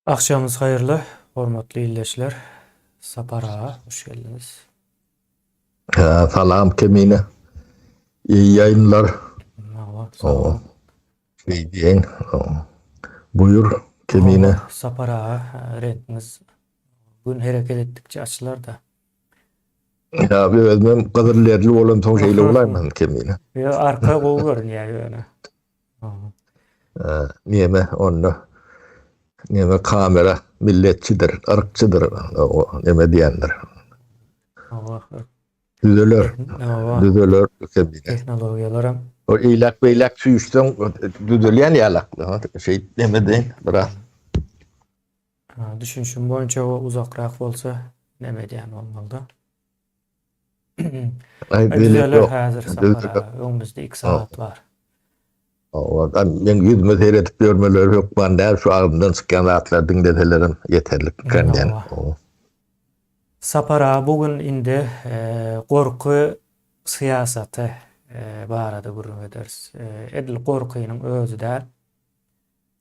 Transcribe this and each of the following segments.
Akşamınız hayırlı, hormatly illeşler. Sapar Ağa, hoş geldiniz. Salam Kemine. İyi yayınlar. Sağ O olun. şey diyen. Buyur Kemine. Sapar Ağa, renkiniz gün hareket ettikçe açılar da. Ya bir özmem kadarlerli olan son şeyle olayman Kemine. Ya arka kol görünüyor yani. Aha. Niyeme onu. Niyeme kamera milletçidir, ırkçıdır. O neme diyenler. Aha. Düzülür. Aha. Düzülür Kemine. Teknolojiyalara O ilak beylak suyuştan düzülen yalaklı. Şey demeden bırak. düşünüşüm boyunca o uzakrak olsa ne diyen olmalı. Ay deli Düzelir yok. hazır Sapar Düzülür. Ağa. Önümüzde 2 saat var. Ben yüzüme seyredip görmeleri yok. Ben de şu ağzımdan sıkan rahatlar dinletelerim yeterlik kenden. Aha. Sapar Ağa bugün indi korku siyasatı barada gurrun ederiz. Edil korkuynun özü de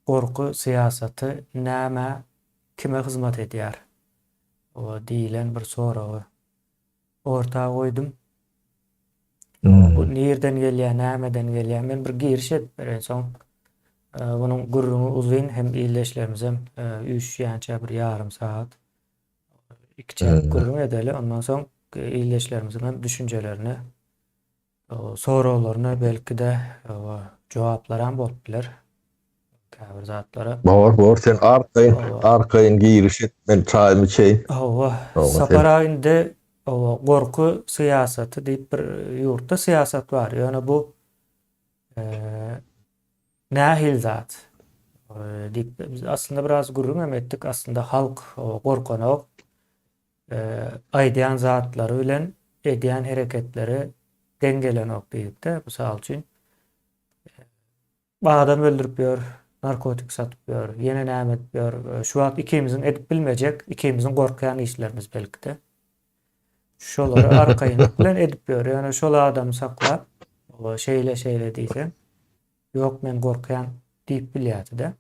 korku siyasatı näme kime hizmet edýär? O diýilen bir soragy ortaga goýdum. Bu nerden gelýär, nämeden gelýär? Men bir giriş edip beren soň bunun gurruny uzun hem illeşlerimiz hem 3 ýa-da bir ýarym saat ikçe gurrun edeli. Ondan soň illeşlerimizin hem düşünjelerini soralaryna belki de jogaplar hem bolup biler. Käbir zatlara. Bor sen arkayın girişit ben çayımı çey. Sapar aýynda gorku syýasaty diýip bir ýurtda syýasat bar. Ýöne bu nähil zat. Diýip biz aslında biraz gurrun hem etdik. Aslında halk gorkanok aýdýan zatlary bilen edýän hereketleri dengelenok diýip de mysal üçin adam öldürüp ýör, narkotik satyp ýör, ýene näme edip ýör. Şu wagt ikimizin edip bilmejek, ikimizin gorkýan işlerimiz belki de. Şolary arkaýynlyk bilen edip ýör. Ýöne şol adamy saklap, o şeýle diýsen, ýok men gorkýan diýip bilýärdi de.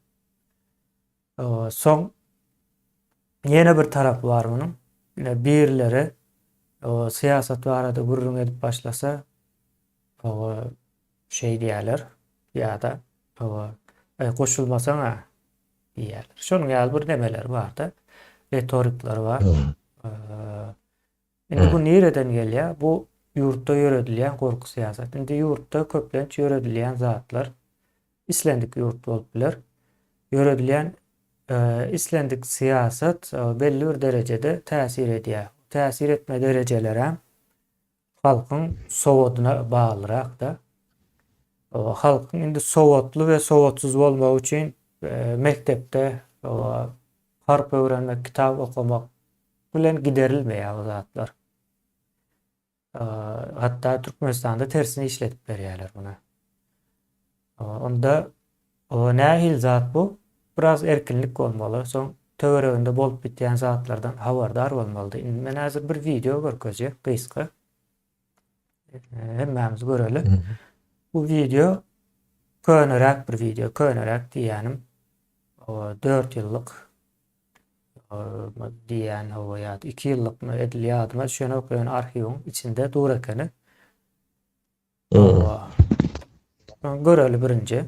Soň ýene bir tarap bar munyň. Birileri o siýasat barada gurrun edip başlasa şey diýerler ýa-da koşulmasaňa diýerler. Şonuň ýaly bir nemeler bar-da, retorikler bar. Indi bu nereden gelýär? Bu ýurtda ýöredilýän gorku siýasat. Indi ýurtda köplenç ýöredilýän zatlar islendik ýurt bolup biler. Ýöredilýän islendik siýasat belli bir derejede täsir edýär. Täsir etme dereceleri hem halkyň sowadyna baglyrak da. Halkyň indi sowatly we sowatsuz bolmak üçin mektepde harp öwrenmek, kitap okumak bilen giderilmeýär o zatlar. Hatta Türkmenistanda tersini işletip berýärler buna. Onda nähil zat bu? Biraz erkinlik bolmaly. Soň töwereginde bolup bitýän zatlardan habardar bolmaly. Men häzir bir video görkezjek, gysga. Hemmämiz göreli. Bu video köneräk bir video. Köneräk diýänim 4 ýyllyk diýän ýa-da 2 ýyllyk edilýärdi. Şonu okuyan arhiwin içinde dur ekeni. Göreli birinji.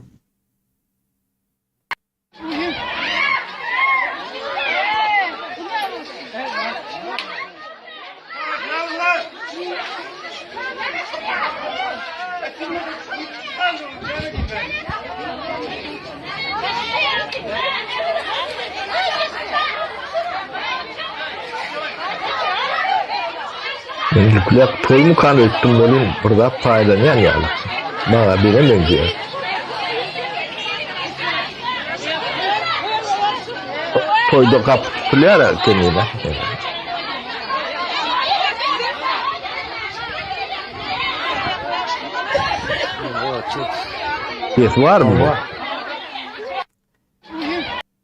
Kulak toy mu kan ettim bolin burada faydalanýan ýaly. Bana bilemem. Toyda kap tutulýar Kemine. Ses var mı?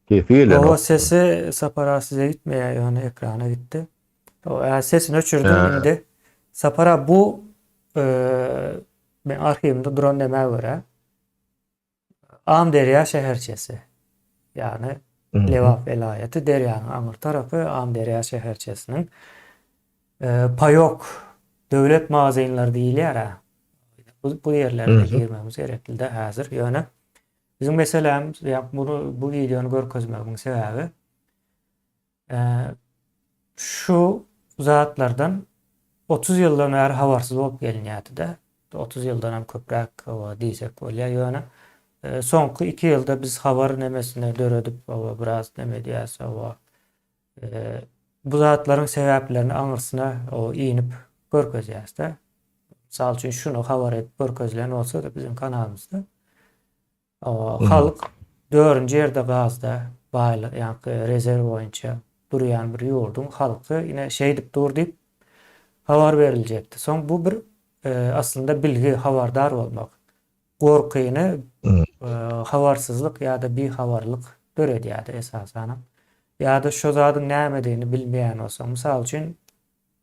Kefiyle. O sesi Sapara size gitmeýär, ýöne ekrana gitdi. Sesini öçürdüm indi. Sapara bu men arhivimde duran näme görä? Amderya şäherçesi. Yani Levap velayeti deryanın aňyr tarapy Amderya şäherçesiniň Payok döwlet magazinlary diýilýär. Bu yerlerde girmemiz gerekli de hazır. Ýöne bizim meselemiz bu videonu görkezmegiň sebäbi şu zatlardan 30 ýyldan bäri habarsyz bolup gelinýärdi-de. 30 ýyldan hem köpräk diýsek bolýar. Ýöne soňky 2 ýylda biz habar nemesine döredip biraz neme diýäse bu zatlaryň sebäplerini aňyrsyna iňip görkezýäris-de. Misal üçin şunu habar edip görkezlen bolsa da bizim kanalymyzda halk 4-nji ýerde gazda baýly ýa-ni rezerw boýunça durýan bir ýurdun halky ine şey dip dur dip habar beriljekdi. Soň bu bir aslında bilgi, habardar bolmak. Gorkyny habarsyzlyk ýa-da bir habarlyk döredýärdi esasen. Ýa-da şo zadyň näme bilmeýän bolsa, misal üçin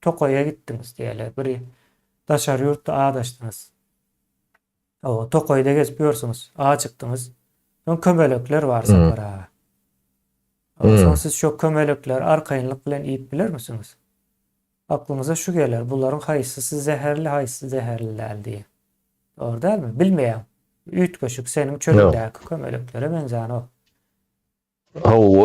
Tokoýa gitdiňiz diýeler. Bir daşary ýurtda adaşdyňyz. Tokoýda gezip ýörsiňiz, çykdyňyz. Soň kömelekler bar sapara. Soň siz şo kömelekler arkaýynlyk bilen iýip bilermisiňiz? Aklınıza şu gelir, bunların haysısı zehirli, haysısı zehirliler diye. Doğru değil mi? Bilmeyen. Üyt köşük senin çölündeki kömeleklere benzeyen o.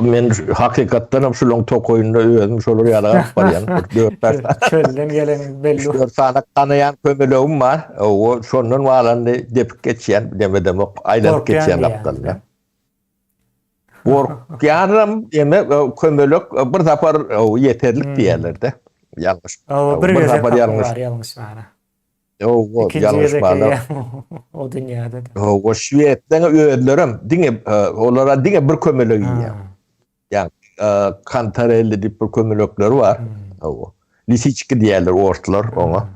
Men hakykatdan şu long Tokoýunda öýdüm, şolar ýaly bar ýa-ni. Çölden gelen belli. 4 sana kanayan kömelegim var. O şondan walandy depip geçýän, demedem aýlanyp geçýän gapdalar. Korkýaram eme kömelek bir zapar ýeterlik diýerler-de. Yanlış. Bir zapar yanlış mana. Yanlış bana. O dünyada. O Şwedden öýdlerim, diňe olara diňe bir kömelek ýa. Yani Kantarelli dip bir kömelekleri var. Lisiçki diýerler ortlar ona.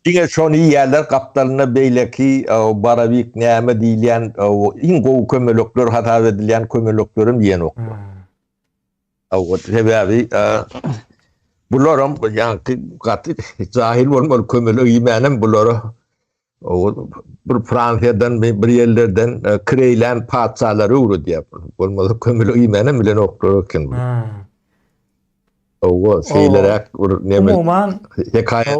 Diňe şonu ýerler gapdalyna beýleki barawik näme diýilýän iň gowy kömelekler hata edilýän kömeleklerim diýen ok. O sebäbi bularam ýa-ni gaty jahil bolmaly kömelek ýemänem bulara bir Fransiýadan bir ýerlerden kireýlen paçalary ury diýip bolmaly kömelek ýemänem bilen oklar eken. O şeylerek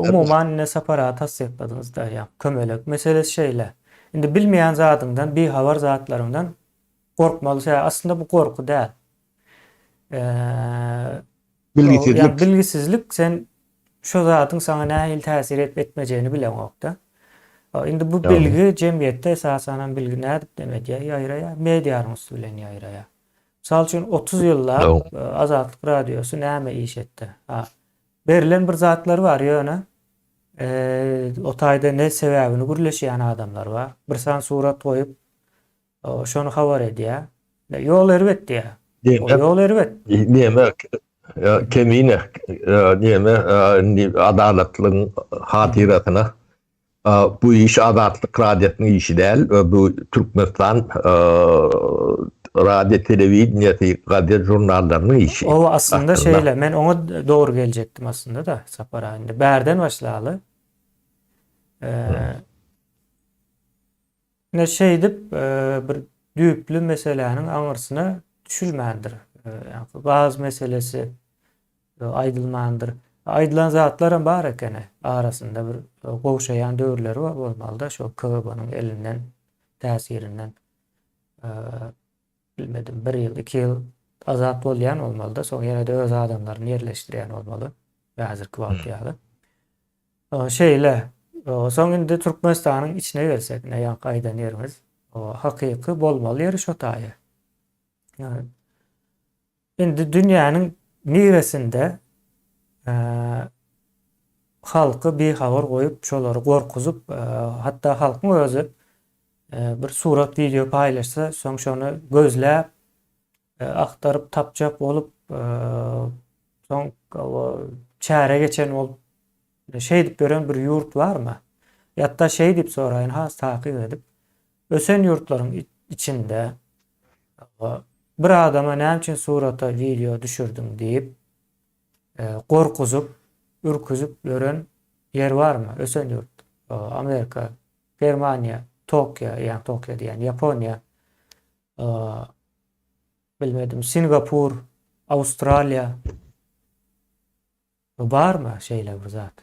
umuman ne separat tasdikladınız da ya kömelek meselesi şeyle. Şimdi bilmeyen zatından bir havar zatlarından korkmalı. Aslında bu korku değil. Bilgisizlik. Yani bilgisizlik sen şu zatın sana nähil täsir etmejegini bilen okda. Şimdi bu bilgi cemiyette esasen bilgi nädip demedýär ýaýraya, mediýanyň üstünden ýaýraya. Misal üçin 30 ýyllar Azatlyk radiosu näme iş etdi? Berilen bir zatlar var ýöne. O taýda ne sebäbini gürleşýän adamlar var. Bir san surat goýup şonu habar edýär. Ýol erbet diýär. Ýol erbet. Näme kemine näme adalatlyň hatiratyna bu iş Azatlyk radiosynyň işi däl, bu Türkmenistan radyo telewizyon jurnallarının işi. O aslında şeyle, men ona doğru gelecektim aslında da sapara. Bärden başlaly. Ne şeydip bir düýplü meseleniň aňyrsyna düşürmändir. Bazı meselesi aýdylmandyr. Aýdylan zatlaryň bar ekeni arasında bir gowşaýan döwürleri bar bolmaly da şo KGB-nyň elinden, täsirinden bilmedim 1 ýyl, 2 ýyl azat bolýan olmaly da soň ýene-de öz adamlaryny ýerleşdirýän bolmaly. Häzirki wagtda. Şeyle soň indi Türkmenistanyň içine gelsek, näýe gaýdan ýerimiz hakyky bolmaly ýeri şo taýy. Yani indi dünýäniň niresinde halky bir habar goýup şolary gorkuzup hatta halkyň özü bir surat video paýlaşsa soň şonu gözläp aktaryp tapjak bolup soň çäre geçen bolup şey dip gören bir ýurt barmy? Ýa-da şey dip soraýyn takyp edip ösen ýurtlaryň içinde bir adama näme üçin surata video düşürdüm diýip gorkuzup, ürküzüp gören yer barmy? Ösen ýurt. Amerika, Germaniýa, Tokyo, ýa-ni Tokyo diýen Ýaponiýa, bilmedim Singapur, Avustralya bar mı şeyler bir zat?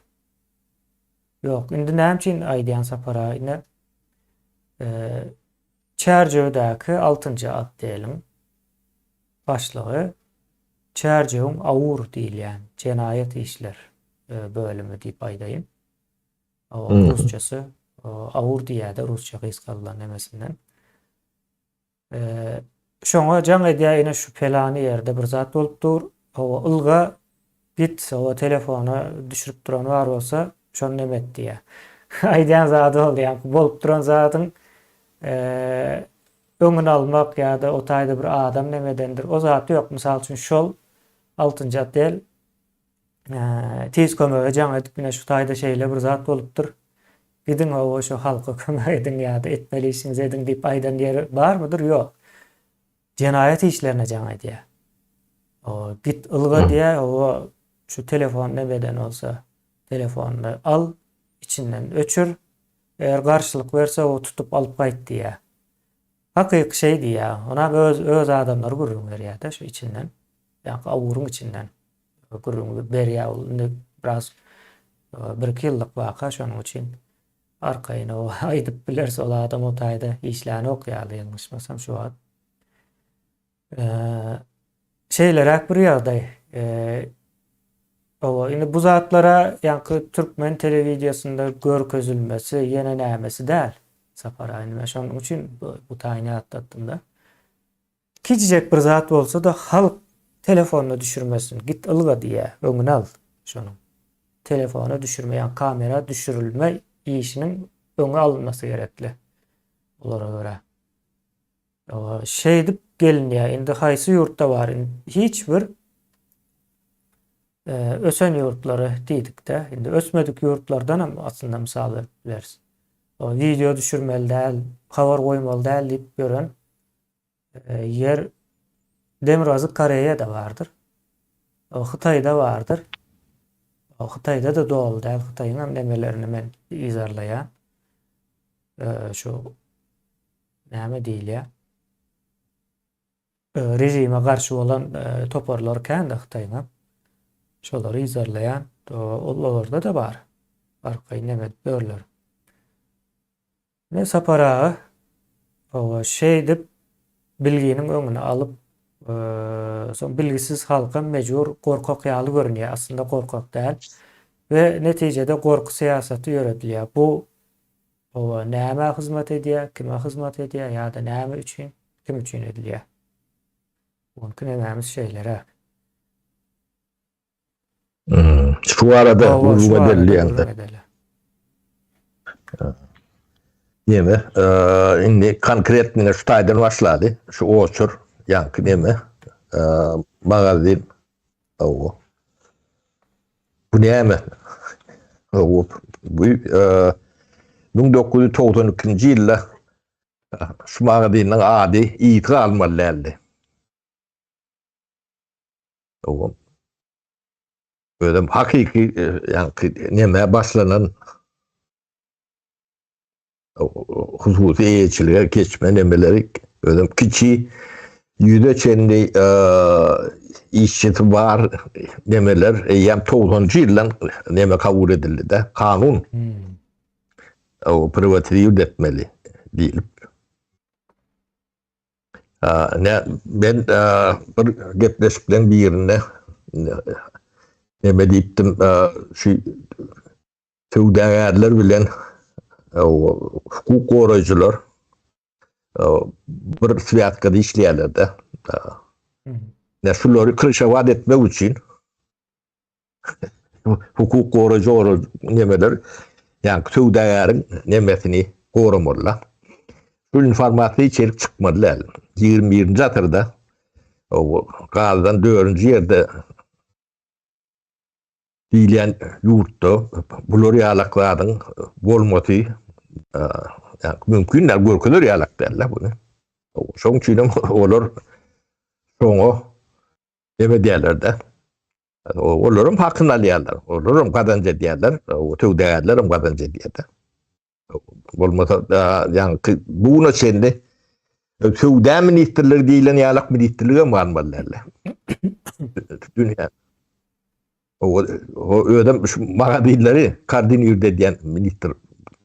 Yok. Indi näme aýdýan sapara ine Çerjewdäki 6-njy at diýelim. Başlygy Çerjew awur diýilýän Cenaýet işler bölümi diýip aýdaýyn. O rusçası awur diýýär, rusça gysgalylan emesinden. Şoňa jaň edýär ine şu pelany ýerde bir zat bolupdyr. O ylga git o telefona düşürüp duran bar bolsa şonu nemet diýär. Aýdýan zady bolýar. Bolup duran zadyň öňüni almak ýa-da o taýda bir adam nemedendir. O zat ýok. Mysal üçin şol 6-njy at del tez kömege jaň edip ine şu taýda şeýle bir zat bolupdyr. Gidin o şu halka kömek edin ýa-da etmeli işiniz edin diýip aýdan ýeri barmydyr? Ýok. Cenaýet işlerine jaň edýär. O git ylga diýär, o şu telefon nebeden olsa telefonunu al, içinden öçür. Eğer garşylyk berse o tutup alıp gaýt diýär. Hakyky şey diýär. Ona öz adamlar gurrun berýär da şu içinden. Yani awurun içinden gurrun berýär. Indi biraz 1-2 ýyllyk waka şonuň üçin arkaýyna o aýdyp bilerse ol adam o taýda işläni okýardy ýalňyşmasam şu wagt. Şeylerek bir ýagdaý. O indi bu zatlara ýa-ni türkmen telewiziýasynda görkezilmesi, ýene nämesi däl. Sapara indi şonuň üçin bu taýyny atlattym da. Kiçijek bir zat bolsa da halk telefonuna düşürmesin. Git ylga diýär, öňüne al şonu. Telefona düşürmeýän kamera düşürilme işinin öňe alınması gerekli. Olara göre. O şey dip gelinýär. Indi haýsy ýurtda bar? Hiç bir ösen ýurtlary diýdik-de. Indi ösmedik ýurtlardan hem aslında misal berýäris. O video düşürmeli däl, habar goýmaly däl diýip gören yer Demirazık Koreýada bardyr. O Hytaýda bardyr. O Hytaýda da dol däl. Hytaýyň nemelerini men izarlaýan. Şu näme diýilýär? Rejime garşy bolan toparlar kände Hytaýyň. Şolary izarlaýan, olarda da bar. Arkaý nemet börler. Ne sapara o şey dip bilginiň öňüne alyp son bilgisiz halka mecbur korkak ýaly görünýär. Aslında korkak däl ve netijede korku siýasaty ýöretilýär. Bu o näme hyzmat edýär, kime hyzmat edýär ýa-da näme üçin, kim üçin edilýär. Mümkin nämes şeylere. Şu arada vurma delilýär. Neme? Indi konkretne şu taýdan başlady. Şu oçur ýa-ni neme? Magazin. O. Bu näme? O bu 1992-nji ýylda şu magaziniň ady ýyty almaly. O. Böyle hakiki yani neme başlanan hususi eýetçiliğe geçme nemeleri böyle kiçi ýüdeçendi işçisi var nemeler ýa 90-njy ýyldan neme kabul edildi de kanun. O privatizasiýa etmeli diýilip. Ben bir gepleşikden birinde neme diýipdim şu töwdägerler bilen hukuk goraýjylar bir süýatkada işleýärler de. Ne şolary kırşawat etmek üçin hukuk goraýjy nemeler ýa-ni töwdägeriň nemesini goramarlar. Bu informasiýa içerik çykmadylar. 21-nji asyrda o gazydan 4-nji ýerde diýilen ýurtda bular ýalaklaryň bolmasy yani mümkinler görkeler ýalaklarlar bunu. Şoň üçin olar şoňa neme diýerler de. Olaryň hakyny alýarlar. Olaryň gazança diýerler. O töwdägerler gazança diýerler. Bolmasa yani bunu çende Suuda ministrleri diýilen ýalak ministrlige barmalylar. Dünya. O ödem şu magadilleri kardinýerde diýen ministr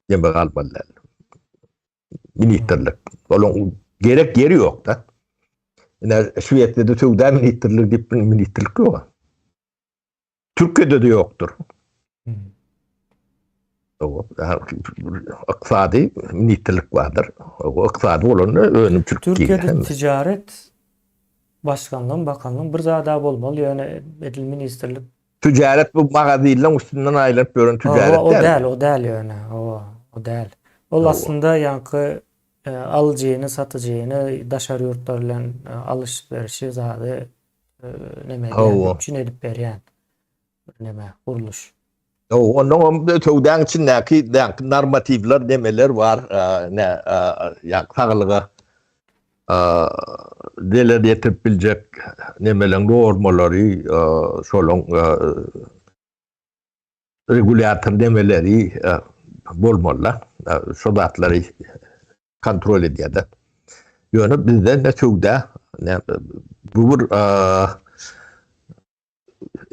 deme galmalylar. Ministrlik. Olon gerek yeri yok da. Şüýetde suuda ministrleri diýip ministrlik ýok. Türkiýede de yoktur. O iqtisadi ministrlik vardır. O iqtisadi olanı önüm Türkiye'de ticaret başkanlığın, bakanlığın bir zada bolmaly, yani edil ministerlik. Ticaret bu magazinlerin üstünden aýlanıp ýören ticaret. O däl yani. O däl. Ol aslında yankı alıcıyını, satıcıyını daşary ýurtlar bilen alış-berişi zady neme üçin edip berýän. Neme guruluş. Onun tövden içindeki normativler demeler var. Sağlığa deler yetirip bilecek nemelerin normalari, solon regülatör demeleri bolmalı. Sodatları kontrol ediyorlar. Yani bizde ne tövde bu bir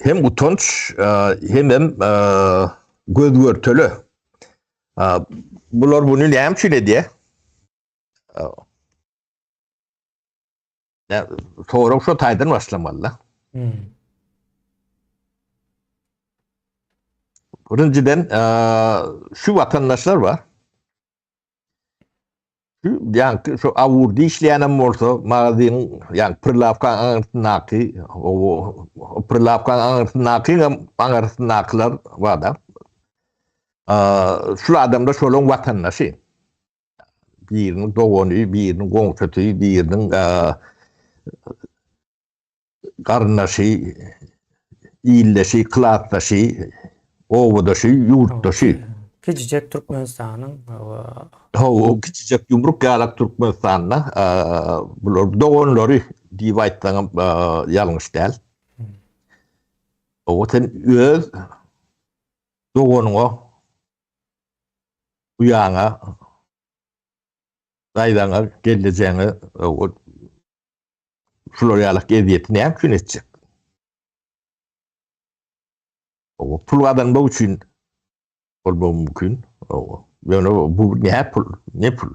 hem utanç hem gözgörtülü. Bular bunu näme üçin edýär? Sonra şu taýdan başlamaly. Birinciden şu vatandaşlar var. Yani şu avurdu işleyenem bolsa magazin yani pırlavkan anırtınaki o pırlavkan anırtınaklar var da şu adamda şolun vatandaşı birinin doğunu, birinin komşusu, birinin karındaşı, illeşi, kılatdaşı, ovudaşı, yurttaşı. Küçücek Türkmenistan'ın o küçücek yumruk ýalak Türkmenistan'da bular doğanları diýip aýtsaňam ýalňyş däl. O sen öz doğanyňa uýaňa gaýdaňa geleceğine şular ýalak eziýetini näme üçin etjek? O pulgadan bu üçin olmagy mümkin. Yani bu ne pul?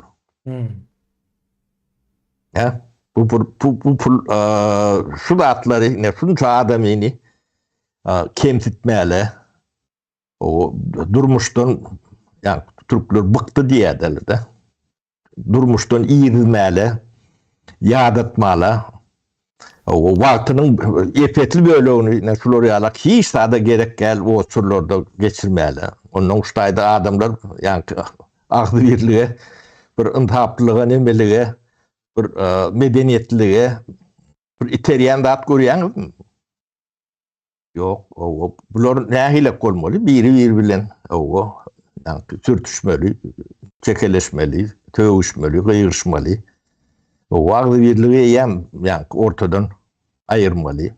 Ya bu pul şu zatları ne şunca adamını kemsitmeli. O durmuştan yani Türkler bıktı diýerler de. Durmuştan iýilmeli, ýadatmaly. O wagtynyň efetli bölegini ne şular ýalak hiç sada gerek gel o çurlarda geçirmeli. Onun uçtayda adamlar yani aklı birliğe, bir intihaplığa, nemeliğe, bir medeniyetliğe, bir iteriyen dat görüyorsunuz mu? Yok. Bunlar nehile olmalı? Biri bilen yani sürtüşmeli, çekeleşmeli, tövüşmeli, kıyırışmalı. O aklı birliğe yani ortadan ayırmalı.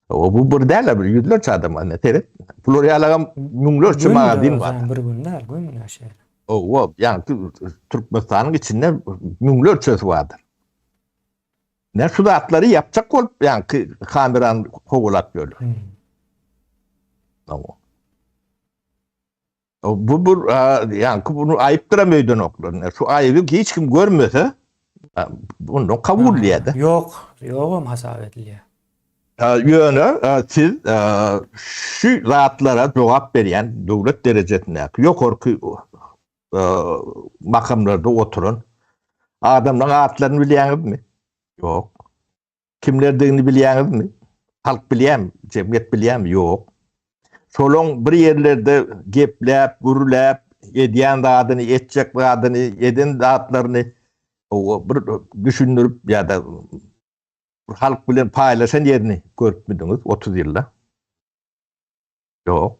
Bu bir däl bir yüzlerce adam anne teret. Bunlar ýalagan müňlerçe magazin var. Bir günler, gün ýaşaýar. O yani Türkmenistan'ın içinde müňlerçe vardır. Ne şu atlary yapacak bolup yani kameran kogulap ýöler. Bu yani bunu aýypdyramaydan oklar. Şu aýyby hiç kim görmese bunu kabul edýär. Yok hasap edilýär. Yönü siz şu zatlara cevap veren devlet derecesinde yukarı makamlarda oturun. Adamların adlarını biliyorsunuz mu? Yok. Kimlerdiğini biliyorsunuz mu? Halk biliyor mu? Cemiyet biliyor mu? Yok. Solon bir yerlerde geplep, gürlep, ediyen adını, edecek adını, edin adlarını düşünürüp ya da halk bilen paylaşan yerini görmediniz 30 yılda. Yok.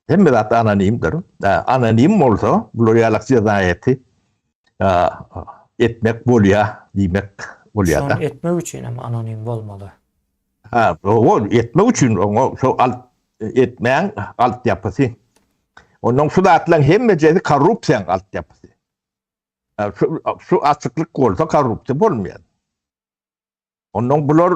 Hem de anonimdir. Anonim olsa bular ýalak cezayeti etmek bolýar, diýmek bolýar da. Şonu etmek üçin hem anonim bolmaly. O etmek üçin şu etmeň altyapysy. Onun şu zatlaryň hemme jeri korrupsiýaň altyapysy. Şu açıklık olsa korrupsiya bolmaýar. Ondan bular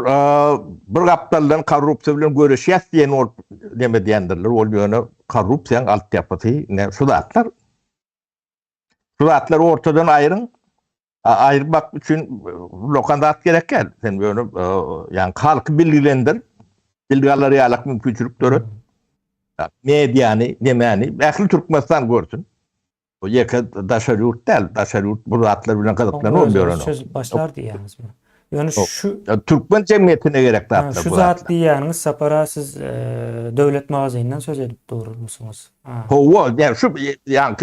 bir gapdalan korrupsiya bilen göreşýär diýen ol deme diýendirler. Ol ýöne korrupsiýaň altyapysy ne sudatlar. Sudatlar ortadan aýryň. Aýrmak üçin lokandat gerekär. Sen ýöne ýani halky bilgilendir. Bilgileri ýalyk mümkinçilik dörät. Mediany, nemäni, ähli Türkmenistan görsün. O yeka daşary ýurt däl, daşary ýurt bu zatlar bilen gyzyklanýar. Söz başlar diýäňiz mi? Yani şu Türkmen cemiyetine gerek zatlar. Şu zat diýäňiz sapara siz döwlet magazynynyň söz edip durmuşsunuz. Howa, yani şu ýani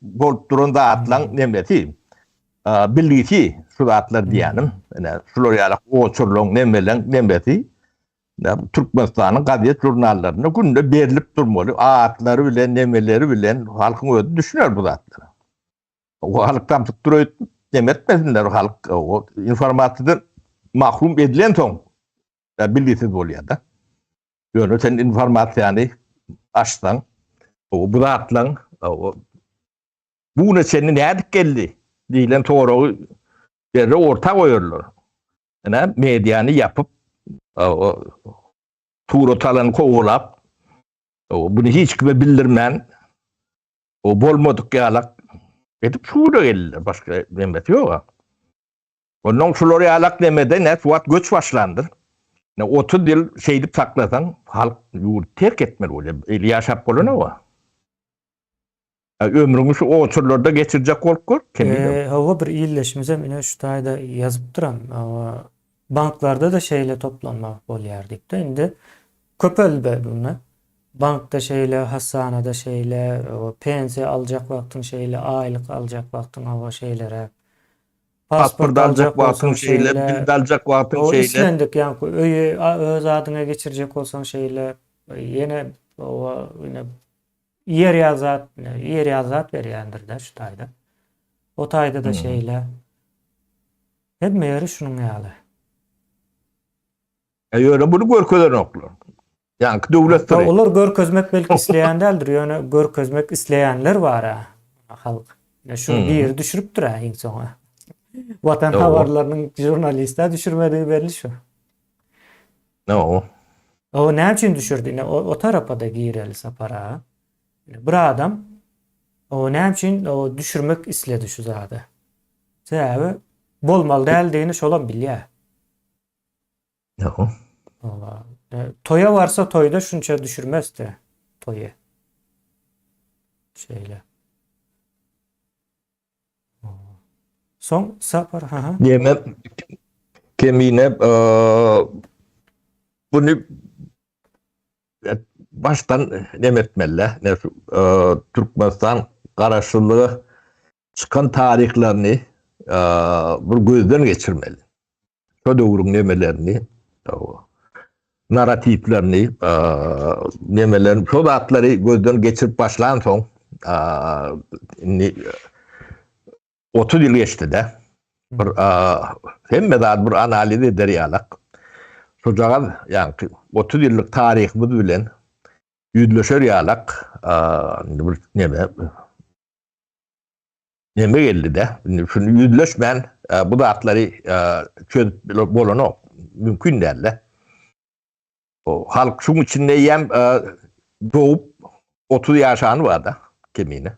bolup duran zatlaň nemeti? Bilgisi şu zatlar diýänim. Yani şular ýaly oçurlaň nemeti? Türkmenistanyň gaziet jurnallaryna günde berilip durmaly. Atlary bilen, nemeleri bilen halkyň özi düşünýär bu zatlar. O halkdan tutduryp demetmesinler halk o informasiýadan mahrum edilen soň bilgisiz bolýar da. Ýöne sen informasiýany açsaň o bu zatlaň bu neçeni nädip geldi diýilen toragy berre orta goýarlar. Ene mediany yapıp o Tuğra talan kovulap bunu hiç kime bildirmen o bolmadık yalak edip şuura gelirler. Başka demet yok. Ondan şuları yalak demede ne suat göç başlandır. Ne 30 yıl şeydip saklasan halk yurt terk etmeli öyle. Eli yaşap koluna o. Ömrümü şu oturlarda geçirecek korkur. Hava bir iyilleşimize mine şu tayda yazıp duran banklarda da şeyle toplanma bolýar diýip de indi köpelbe bunlar. Bankda şeyle, hastanede şeyle, pensiya alacak wagtyň şeyle, aylyk alacak wagtyň hava şeylere, pasport alacak wagtyň şeyle, bil alacak wagtyň şeyle. İslendik yani öýe öz adyna geçirecek bolsaň şeyle, yine o yine yer yazat berýändir de şu taýda. O taýda da şeyle. Hemme ýeri şunuň ýaly. Öyle bunu görkezler oklar. Yani döwletler. Olar görkezmek belki isleýän däldir. Ýöne görkezmek isleýänler bar ha. Halk. Şu bir düşürüpdir ha iň soňa. Watan habarlarynyň jurnalistler düşürmediği belli şu. No. O näme üçin düşürdi? O tarafa da gireli sapara. Bir adam o näme üçin o düşürmek isledi şu zady. Sebäbi bolmaly däldiğini şolan bilýär. No. Allah. Toya varsa toyda şunça düşürmez de toyu. Şeyle. Son sapar ha. Yeme kemine bunu baştan demetmelle. Ne Türkmenistan garaşlygy çıkan tarihlerini bir gözden geçirmeli. Şu döwrüň nemelerini narratiflerini nemelerini şu atlary gözden geçirip başlan soň 30 yıl geçti de bir hemme bir analiz eder ýalak. Şojaga yani 30 ýyllyk tarihimiz bilen ýüzleşer ýalak bir neme geldi de şunu ýüzleşmen bu da atlary çözüp bolany mümkin däl. O halk şunun içinde ýem doğup 30 ýaşany bar da kemine.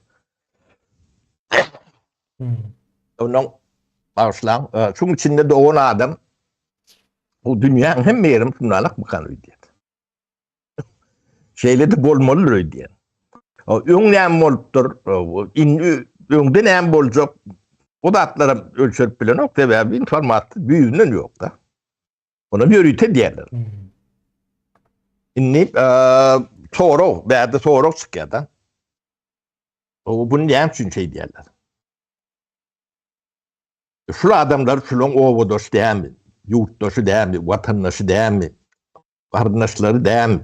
Ondan başlan şunun içinde doğan adam o dünýäň hemme ýerim şunalak bakan diýer. Şeýle de bolmaly diýer. O öň näme bolupdyr? Öňde näme boljak? O da atlara ölçerip bilen ok sebäbi informasiýa büýünden ýok da. Ona ýörüte diýerler. Inni soraw, bäde soraw çykýar da. O bunu näme üçin şey diýerler? Şu adamlar şulun owadoş dämi, ýurtdaşy dämi, watandaşy dämi, gardaşlary dämi?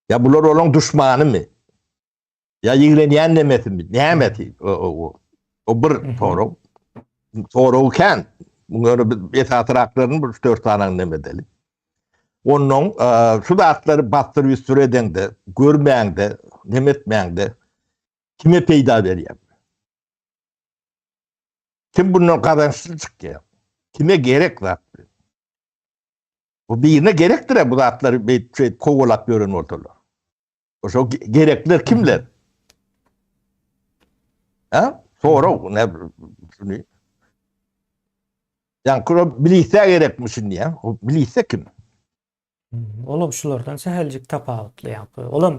Ya bular olaň düşmanymy? Ya ýigrenýän nemetimi? Nämeti? O bir soraw. Soraw kan, muňa etatraklaryny bir 4 tanaň nemedeli. Ondan şu zatları bastyryp üstüredende, görmäňde, nemetmäňde kime peýda berýär? Kim bundan kazançlı çıkıyor? Kime gerek var? Bu birine gerektir bu zatları bir kovalap görün ortalar. O gerekliler kimler? Ha? Sonra ne şunu yani kuru bilise gerekmişsin diye. O bilise kim? Olam şulardan sehelcik tapavutlu yapı. Olam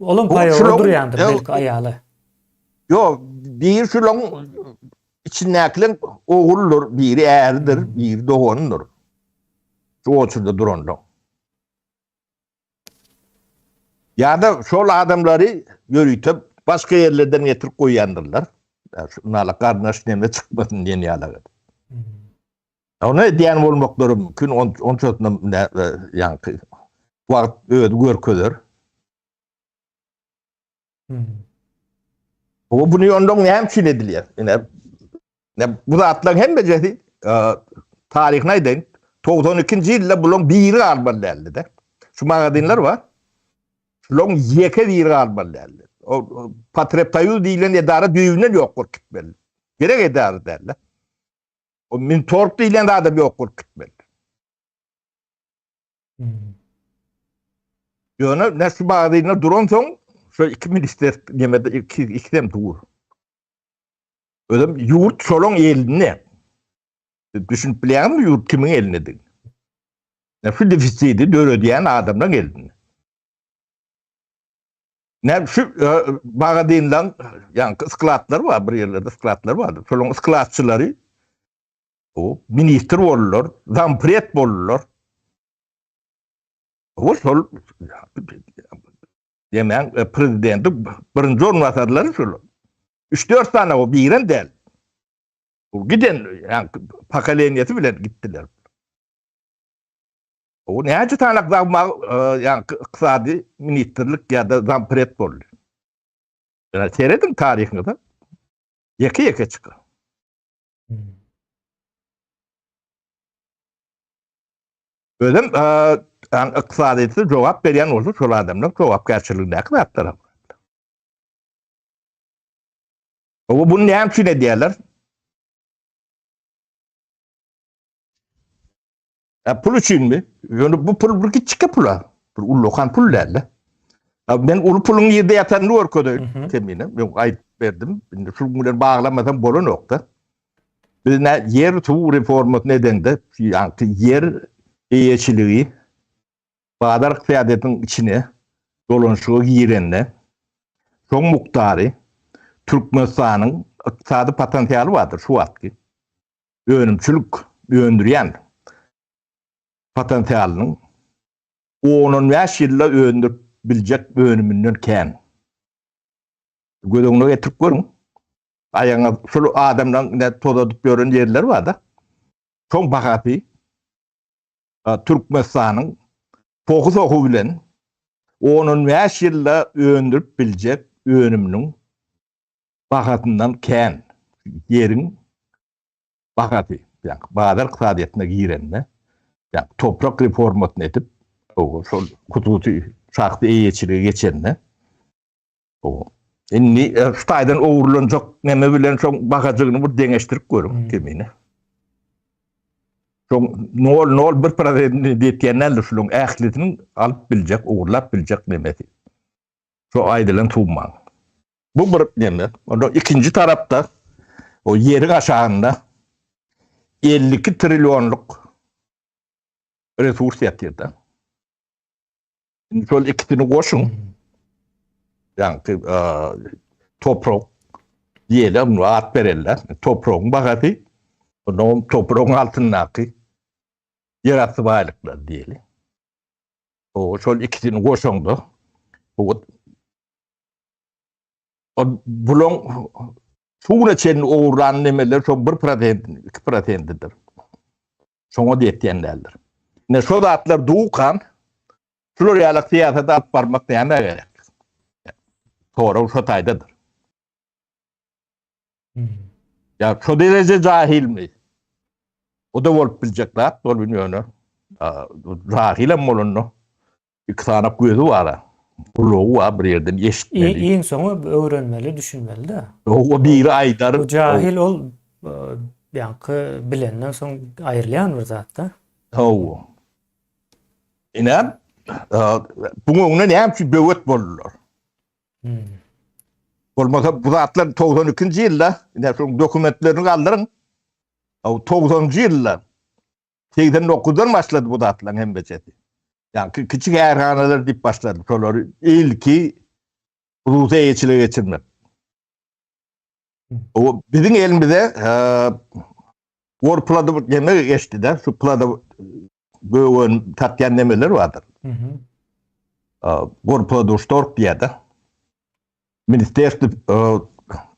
O payı şulon- odur yandır ya- belki ayalı. Yo bir şulon içindekilerin oğuldur, biri erdir, biri doğandır. Şu oturda duranlar. Ya da şol adamları yürütüp başka yerlerden getirip koyandırlar. Yani şunlarla kardeş nemle çıkmasın diye niyalar. Onu diyen olmakları mümkün. On çotuna yani vakit öyle görkülür. O bunu ondan ne hemşin ediliyor. Yani bu da atlan hem beceri tarih neyden? 92. yılda bunun biri almalı de. Şu magadinler var. Şunun yeke biri almalı. O Patreptayul deyilen edara düğünden yok gitmeli. Gerek edara derler. O Mintorp deyilen daha da bir okul gitmeli. Yani ne şu magadinler duran son şu iki minister yemede ikidem tuğur. Öyle yurt solon eline. Düşünüp bilen mi yurt kimin elinedir? Ne şu defisiydi ödeyen adamdan eline. Ne şu magadinler yani ıskılatlar var bir yerlerde ıskılatlar vardı. Solon ıskılatçıları o minister olurlar, zampret olurlar. O sol yemen prezidenti birinci ornatörleri şolu. 3-4 tane o biren değil. O giden yani pakaleniyeti bile gittiler. O ne acı tane yani iqtisadi ministerlik ya da zampret oldu. Yani seyredin tarihini da. Yeke çıkıyor. Öyle yani iqtisadiyeti cevap veren olsa şol adamlar cevap gerçekliğine kadar. O bunu ne hemşin ediyorlar? Pul için mi? Yani bu pul bir çıkı pula. Bir ullokan pul derler. Ben ulu pulun yerde yatanını orkodu temine. Ben ayıp verdim. Şu bunları bağlamadan boru nokta. Biz yer tuğ reformu neden de yani yer eyeçiliği Bağdar kıyadetin içine dolanışığı girenle son muktari Türkmenistan'ın iktisadi potansiyeli vardır şu atki. Önümçülük öndüren potansiyelinin 10-15 yılla öndürüp bilecek önümünden ken. Gözünü getirip görün. Ayağına şu adamdan ne todadıp gören yerler var da. Çok bakatı Türkmenistan'ın fokus oku bilen 10-15 yılla öndürüp bilecek önümünün bakatından ken. Yerin bakatı. Yani Bağdar kısadiyetine girenle yani toprak reformatını edip o kututu şartlı eyeçiliği geçenle o inni Stay'dan uğurlanacak neme bilen çok bakacağını bu deneştirip görün kimine. Çok nol bir paralelini detkenlerle şunun ehliyetinin alıp bilecek, uğurlap bilecek nemeti. Çok aydılan tuğman. Bu bir neme. Ondan ikinci tarafta o yerin aşağında 52 trilyonluk resurs yatırdı. Şimdi şöyle ikisini koşun. Yani toprak diyelim bunu at verirler. Toprağın bakatı onun toprağın altındaki yaratı varlıklar diyelim. O şöyle ikisini koşun da o bulun Suğuna çenin uğuran nemeler çok 1%-2%'dir. Sonra diyetenlerdir. Ne şu da atlar doğukan Floryalık siyasete at parmak diyene gerek. Sonra şu taydadır. Ya şu derece cahil mi? O da olup bilecekler. Doğru bilmiyor. Cahile mi olun? İki tane gözü var. Kulağı var bir yerden eşitmeli. İyin sonu öğrenmeli, düşünmeli de. O bir aydar. O cahil ol ýa-ni bilenden soň aýrylýan bir zat da. Hawa. Inem bu öňüne näme böwet boldular. Bolmasa bu zatlar 92-nji ýylda, ine şu dokumentlerini galdyryň. 90-njy ýyllar. 89-dan başlady bu zatlar hem beçeti. Yani küçük erhaneler dip başladı. Şolary ilki huzusa eýçilige geçirmek. O bizim elimizde Gor plada yemeğe geçti de şu plada böyle tatyan nemeler vardır. Gor plada ustork diye de Ministerstvo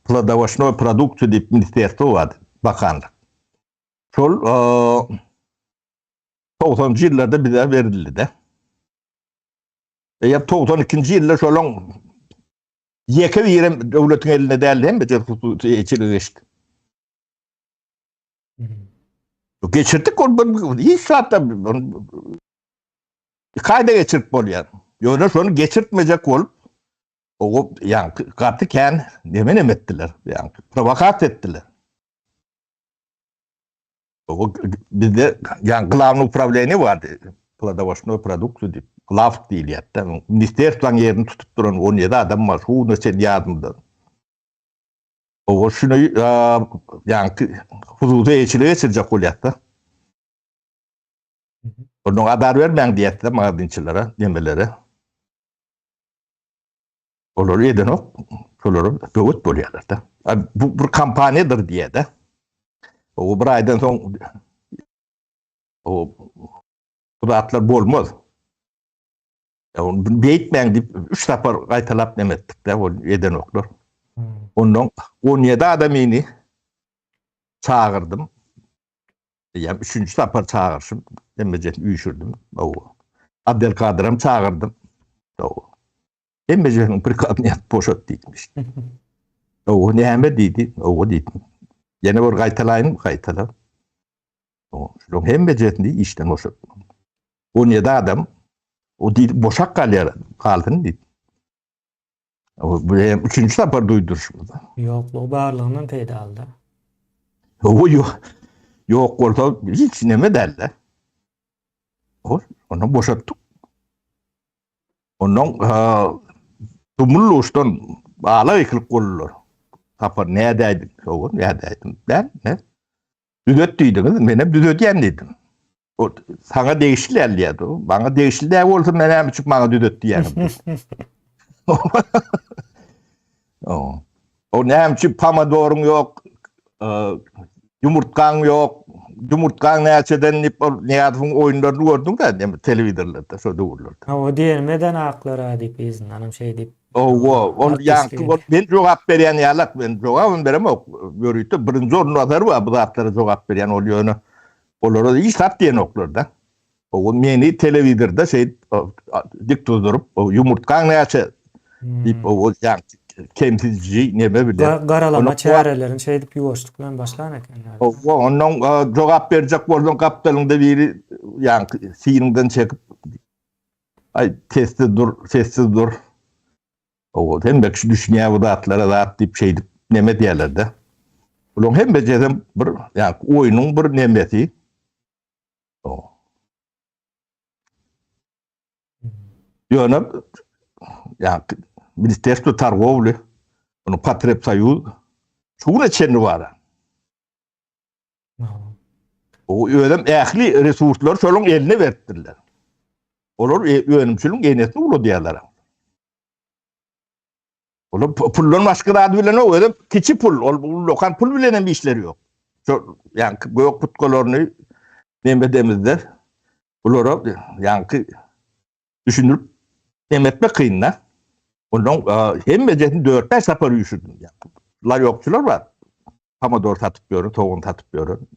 pladovочной продукции deyip ministerstvo vardı. Bakanlık. Şol 90-njy ýyllarda bize verildi de. Ya 92-nji ýylda şolong ýeke ýerem döwletiň eline däldi hem eýçilige geçdi. Geçirdik onu hiç saatte kayda geçirip bolýar. Ýöne şonu geçirtmejek bolup o ýa gaty kän neme etdiler. Ýa provokat etdiler. O bizde ýa главное управление vardı. Pladovочной продукции diýip глав diýilýär. Ministerstwoň ýerini tutup duran 17 adam var. Şunu sen ýardymda. O şunu ýa huzusa eýçilige geçirjek bolýar da. Onu haber vermeň diýetdi magadynçylara, nemelere. Olar eden ok, şolary böwet bolýarlar da. Bu bir kampaniýadyr diýe de. O bir aýdan soň o zatlar bolmaz. Onu beýtmeň diýip 3 tapar gaýtalap nemetdik de, o eden oklar. Ondan 17 adamyny çağırdım. Yani 3-nji tapar çağırşym. Demejek üýşürdim. Abdelkadir'im çağırdım. Demejek bir kabinat boşat diýmiş. Näme diýdi? Diýdim. Ýene bir gaýtalaýyn, gaýtala. Şol hemmejetini işden boşat. 17 adam o diýdi boşak galýar, galdyn diýdi. Bu 3-nji tapar duýdurşym. Ýok, bu barlygyndan peýda aldy. Yok bolsa hiç neme derler. Onu boşattık. Onun tumulluğuştan bağla yıkılıp kollular. Tapar neye deydin? Neye deydin? Ben ne? Düzöt duydunuz. Ben hep düzöt yeniydim. Sana değişil elliydi. Bana değişil de olsa ben hem çık bana düzöt diyelim. O ne hem çık pamadorun yok. Yumurtkan yok. Yumurtkan näçeden näçeden oýunlardy gördüm da telewizorlarda şo döwürlerde. O diýmeden aklara diýip izin hanım şey diýip. On ýa ben jogap berýän ýalak ben jogap beremok. Görýärdi birinji ornadary bar bu zatlara jogap berýän olýany. Olara hiç tap diýen oklarda. O meni telewizorda şey dik durdurup yumurtkan näçe diýip o ýa kemsizci neme bile. Garalama çarelerini şey edip yuvaştık bilen başlayan ekenler. Onun cevap verecek boldan kaptanında biri yani sininden çekip ay sessiz dur. O hem de düşünýär bu zatlara zat dip şey dip neme diýerler de. Ulan hem bejedem bir yani oýunyň bir nemesi. Ýöne yani Ministerstvo targovly, onu Patrepsoyuz, şuna çenli var. O ödem ähli resurslar şolun eline verdiler. Olar öňümçülüň enesini ulu diýerler. Olar pullar başga da bilen o ödem kiçi pul, lokal pul bilen işleri yok. Yani gök putkalaryny neme demizler. Bulara yani düşünüp emetmek kıyınlar. Ondan hem bejetin 4-5 sapar üşürdüm. Lar yokçular var. Pomodor satıp görün, toğun satıp görün.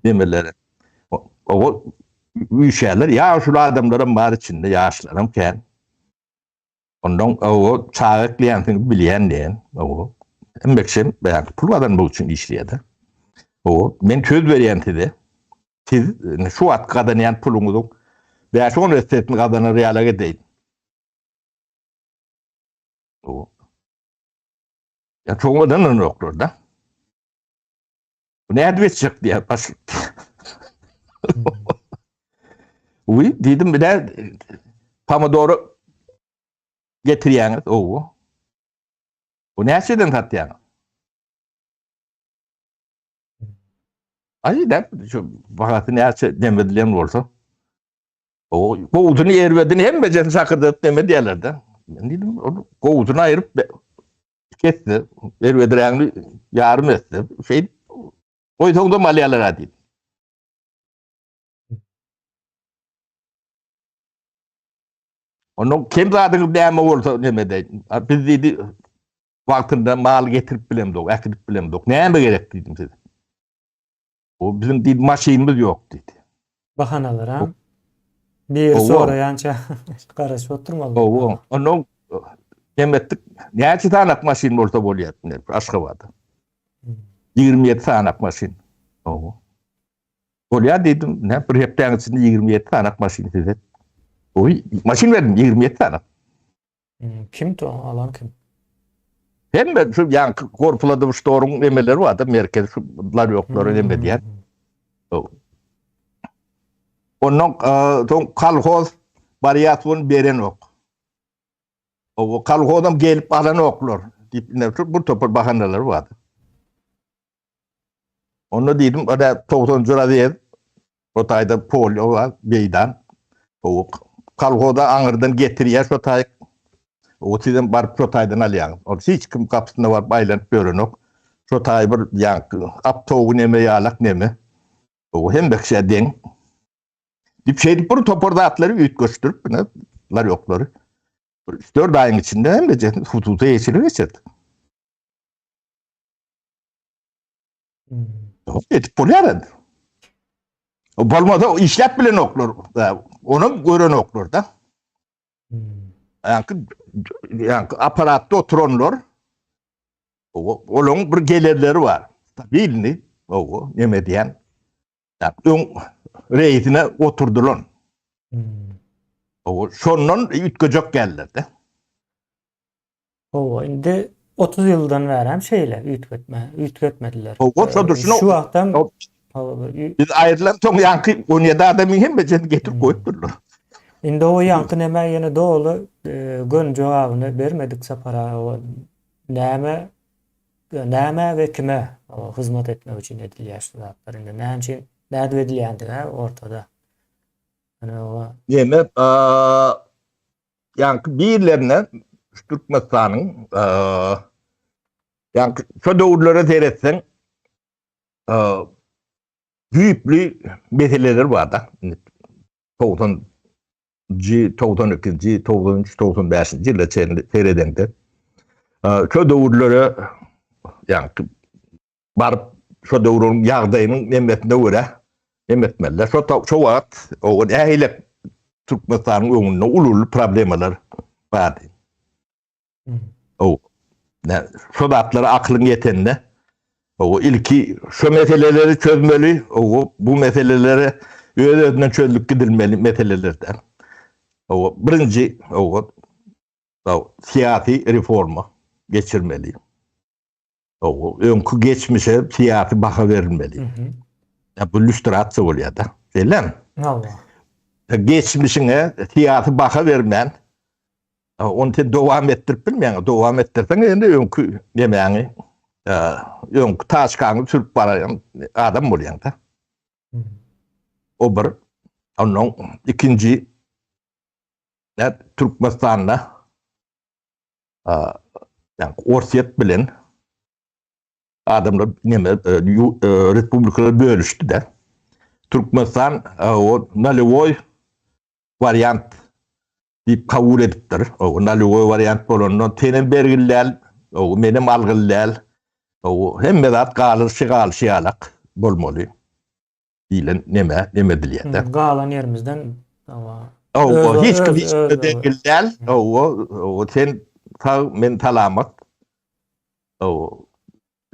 Demeleri. O üşerler. Ya şu adamların var içinde yaşlarım ken. Ondan o çağıklayan bilen diyen. Hem bekşem beyan pulvadan bu için işleyedi. Men söz berýän tidi. Siz şu at kazanýan puluňyzy veya şu üniversitetiň kazanýan realaga deyin. Ya çoğundan oklar da. Ne edecek diye başladı. Uy dedim bir de Pomodoro getiriyorsunuz. O ne şeyden tatlıyan? Ay da şu vakti ne şey demediler olsa. Kovuzunu yervedin hem beceri sakırdı deme diyorlardı. Ben dedim kovuzunu ayırıp kesti. Yervediren yarım etti. O yüzden de malyalara değil. Onun kim zaten deme olsa demedi. Biz dedi vaktinde mal getirip bilemdik, ekip bilemdik. Neye mi gerek dedim size. O bizim dedi maşinimiz yok dedi. Bahanalar ha. Bir sonra yança karış oturmalı. Onun demettik. Ne tane maşin olsa boluyat. Aşkabad'da. 27 tane maşin. Boluyat dedim. Ne bir hepten içinde 27 tane maşin size. Maşin verdim 27 tane. Kim to alan kim? Hem de şu yani korpuladı storun emeleri vardı. Merkez şular yokları emediyen. Onun kalhoz varyasyon beren yok. O kalhozdan gelip alan oklar. Bu topar bahanneler vardı. Onu dedim, o da 90 lira değil. O tayda polio var, beydan. O kalhozda ağırdan getiriyor, o tay. O sizden barıp o taydan alayan. O hiç kim kapısında var, baylanıp görün yok. O tay bir yankı, aptoğu neme, yalak neme. O hem bekşe den. Bir şey bu toparda atları üyüt gösterip, bunlar yokları. 4 ayın içinde hem de hututa yeşili geçirdi. Etip polyarandı. O bolmada o işlep bile noklar. Onu gören noklar da. Yani aparatta oturanlar onun bir gelirleri var. Tabii o ne diyen. Yani reisine oturdular. O sonundan ütkecek geldi. O indi 30 yıldan veren şeyler ütmetmediler. O sodurşunu şu aktan biz ayrılan ton yankı 17 adamın hem beceri getirip koyup durdular. Indi o yankı neme yine doğulu gün cevabını vermedik sapara o neme ve kime o hizmet etmek için ediliyor yaşlılar. Indi ne için nerede ediliyendi ortada. Yani o Yeme yankı birilerine Türkmenistan'ın yankı şu doğrulara seyretsen büyüklü meseleler var da. 92. 93. 95. yılda seyredende. Şu doğrulara yankı barıp şu doğrunun yağdayının emretine göre emretmeliler. Şu vaat o eyle Türkmenistan'ın önünde ulul problemler vardı. O şu datları aklın yetenine o ilki şu meseleleri çözmeli, bu meseleleri öğretilen çözülüp gidilmeli meselelerden. O birinci siyasi reformu geçirmeli. O önkü geçmişe siyasi baka verilmeli. Bu lüstratsı oluyor da. Değil mi? Allah. Geçmişine siyasi baka vermen, onu devam ettirip bilmeyen, devam ettirsen yine önkü yemeğini, önkü taşkanı sürüp barayan adam oluyor da. O bir. Onun ikinci Türkmenistan'da yani orsiyet bilen adamlar Republikalar bölüştü de. Türkmenistan o Nalivoy varyant deyip kabul ediptir. O Nalivoy varyant bolandan tenin bergiller, o menim algıller, o hem medat kalır şigalak bolmalı. Dilen neme diliyette. Galan yerimizden ama hiç bergiller, o sen men talamat. O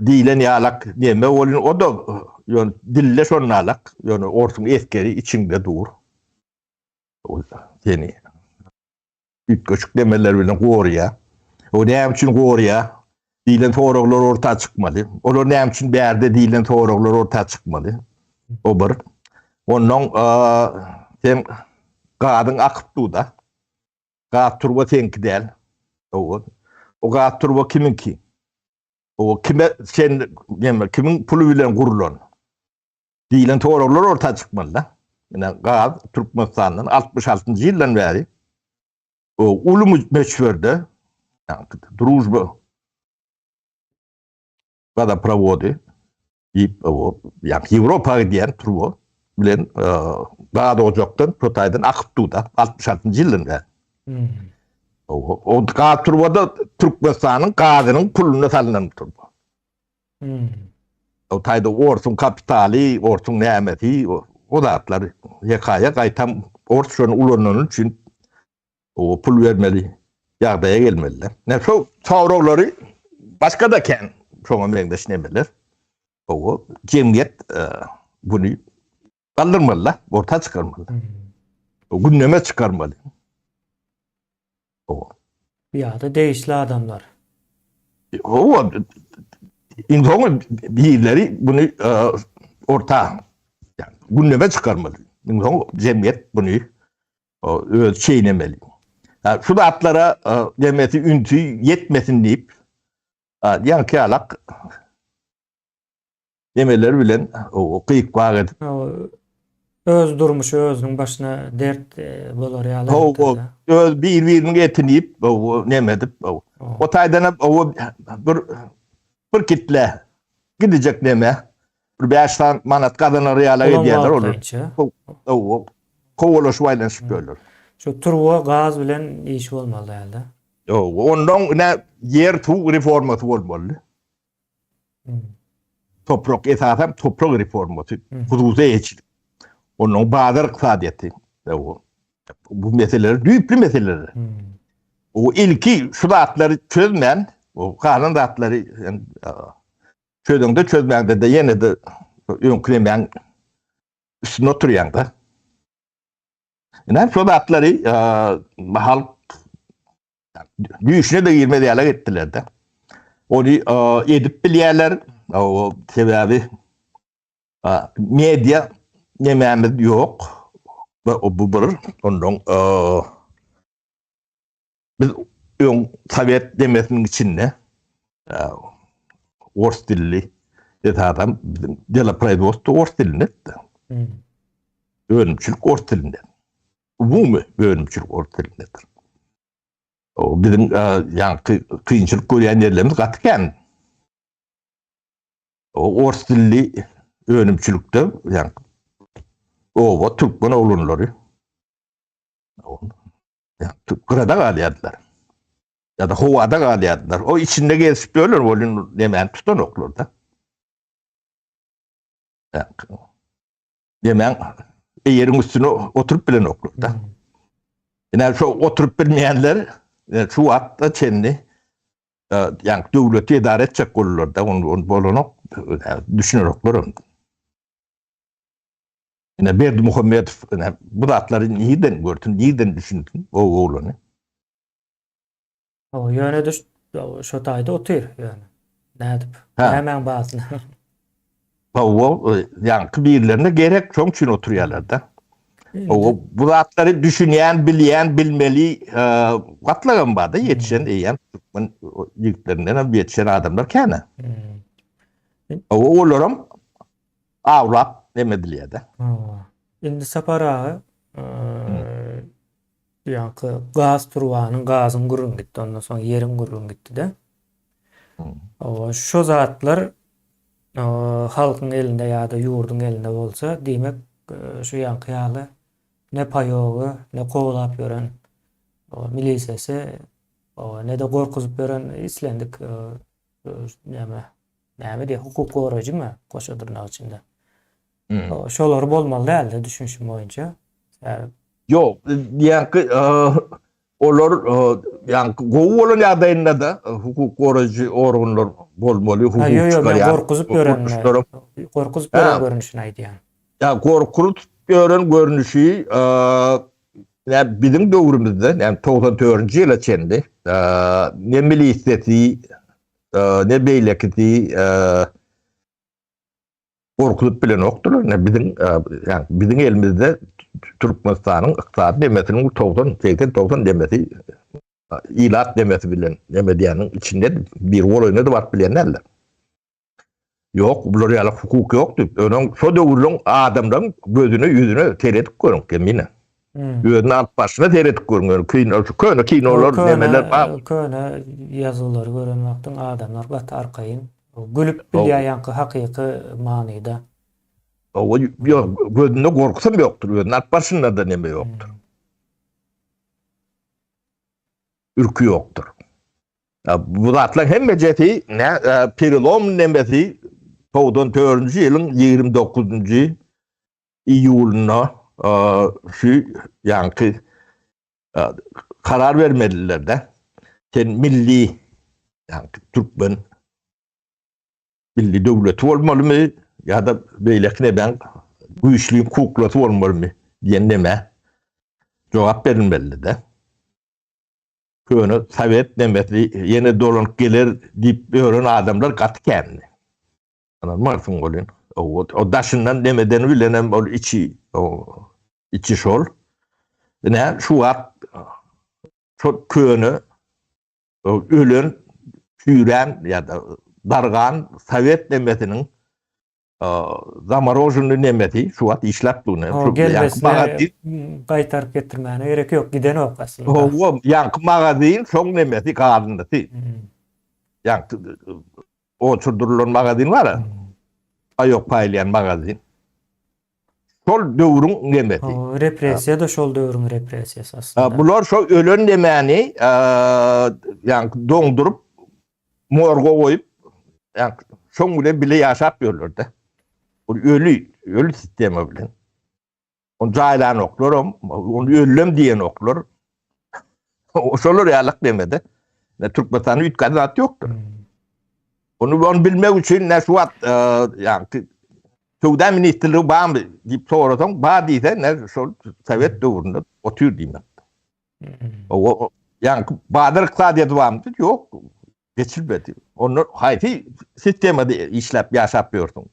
dilen yalak neme o da yani dille sonralak yani orsun eskeri içinde dur. O seni üç küçük demeler bilen koruya. O ne için koruya? Diýilen toraglar orta çykmaly. Olar näme üçin bärde diýilen toraglar orta çykmaly. O bir. Ondan sen gadyň akypdy da. Gad turba tenki del. O gad turba kiminki? O kime sen kimin pulu bilen gurulan? Diýilen toraglar orta çykmaly da. Ýa gad Türkmenistanyň 66-njy ýyldan bäri o ulumy meşhurdy. Дружба Gada pravodi Европа diýen turbo bilen gada ojokdan Protaýdan akypdy da 66-njy ýyldan bäri. O gada turboda Türkmenistanyň gadynyň puluna salynan turbo. O taýda orsun kapitaly, orsun nämeti, o zatlar ýakaýa gaýtam orsun ulananyň üçin o pul bermeli, ýagdaýa gelmeliler. Näçe tawraglary başga da ken şoňa meňdeşnemeler. O jemgyýet buny galdyrmaly, orta çykarmaly. O günneme çykarmaly. O ýa-da değişli adamlar. O insan birileri bunu orta yani gündeme çıkarmalı. İnsan cemiyet bunu çiğnemeli. Yani şu da atlara cemiyeti üntü yetmesin deyip yankı alak yemeleri bilen o kıyık var edip Öz durmuşu özünün başına dert bolar ýaly. öz bir-birinin etini yiyip nemedip o taýdan bir kitle gidecek neme bir 5 manat kadınlar ýala edýärler olur. Kovalaş waýlanşyp görler. Şu turbo gaz bilen iş bolmaly ýa-da. Ondan yer tu reformasy bolmaly. Toprak esasen toprak reformasy hudusa geçirildi. Onun bazı iqtisadiyeti. Bu meseleler, düýpli meseleler. O ilki şu zatları çözmeyen, o kanun zatları yani, çözüngde çözmeyen de yine de önkülemeyen üstüne oturuyan da. Yani şu zatları halk düýüşine de girmedi ýala gittiler de. Onu edip bilýärler, o sebebi medya yemeğimiz yok. O bu bir. Ondan biz Sovyet demesinin içinde Ors dilli adam dela производство Ors dilinde. Öğrenimçilik Ors dilinde. Umumi öğrenimçilik Ors dilindedir. O bizim yani kıyınçılık görýän yerlerimiz gatyken o Ors dilli öğrenimçilikde yani o Türkmen oğlunları yani Kırada galiyatlar ya da Hovada galiyatlar o içinde gezip ölür olun demen tutan oklarda demen yerin üstüne oturup bilen oklarda yani şu oturup bilmeyenler şu hatta kendi yani devleti idare edecek olurlar onu bolunu düşünür oklarım. Yine Berdi Muhammed bu zatları niyden gördün, niyden düşündün o oğlunu? O ýöne düş, şo taýda otyr ýöne. Nädip? Hemen basyna. O yani birlerine gerek çok için oturýarlar da. O bu zatları düşünýän, bilýän, bilmeli gatlagan barda yetişen eýen Türkmen ýigtlerinden yetişen adamlar kene. O olaram awlap demedilýär de. Indi saparagy ýa-da gaz turbanyň gazyň gurun gitdi, ondan soň ýeriň gurun gitdi de. Şo zatlar halkyň elinde ýa-da ýurdun elinde bolsa, diýmek şu ýanky ne paýogy, ne kowlap ýören milisiýasy, ne de gorkuzyp ýören islendik näme diýip hukuk goraýjymy goşadyrnak içinde. Şolar bolmaly däl düşünüşim boýunça. Yok, yani olar yani gowy bolan ýagdaýynda da hukuk goraýjy organlar bolmaly, hukuk çykarýan. Gorkuzyp ýören görünüşini aýdýan. Ya gorkuzyp ýören görünüşi yani bizim döwrümizde yani 94-nji ýyla çendi ne milisiýeti ne beýlekdi gorkulyp bilen okdur. Ne bizim elimizde Türkmenistanyň ykdysady demetiniň 90-80 demeti ilat demeti bilen demediýanyň içinde bir olayny da bar bilenler. Yok, bular ýaly hukuk ýokdy. Öňň şo döwürliň adamlaryň gözüne ýüzüne teretip görün mine. Gözüne alt başyna teretip görün. Köne kinolar nemeler bar. Köne ýazylar görenmäkden adamlar bat arkaýyn gülüp bilýär hakyky manyda. O gözünde gorkusam ýokdur. Gözüne alt başynda da neme ýokdur. Ürkü ýokdur. Bu zatlaryň hemme jeti perilom nemesi 94-nji ýylyň 29-njy iýulyna şu ýanky karar bermediler de. Sen milli ýanky Türkmen milli döwleti bolmalymy ýa-da beýlekine ben güýçli hukuklaty bolmalymy diýen neme jogap berilmeli de. Köne Sovet demeti yeni dolanyp gelir diýip ören adamlar gaty kendi. Anlamarsın bolyn. O daşyndan demeden bilenem ol içi şol. Ne şu wagt çok köne ölen süren ýa-da dargan Sovet demetiniň Zamorоженный nemeti şu wagt işläp durýar. O gelmesine gaýtaryp getirmäne gerek ýok, giden ok aslında. O ýanky magazin şoň nemeti gadyndy. Ýanky o çurdurulan magazin var. Ayok paýlayan magazin. Şol döwrüň nemeti. O repressiýa da şol döwrüň repressiýasy aslında. Bular şo ölen demeni ýanky doňdurup morga goýup ýanky şoň bilen bile ýaşap ýörler-de. O ölü sistemi bilen. On jaýlan oklar, on ölüm diýen oklar. O şolar ýalyk demedi. Ne Türkmenistanyň üýtgän zat ýokdur. Onu bilmek üçin ne şu wagt ýanky Töwde ministrligi barmy diýip sorasaň, bar diýse ne şol Sovet döwründe otur diýmek. O ýanky badyr ykdysadyat barmy? Ýok. Geçilmedi. Onu haýty sistemde işläp ýaşap ýördiň.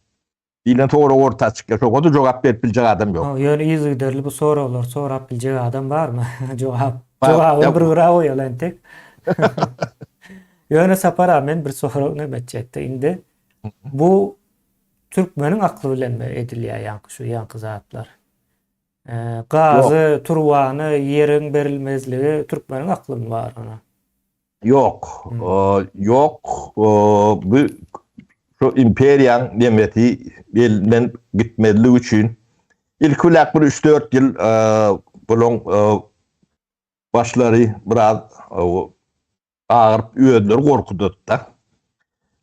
Dilen toğra orta çıkıyor. Çok da jogap berip biljek adam yok. Yani izgiderli bu soralar sorap biljek adam barmy? Jogap bir graw ýalantek. Yani sapara men bir soraw nämetjekdi. Indi bu Türkmeniň akly bilen edilýär ýanky şu ýanky zatlar. Gazy, turwany, ýeriň berilmezligi Türkmeniň aklyny bar ona. Yok. Yok. Bu şu imperiýaň demeti belden gitmediligi üçin ilk ulak bir 3-4 ýyl bulan başlary biraz ağırıp öýdler gorkudutda.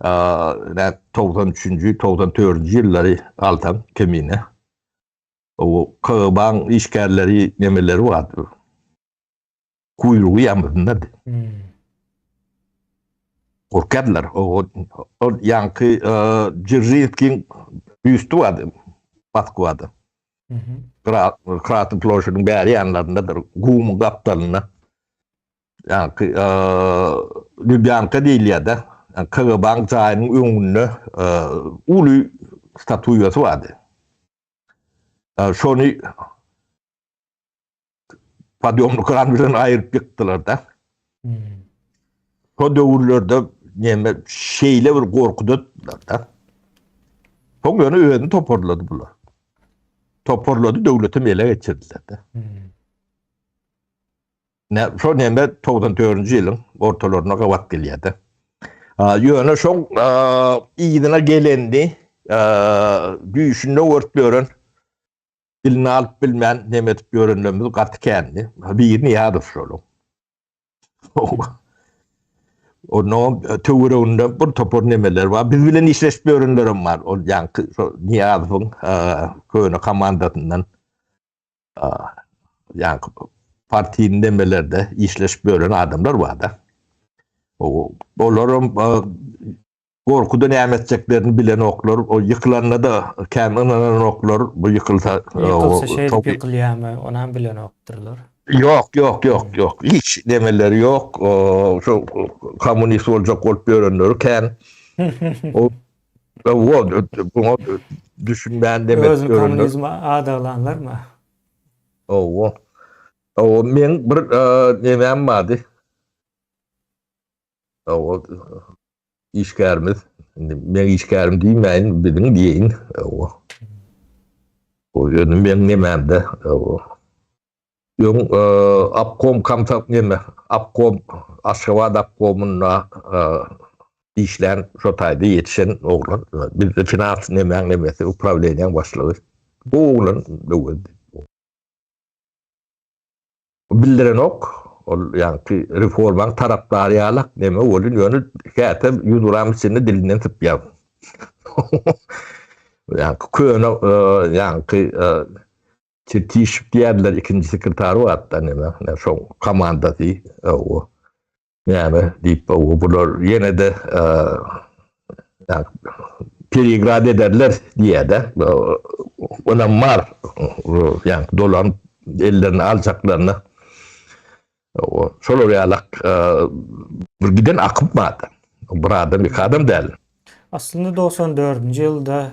93-nji 94-nji ýyllary altan kemine. O Kağban işgärleri nemeleri vardı. Kuyruğu ýamyryndady. Korkarlar. O ýanky Dzerzhinskiň büstü vardı. Batky vardı. Krasny ploşynyň bäri ýanlaryndadyr. Gum gapdalyna. Ýanky Lubyanka diýilýär-de. Kağban jaýynyň öňünde uly statuýasy vardy. Şonu padyomly kran bilen aýryp ýykdylar da. O döwürlerde näme şeýle bir gorkudutlar da. Soňra öýüni toparlady bular. Toparlady döwleti mele geçirdiler de. Ne şo näme 94-nji ýylyň ortalaryna gawat gelýärdi. Ýöne şoň ýygyna gelendi, güýçünde örtbören dilini alıp bilmän nemetip ýörenlerimiz gaty kendi. Birini ýadyp şolu. Onu töwüründe bir topor nemeler var. Biz bilen işleşip ýörenlerim var. O ýanky Niýazowyň köne komandatyndan ýanky partiýanyň nemelerde işleşip ýören adamlar var da. Olaryň gorkudan nämetjeklerini bilen oklar, o ýykylanna da kän ananan oklar, bu ýykylsa ýykylýarmy, onam bilen okdurlar. Yok. Hiç demeleri yok. Şu komünist olacak olup görenleri o bunu düşünmeyen demet Özün görenler. komünizme adalanlar mı? Men bir nemem vardı. O işgärimiz. Men işgärim diýmeýin, bilin diýin. O ýöne men nememde. Ýöň apkom kamtak neme? Apkom Aşgabat apkomuna işlen şo taýda ýetişen oglan. Bizde finans nemesi upravleniýan başlygy. Bu oglan bildiren ok. Yani reforman taraftarı ýalak neme bolun ýöne käte ýuduram seni dilinden typýar. Yani köne yani Çirtişip diýerler ikinci sekretary wagtda neme şo komandasy o yani diýip bular ýene de yani perigrad ederler diýede ona mar yani dolar ellerini alacaklarını şolar ýalak bir giden akyp bardy. Bir adam bir adam däl. Aslında 94-nji ýylda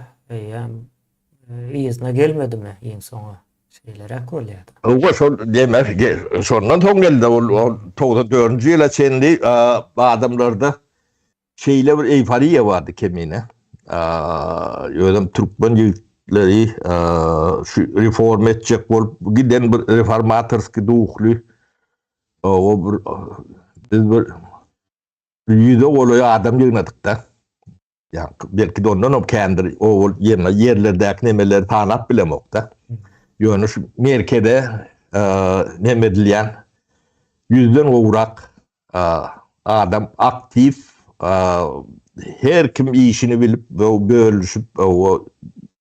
ýyzyna gelmedimi iň soňa şeyler bolýardy. O şol demek şondan soň geldi o 94-nji ýyla çenli adamlarda şeyle bir eýfariýa bardy kemine. Ýönem Türkmen ýigitleri şu reform etjek bolup giden bir reformatorski duhly o biz bir ýüze golaýa adam ýygnadyk da. Yani belki de ondan o kendi o yerlerdeki nemeleri tanap bilemok da. Ýöne şu merkede neme edilýän yüzden owrak adam aktif her kim işini bilip bölüşüp o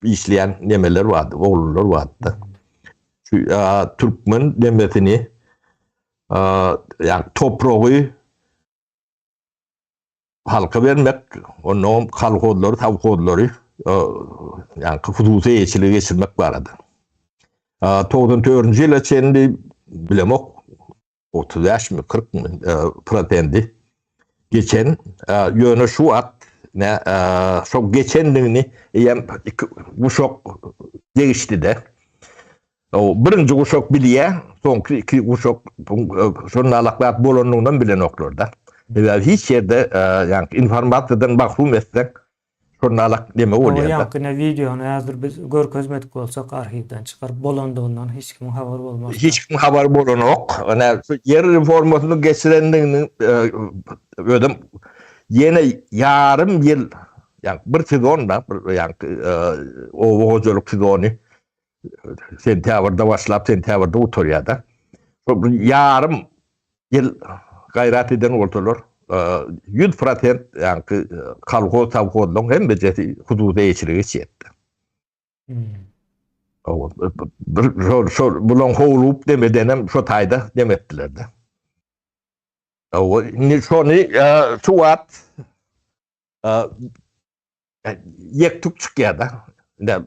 işleyen nemeler vardı, oğullar vardı. Şu Türkmen nemesini yani toprağı halka vermek, onun kalkodları, tavkodları yani hususy eçili geçirmek barady. 94-nji ýyla çenli bilemok 30 yaş mı 40 mı pratendi. Geçen ýöne şu wagt şo geçendigini bu şok değişti de. O birinji guşok bilýär, soňky iki guşok şonun alaklat bolanyndan bilen oklarda. Hiç ýerde yani informasiýadan mahrum etsek şonun alak deme bolýar. Ýa-ni videony häzir biz görkezmedik bolsak arhivden çykaryp bolandygyndan hiç kim habar bolmaz. Hiç kim habar bolanok. Ana yer reformasyny geçirendigini ödüm ýene yarım ýyl yani bir sezonda yani o hojaluk sezony sentýabrda başlap sentýabrda uturýarda. Yarım ýyl gayrat eden oldular. 100% yani kalko tavkodlan hem beceri hududa geçirigi çetdi. Bulan howlup demedenem şo taýda demetdiler de. Şonu şu wat yektuk çykýarda.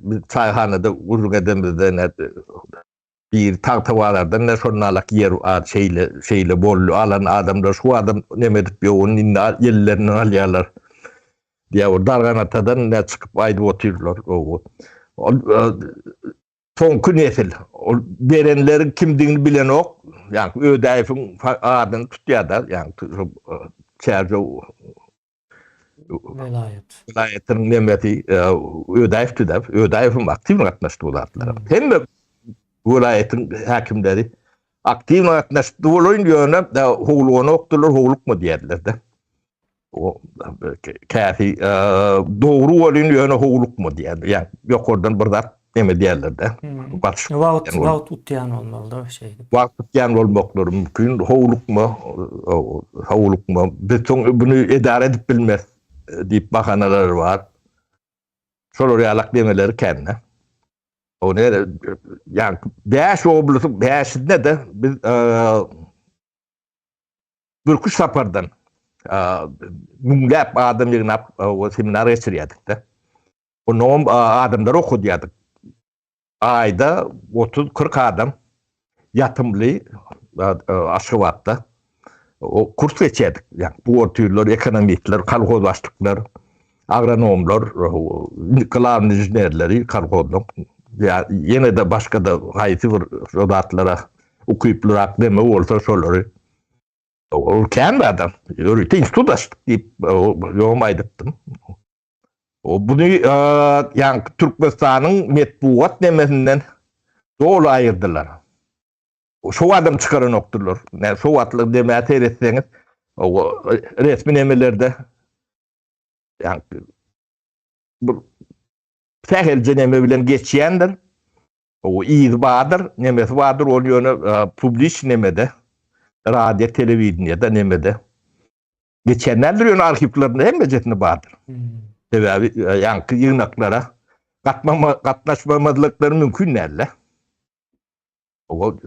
Bir çayhanada uzun edemizde bir tagtawalardan ne şonalak yer şeyle bollu alan adamlar şu adam nemedip ýoğun indi yerlerini alýarlar. Diýär darganatadan ne çykyp aýdyp oturýarlar. Soňky nesil berenlerin kimdigini bilen ok. Yani Ödäýewiň adyny tutýarda. Yani Çerjo Vilayatynyň nemeti Ödäýew tutýar. Ödäýewiň aktiw gatnaşdy bolarlar. Hemme vilayatyň häkimleri aktiw gatnaşdy bolan ýöne de howlugyny okdylar, howlukmy diýerler de. O käfi dogry bolan ýöne howlukmy diýerler. Yani ýokardan bir zat neme diýerler de. Wagt utýan bolmaly şey. Wagt utýan bolmaklary mümkin. Howlukmy beton bunu edare edip bilmez diýip bahanalar var. Şolar ýalak demeleri kenne. O ne yani 5 oblusy 5'inde de biz Bürküş sapardan müňläp adam ýygnap o seminar geçirýärdik de. Onu adamlar okudýardyk. Ayda 30-40 adam yatımlı Aşgabat'ta o kurs geçerdik. Yani bu ortuylar, ekonomistler, kolhozlaştıklar, agronomlar, kılavuz injinerleri, kolhozlar. Ya yine de başka da hayati rodatlara okuyuplar deme olsa şoları. O kendi adam. Öğreti institudaştık deyip yoğumaydıktım. O bunu yani Türkmenistan'ın metbuat demesinden doğru ayırdılar. Şu adam çıkarı noktalar. Yani şu atlı demeye teyretseniz o resmi emelerde yani bu sahilce neme bilen geçiyendir. O iyi vardır. Nemesi vardır oluyor publish nemede. Radyo, televizyonda nemede. Geçenlerdir yönü arşivlerinde hem becetini vardır. Sebebi yani yığınaklara katlaşmamadıkları mümkün derler.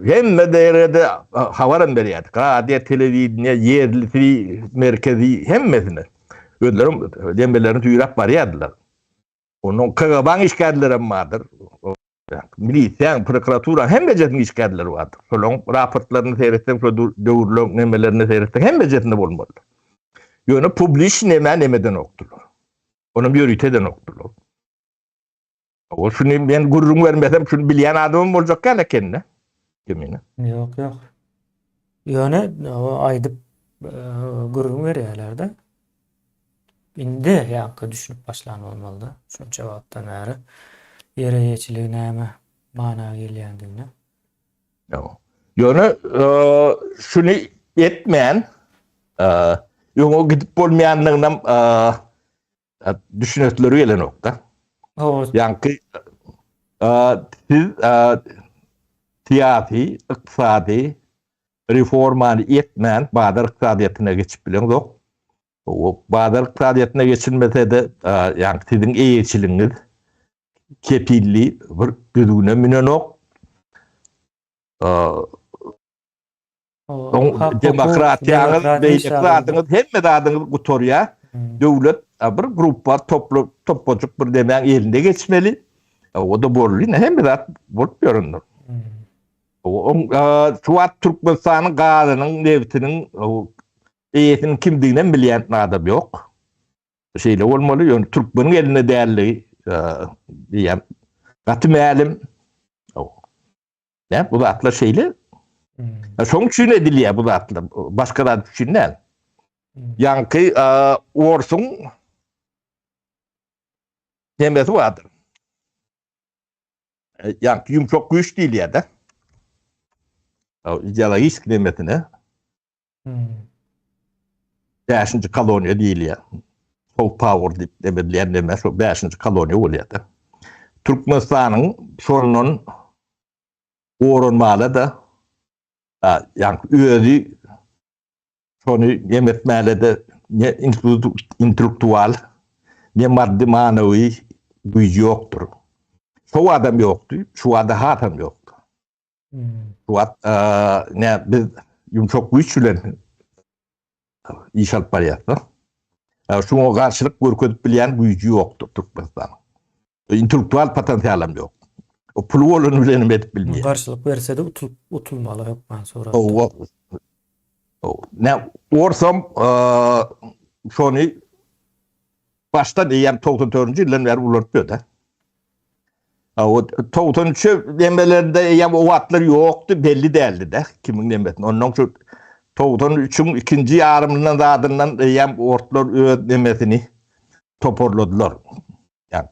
Hem de derede havaran beriyat. Radyo, televizyon, yerli, merkezi hem mesine. Ödlerim dembelerin tüyrak bariyadılar. Onun kagaban işgalleri vardır. Milisiyan, prokuratura hem becetini işgalleri vardır. Solon raportlarını seyretsen, dövürlük nemelerini seyretsen hem becetini bulmalı. Yönü publish nemeden oktular. Onun bir ürite oktular. O şunu ben gururum vermesem şunu bilen adamım olacak gene kendine. Kimine? Yok. Yöne o aydıp gururun veriyorlar. İndi yankı düşünüp başlan olmalı. Şu cevaptan beri yere geçiliği neyme mana gelýändigine. Yönü şunu etmeyen yolu gidip bolmayanlarından düşünütleri gelen nokta. Yani siz siyasi, iktisadi reformanı etmeyen Badar iktisadiyetine geçip bilen yok. O Badar iktisadiyetine geçilmese de yani sizin eğiçiliğiniz kepilli bir güdüğüne münen yok. Demokratiyanız, beylikradınız, hem adınız kutorya, devlet bir grup var, topluluk bir demeyen elinde geçmeli. O da borlu, hem de bolup görünür. Şu an Türkmenistan'ın gazının, neftinin, eğitinin kimliğinden bilen adam yok. Şeyle olmalı, yani Türkmen'in eline değerli, diyeyim, katı mealim. Bu da atla şeyle, son için ediliyor bu da atla, başka da düşünler. Yankı orsun demesi vardır. Yankı yumuşak güç değil ya da. Yala risk demesine. 5. koloniya değil ya. Soft power demediler demez. 5. koloniya oluyor da. Türkmenistan'ın sorunun orunmalı da yani üyeli sonu yemetmeli de ne intellektual ne maddi manevi gücü yoktur. Şu adam yoktu, şu adam yoktu. Şu ne biz yumuşak güçle iş alıp barıyatlar. Şuna karşılık görküp bilen gücü yoktur Türkmenistan'ın. İntellektual potansiyelim yok. O pulu olun bilenim edip bilmiyor. Karşılık verse de utulmalı yok ben sonra. Ne orsam sonu başta diyem 94. yıldan beri ulaşıyor da. O 93. demelerde yem o atlar yoktu belli değildi de kimin demesin. Ondan sonra 93'ün ikinci yarımından da adından yem ortlar demesini toparladılar. Yani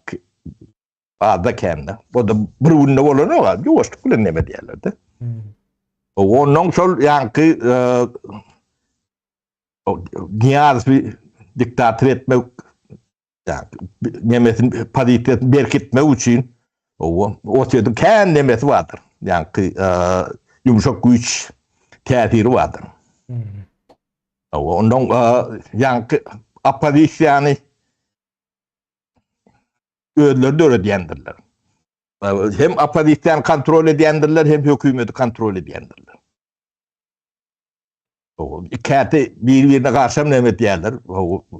ada kendi. O da burunlu olanı var. Yoğuştuk bile neme diyorlardı. Ondan sonra yani niyaz bir diktatör etme yani nemesin padiyetini berkitme için o sözün kendi nemesi vardır. Yani yumuşak güç tesiri vardır. Ondan yani apadisyanı ödülleri de ödeyendirler. Hem apadisyan kontrol edendirler hem hükümeti kontrol edendirler. İkisi birbirine karşı neme diyorlar.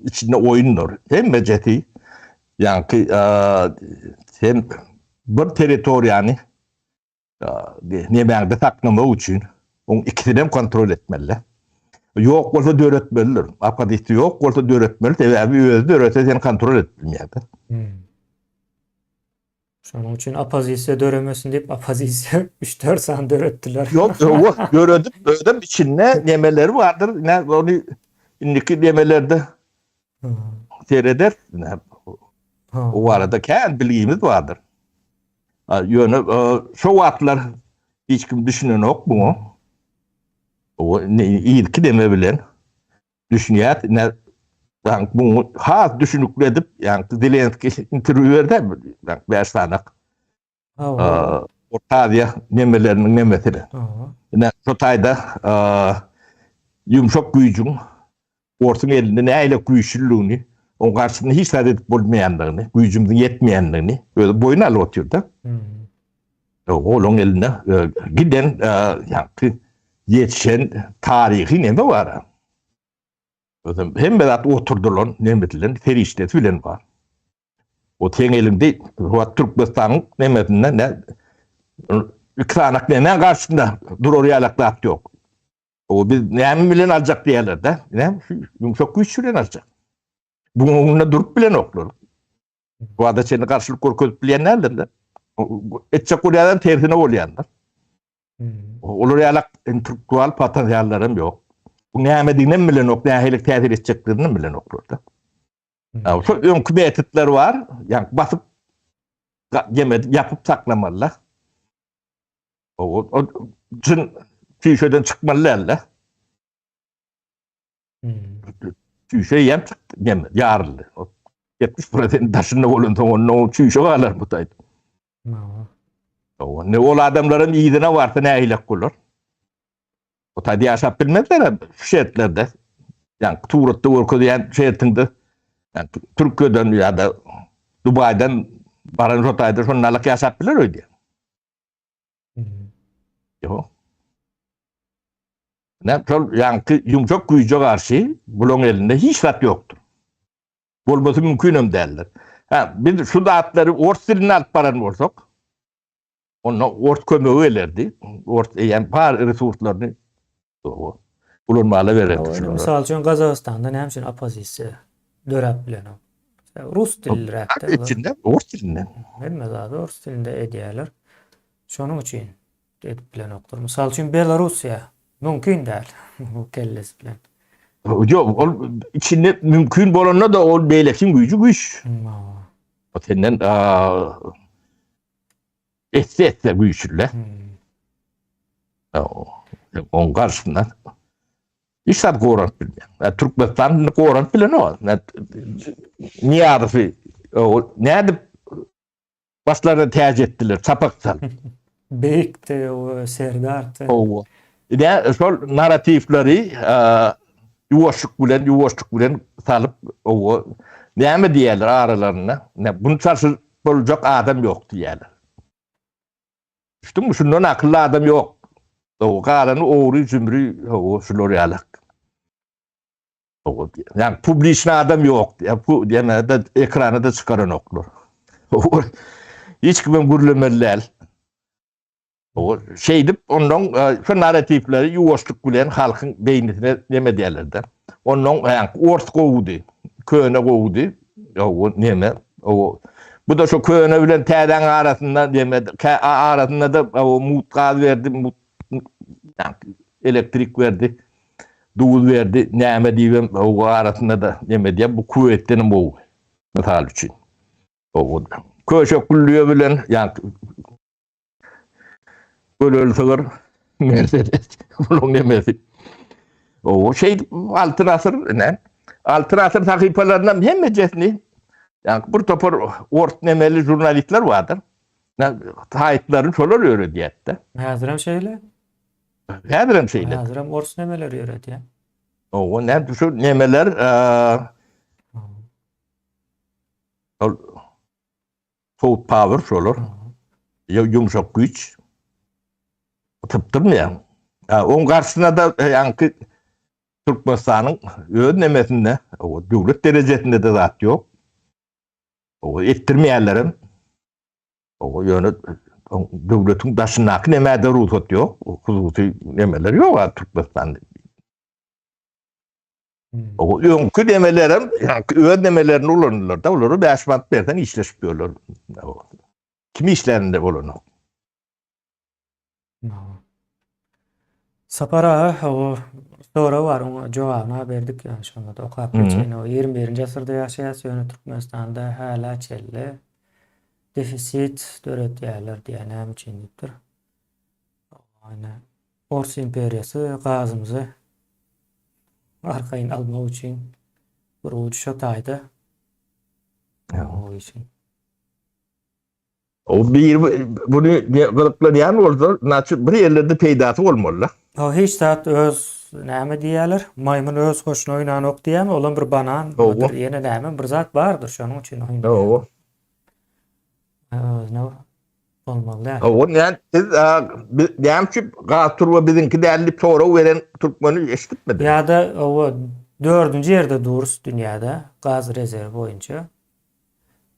İçinde oyunlar. Hem beceti yani hem bir teritoryanı Nemäňde taklamak üçin onu ikisinem kontrol etmeli. Yok bolsa döretmeliler. Apodisi yok bolsa döretmeli. Sebäbi özü döretse sen kontrol etmeliýär. Şonuň üçin apozisiýa döremesin diýip apozisiýa 3-4 san döretdiler. Yok, o döredip ödem içinde nemeleri vardır. Ne onu indiki nemelerde seyreder. O arada kendi bilgimiz vardır. Yönü şu vatlar hiç kim düşünen yok bunu. O iyi ki deme bilen düşünüyor. Ne yani bunu ha düşünükledip yani Zelenski interview verdi. Yani 5 tane. Ortaya nemelerinin nemesini. Ne sotayda yumuşak güýjüň orsun elinde näyle güýçlülüğünü on karşısında hiç sadet bolmaýandygyny, güýjümdiň yetmeýändigini öyle boyuna alyp oturdy. Oğlum eline giden yani yetişen tarihi neme var. Hem de oturdular nemetilen feriştet bilen var. O teň elinde Türkmenistan'ın nemetinden ne ikranak neme karşısında dururýalak yok. O biz näme bilen aljak diýerler de. Ne? Yumşak güýç bilen aljak. Bununla durup bilen oklar. Bu ada seni karşılık korkup bilenlerler de. Etçe kuryadan tersine olyanlar. Olur yalak entelektüel potansiyellerim yok. Bu näme bilen ok, nähelik täsir etjeklerini bilen oklar. Şu öňkü metotlar var. Yani basıp yapıp saklamalılar. O için tüyşeden çıkmalılar. Tüyşe yem çıktı. Yarılı. 70% taşında olun onun tüyşe alır bu taydı. Ne ol adamların iyidine varsa ne aylak olur. O tadı yaşap bilmezler şehitlerde. Yani Tuğrut'ta orkudayan şehitinde yani Türkiye'den ya da Dubai'den baran rotayda sonralık yaşap bilir öyle. Yok. Ne yani yumuşak güýje karşı bunun elinde hiç rat yoktur. Bolması mümkün derler. Biz şu dağıtları ort dilini alıp baran bolsak onu ort kömeği elerdi. Ort yani par resurslarını bulunmalı verirdi. Misal üçin Gazagystanda näme üçin opozisiýa dörep bilen o. Rus dilleri içinde ort dilinden. Bilmez adı rus dilinde edýärler. Şonuň üçin edip bilen oklar. Misal üçin Belarusiýa mümkün däl. Bu kelles bilen. Yok, içinde mümkün bolanna da ol beýleksin güýç. O senden etse güýçlüler. On karşısında işler koran bilmeyen. Türkmenistan'ın koran bilen o. Niye arası? Nerede başlarına tercih ettiler? Çapaksal. Beyikti, o serdartı. Ne sol narratifleri yuvaşlık bilen salıp o näme diýerler aralarına. Ne bunu çarşı bolacak adam yok diýerler. İşte şundan akıllı adam yok. O karanı oğru cümrü o şuloriyalak. Yani publişne adam yok. Yani da ekrana da çıkaran oklar. Hiç kimim gürlemeler. O şeydip ondan şu narratifleri yuvaşlık bilen halkın beynine neme diýerler. Ondan yani ort gowdy, köne gowdy. O neme o bu da şu köne bilen täden arasında neme arasında da o mutgaz verdi, yani elektrik verdi, duğul verdi, näme diýem o arasında da neme diýip bu kuvvetlenim bu. Misal üçin. O köşek gülüyor bilen yani ölseler Mercedes bunun nemesi. O şey altın asır ne? Altın asır sahifelerinden hemmejesini yani bir topar ort nemeli jurnalistler vardır. Taýitlaryny şolar öğretýär. Häziram şeyle? Häziram şeyle. Häziram ors nemeleri öğretýär. O ne şu nemeler soft power şolar. Yumşak güýç. Tıptırmayan. Onun karşısına da yani Türkmenistan'ın öz nemesinde o devlet derecesinde de zat yok. O ettirmeyenlerin o yönü devletin başındaki nemede ruhsat yok. Hususi nemeler yok ha Türkmenistan'da. O önkü demelerim, yani öğün demelerini ulanırlar da, onları 5 manat berden işleşmiyorlar. Kimi işlerinde olanı? Sapara o soru var, ona cevabını verdik yani şunda da okuyup geçeyin. O 21. asırda yaşayan Türkmenistan'da hala çelle defisit döret yerler diye nem içindir. Aynen. Ors imperiyası gazımızı arkayın almak için bir uç şataydı. O için. O bunu kılıklayan olsa, bir yerlerde peydatı olmalı. O hiç saat öz näme diýerler? Maymun öz hoşuna oynan ok diýärmi? Olan bir banan, bir ýene näme bir zat bardyr şonuň üçin oýnan. O. Ne olmaly däl. O yani siz diyemçi gaturwa bizinki dälli soru veren Türkmeni eşitmedi. Ýa-da o 4-nji ýerde durus dünýäde gaz rezerwi boýunça.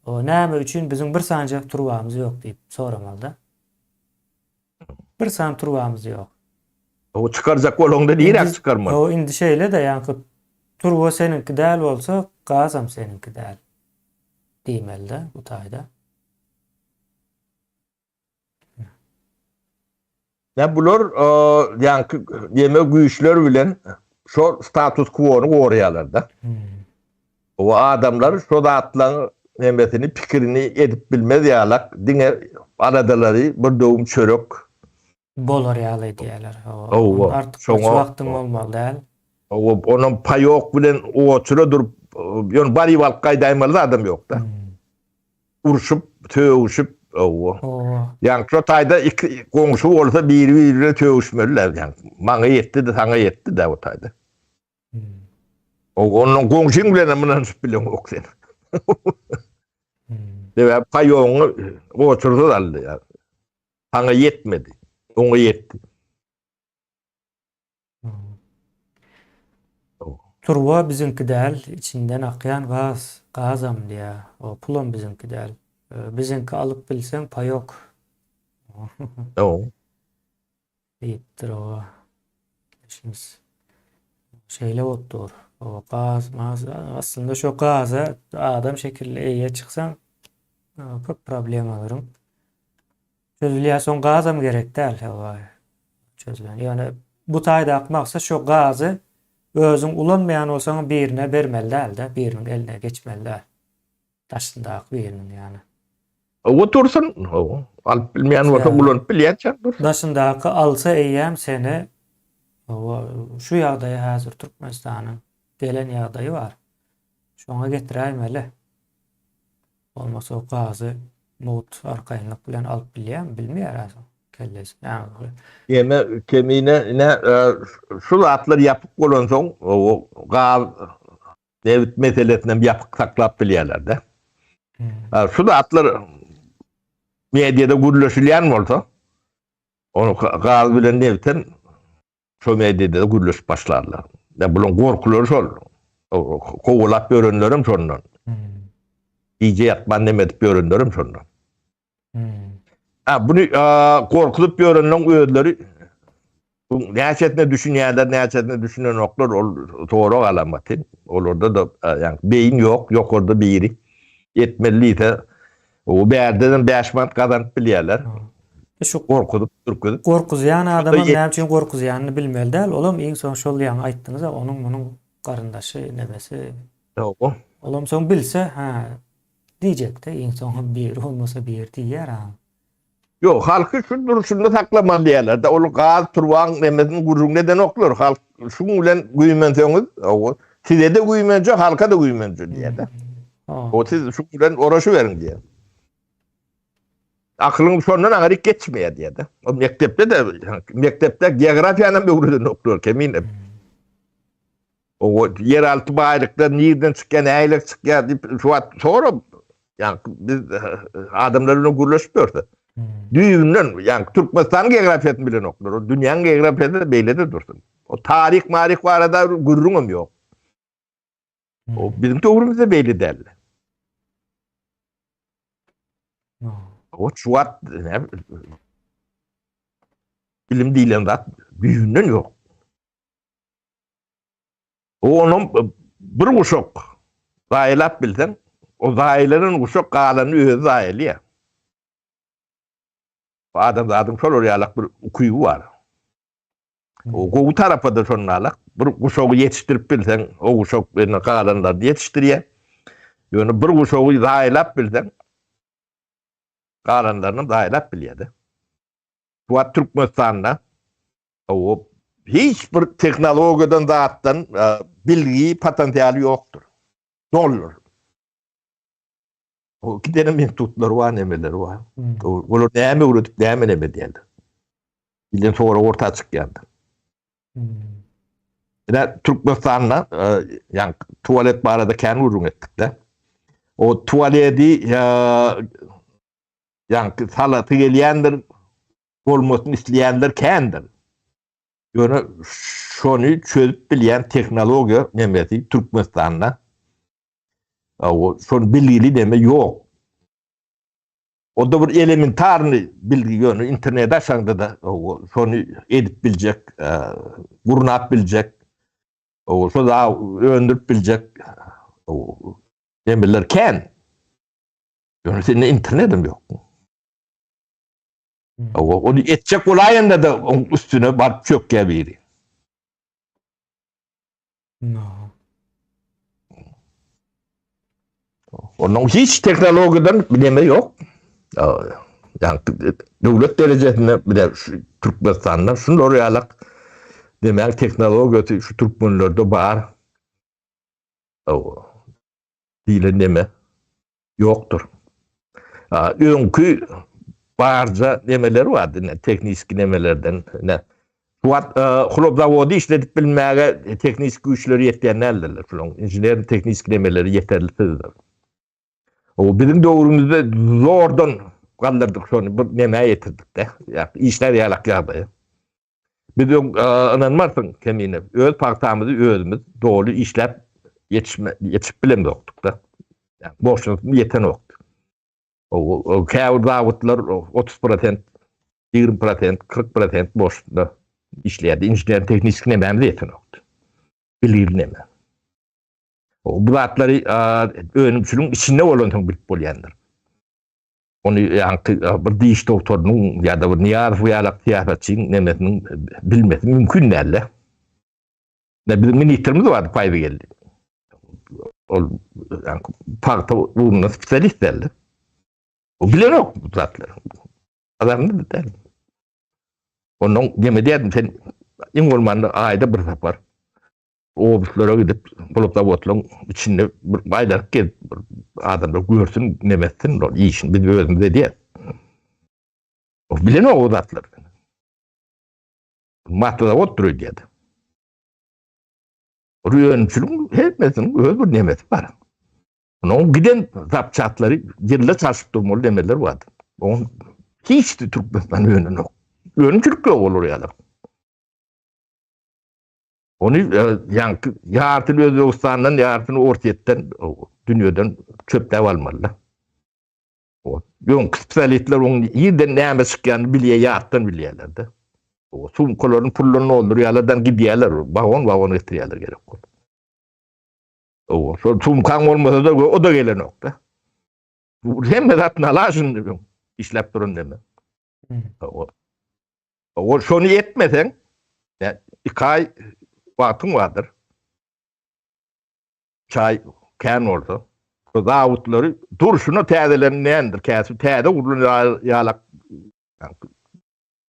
O näme üçin bizim bir sanjak turwamyz ýok diýip soramalda. Bir san turwamyz ýok. O çıkaracak olonda diýerek çıkarmaly. O indi şeýle de ýa-ni turwa seninki däl bolsa, gazam seninki däl. Diýmeli bu taýda. Ya bular yani yeme güýçler bilen şu status quo'nu goraýarlar da. O adamlar şu zatlaryň hemmetini, pikirini edip bilmez ýalak, diňe aradalary bir dowum çörek Bolar ýaly diýerler. O, Artık şoňa- hiç wagtyň bolmaly däl. Onun payok bilen o çöre durup ýön bari walk gaýdaýmaly adam ýok da. Urşup, töwüşüp o. Yani şu taýda iki goňşy bolsa biri töwüşmeliler yani. Maňa ýetdi de saňa ýetdi de o taýda. O onun goňşyň bilen munan bilen ok sen. Debe payoňy goçurdy aldy ya. Saňa ýetmedi. Oňa ýetdi. Turwa bizinki däl, içinden akyan gaz, gazam diýä. O pulum bizinki däl. Bizinki alyp bilseň payok. O. Diýipdir o. Şeýles. Şeýle botdur. O gaz, aslında şu gaza adam şekilli eýe çyksaň köp problem alırım. Çözülýär gazam gerek däl. Çözülen. Yani bu taýda akmaksa şu gazı özüň ulanmayan olsaň birine bermeli däl de, biriniň eline geçmeli däl. Taşyndaky biriniň yani. O tursun. O. Alyp bilmeýän bolsa ulanyp bilýärçä dur. Daşyndaky alsa eýýäm seni şu ýagdaýa häzir Türkmenistanyň gelen ýagdaýy bar. Şoňa getiräýmeli. Olmasa o gazy nut arkaýynlyk bilen alyp bilýär, bilmeýär häzir. Kellesi. Yani Yeme kemine ne şu zatlar yapıp bolansoň o gaz devlet meselesinden yapıp saklap bilýärler de. Şu zatlar medyada gürleşilýän bolsa onu gaz bilen devletten şu medyada gürleşip başlarlar. Ya bulan gorkulary şol. Kowulap görenlerim şondan. Iýje ýatman demedip görenlerim şondan. Bunu korkulup görenlerin öýleri näçetine düşünýärler, näçetine düşünen oklar toğru alamaty. Olarda da yani beyin yok, yok orada biri. Yetmeliýse o bärden 5 manat gazanyp bilýärler. şu Korkup gorkuzayan adamam näme üçin gorkuzaýanyny bilmeli däl. Olam iň soň şol ýaňy aýtdyňyz, onuň garyndaşy nebesi. O. Olam soň bilse, diýjek-de iň soň bir olmasa bir diýer ha. Yok, halkı şu duruşunda saklaman diýerler de. Ol gaz turwan nemesini gurrun neden oklar. Halk şuň bilen güýmenseňiz, o size de güýmenje, halka da güýmenje diýer de. O siz şuň bilen oraşy berin diýer. Aklın şondan aňaryk geçmeýär diýer de. O mektepde geografiýanyň böwrüden oklar kemine. O yeralty baýryklar nirden çykýan, äýlek çykýar diýip şu sonra yani biz adamlar onu gürleşip gördü. Düýünden yani Türkmenistan geografiýasyny bilen oklar. O dünýäň geografiýasy da beýlede dursun. O taryh, marih barada gürrüňem ýok. O bizim töwrümizde beýli däl. O çuvat bilim diýilen zat büyünden yok. O onun bir uşak zaýylap bilsen, o zaýylaryň uşak galany özü zaýylýar. Adam şol ýalyk bir ukuýgy var. O gowy tarapda şonnalyk bir uşagy ýetişdirip bilsen, o uşak bilen galanlar ýetişdirýär. Ýöne bir uşagy zaýylap bilsen, galanlaryny zaýylap bilýärdi. Bu Türkmenistanda o hiç bir teknologiyadan zatdan bilgi potansiyeli yoktur. Ne olur? O gidene mektupları var, nemeleri var. Olur neyme uğratıp neyme neme diyorlar. Bilin sonra ortaya çıkıyordu. Yine Türkmenistan'la yani tuvalet barada kendi urun ettik de. O tuvaleti yani salatı geleyendir, olmasını isteyenler kendidir. Yani şonu çözüp bilen teknoloji nemesi Türkmenistan'da o son bilgili deme yok. O da bir elementarni bilgi yönü internet aşağıda da o sonu edip bilecek, vurnap bilecek, o sonra öndürüp bilecek o demeler ken. Yani senin internetim yok. Onu edecek olayında da onun üstüne barıp çök gebiri. No. Onun hiç teknolojiden bileme yok. Yani devlet derecesinde bir de Türkmenistan'da şunu oraya demek teknoloji şu Türkmenlerde var. Dile deme yoktur. Önkü barca nemeleri vardı. Ne teknik nemelerden ne. Xulop zavodi işledip bilmeye teknik güçleri yetkenlerdir. İnjinerin teknik nemeleri yeterlidir. O bizim doğrumuzda zordan kaldırdık sonra bu nemeye yetirdik de. Yani işler yalak yardı. Bizim ananmarsın kemine. Öz partamızı özümüz doğru işlep yetişip bilemiyorduk da. Yani boşluğumuz yeten yoktu. O kâvur zavutlar 30%, 20%, 40% boşluğunda işleyerdi. İnjinerin teknik nememiz yeten yoktu. Bilir neme. O bu zatları önümçülüğün içinde olan bilip bolyandır. Onu yani bir diş doktorunun ya da bir niyar fıyalak siyasetçinin nemesinin bilmesi mümkün değil. Ne bizim ministrimiz vardı payda geldi. O yani parkta bunun spesialist derdi. O bilen yok bu zatları. Adamın da değil. Onun yeme dedim sen in olmanı ayda bir sefer obuslara gidip bulup da otlun içinde bir baylar ki adamlar görsün nemesin o işin bir özümüze diye. O bilen o zatlar. Mahtada oturuyor dedi. Rüyönçülük hepimizin öz bir nemesi var. Onun giden zapçatları yerle çarşıp durmalı demeler vardı. Onun hiç de Türkmenistan yönü yok. Yönçülük yok olur ya da. Onu yani yartını Özbekistan'dan, yartını Ortayetten, dünyadan çöpte almalılar. Yon spesialitler onun yerden neyme çıkyanı bilye yarttan bilyelerdi. O sumkoların pullarını olduruyorlardan gidiyorlar. Bağon getiriyorlar gerek oldu. O sumkan olmasa da o da gelen nokta. Hem de zaten alaşın diyorum. İşlep durun deme. O şunu yetmesen yani 2 ay vaktin vardır. Çay ken orada. O davutları duruşunu täzelenendir. Käsi täze urun yalak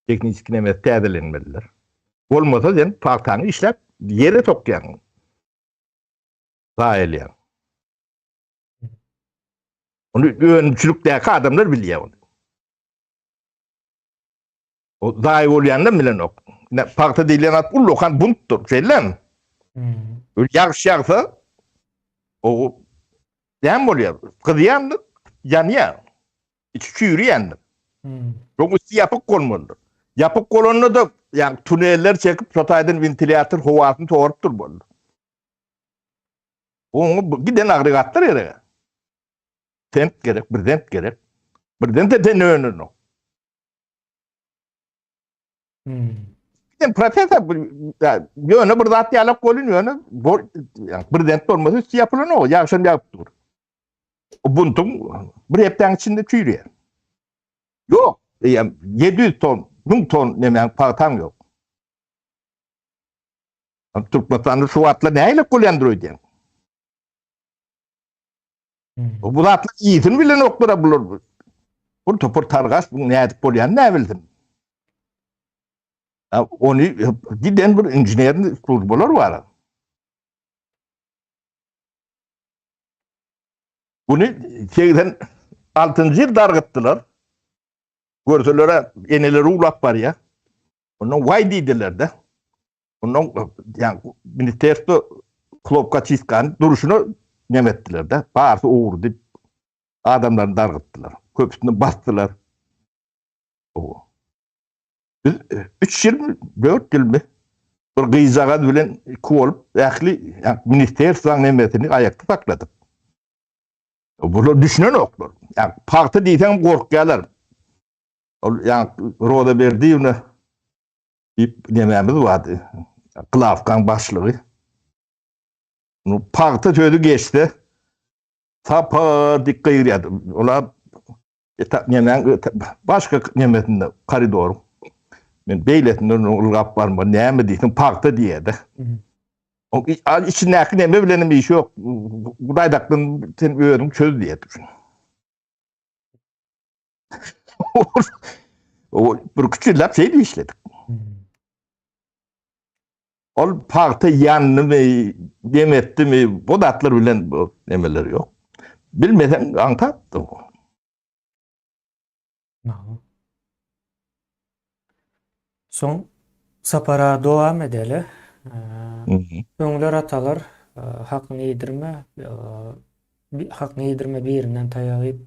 teknik nemet täzelenmeliler. Olmasa sen partanı işlep yere tokyan. Zaýylýar. Onu öňçülükdäki adamlar bilýär onu. O zaýy bolýanlar bilen ok. Parta diýilen at ullokan buntdur, şeýlen. Ýagşy ýagsa o däm bolýar. Kızýandy, ýanýar. İçi çüýrýändir. Çok üstü yapık kolmalıdır. Yapık kolonunu da yani tüneller çekip sotaydın ventilatör havasını doğurup durmalı. Onu giden agregatlar yere. Temp gerek, bir temp gerek. Birden de önünü. Profesör yönü bir zat yalak golün yönü birden olması yapılan o. Yakşam yaptır. Bunun bir hepten içinde tüyüyor. Yok. 700 ton, 1000 ton nemen patan yok. Türkmenistan'da şu atla neyle kullandırıyor diye. Bu atla iyisini bile noktada bulur. Bu topur targaç, bu ne edip oluyor, ne bildim. Onu giden bir injinerin kurbular var. Bunu şeyden 6. yıl dargıttılar. Görsülere eneleri ulap var ya. Ondan vay dediler de. Ondan yani ministerstvo klopka çizkan duruşunu yemettiler de. Bağırsı uğur deyip adamlarını dargıttılar. Köpüsünü bastılar. O. Biz 3 yıl mı, 4 yıl mı? Bir gıyzağa bilen olup yani ministerstvanın emetini ayakta sakladık. Bunu düşünen oklar. Yani parti diysen korkuyorlar. Yani Roda Berdievne dememiz vardı. Klavkan başlığı. Parti sözü geçti. Tapa dikkat yürüyordu. Ola başka nimetinde koridor. Ben beyletin ılgap var mı? Ne mi diysin? Parti diyedi. İçindeki neme bilenim bir işi yok. Budaydaktan sen öğrenim çöz diye düşün. O bir küçük laf şeydi işledik. O parti yanını mı, yemetti mi, bu datlar bilen bu nemeleri yok. Bilmeden anlattı. Son sapara devam edeli. Öňler atalar hakny ýedirme, hakny ýedirme birinden taýagyp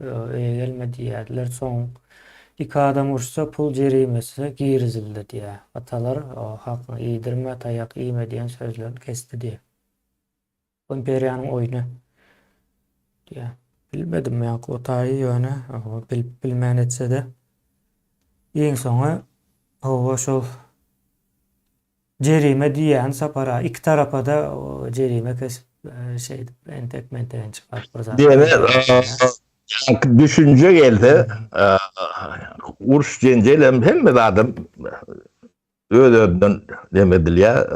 gelme diýerler. Soň iki adam ursa pul jerimesi girizildi diye. Atalar hakny ýedirme, taýak ýeme diýen sözlerini kesti diye. Imperiýanyň oýunu diye. Bilmedim ýa o taýy ýöne bilmän etse-de ýeň soňy o şol cerime diýen sapara iki tarafa da cerime kesip entekmenten çıkartır zaten. Düşünce geldi. Urş cencelem hem mi adam ödönden demedil ya.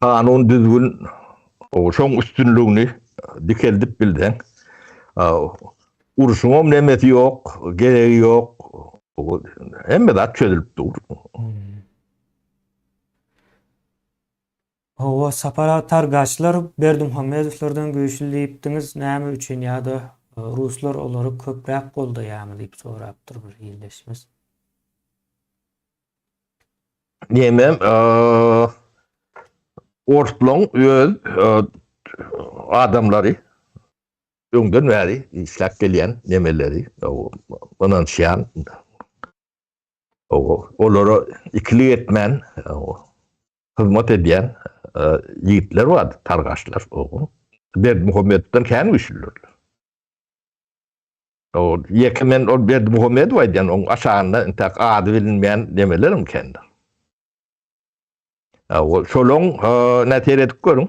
Kanun düzgün o şoň üstünlüğünü dikeldip bilden. Urşuňam nemeti yok, geregi yok. Hem mi da çözülüp dur. O sapara targaçlar Berdimuhamedowlardan güýçli diýipdiňiz. Näme üçin ýa-da ruslar olary köpräk goldaýarmy diýip sorapdyr bir ýyldaşymyz. Nemem ortlaň öz adamlary öňden bäri işläp gelýän nemeleri onan şan olary ikili etmen hyzmat edýän yiğitler vardı, targaçlar. Berdimuhamedowdan kän güýçliler. O yekemen o Berdimuhamedow aýdýan oň aşağında intak ady bilinmeýän nemelerim kendi. O şoloň nätere edip görüň.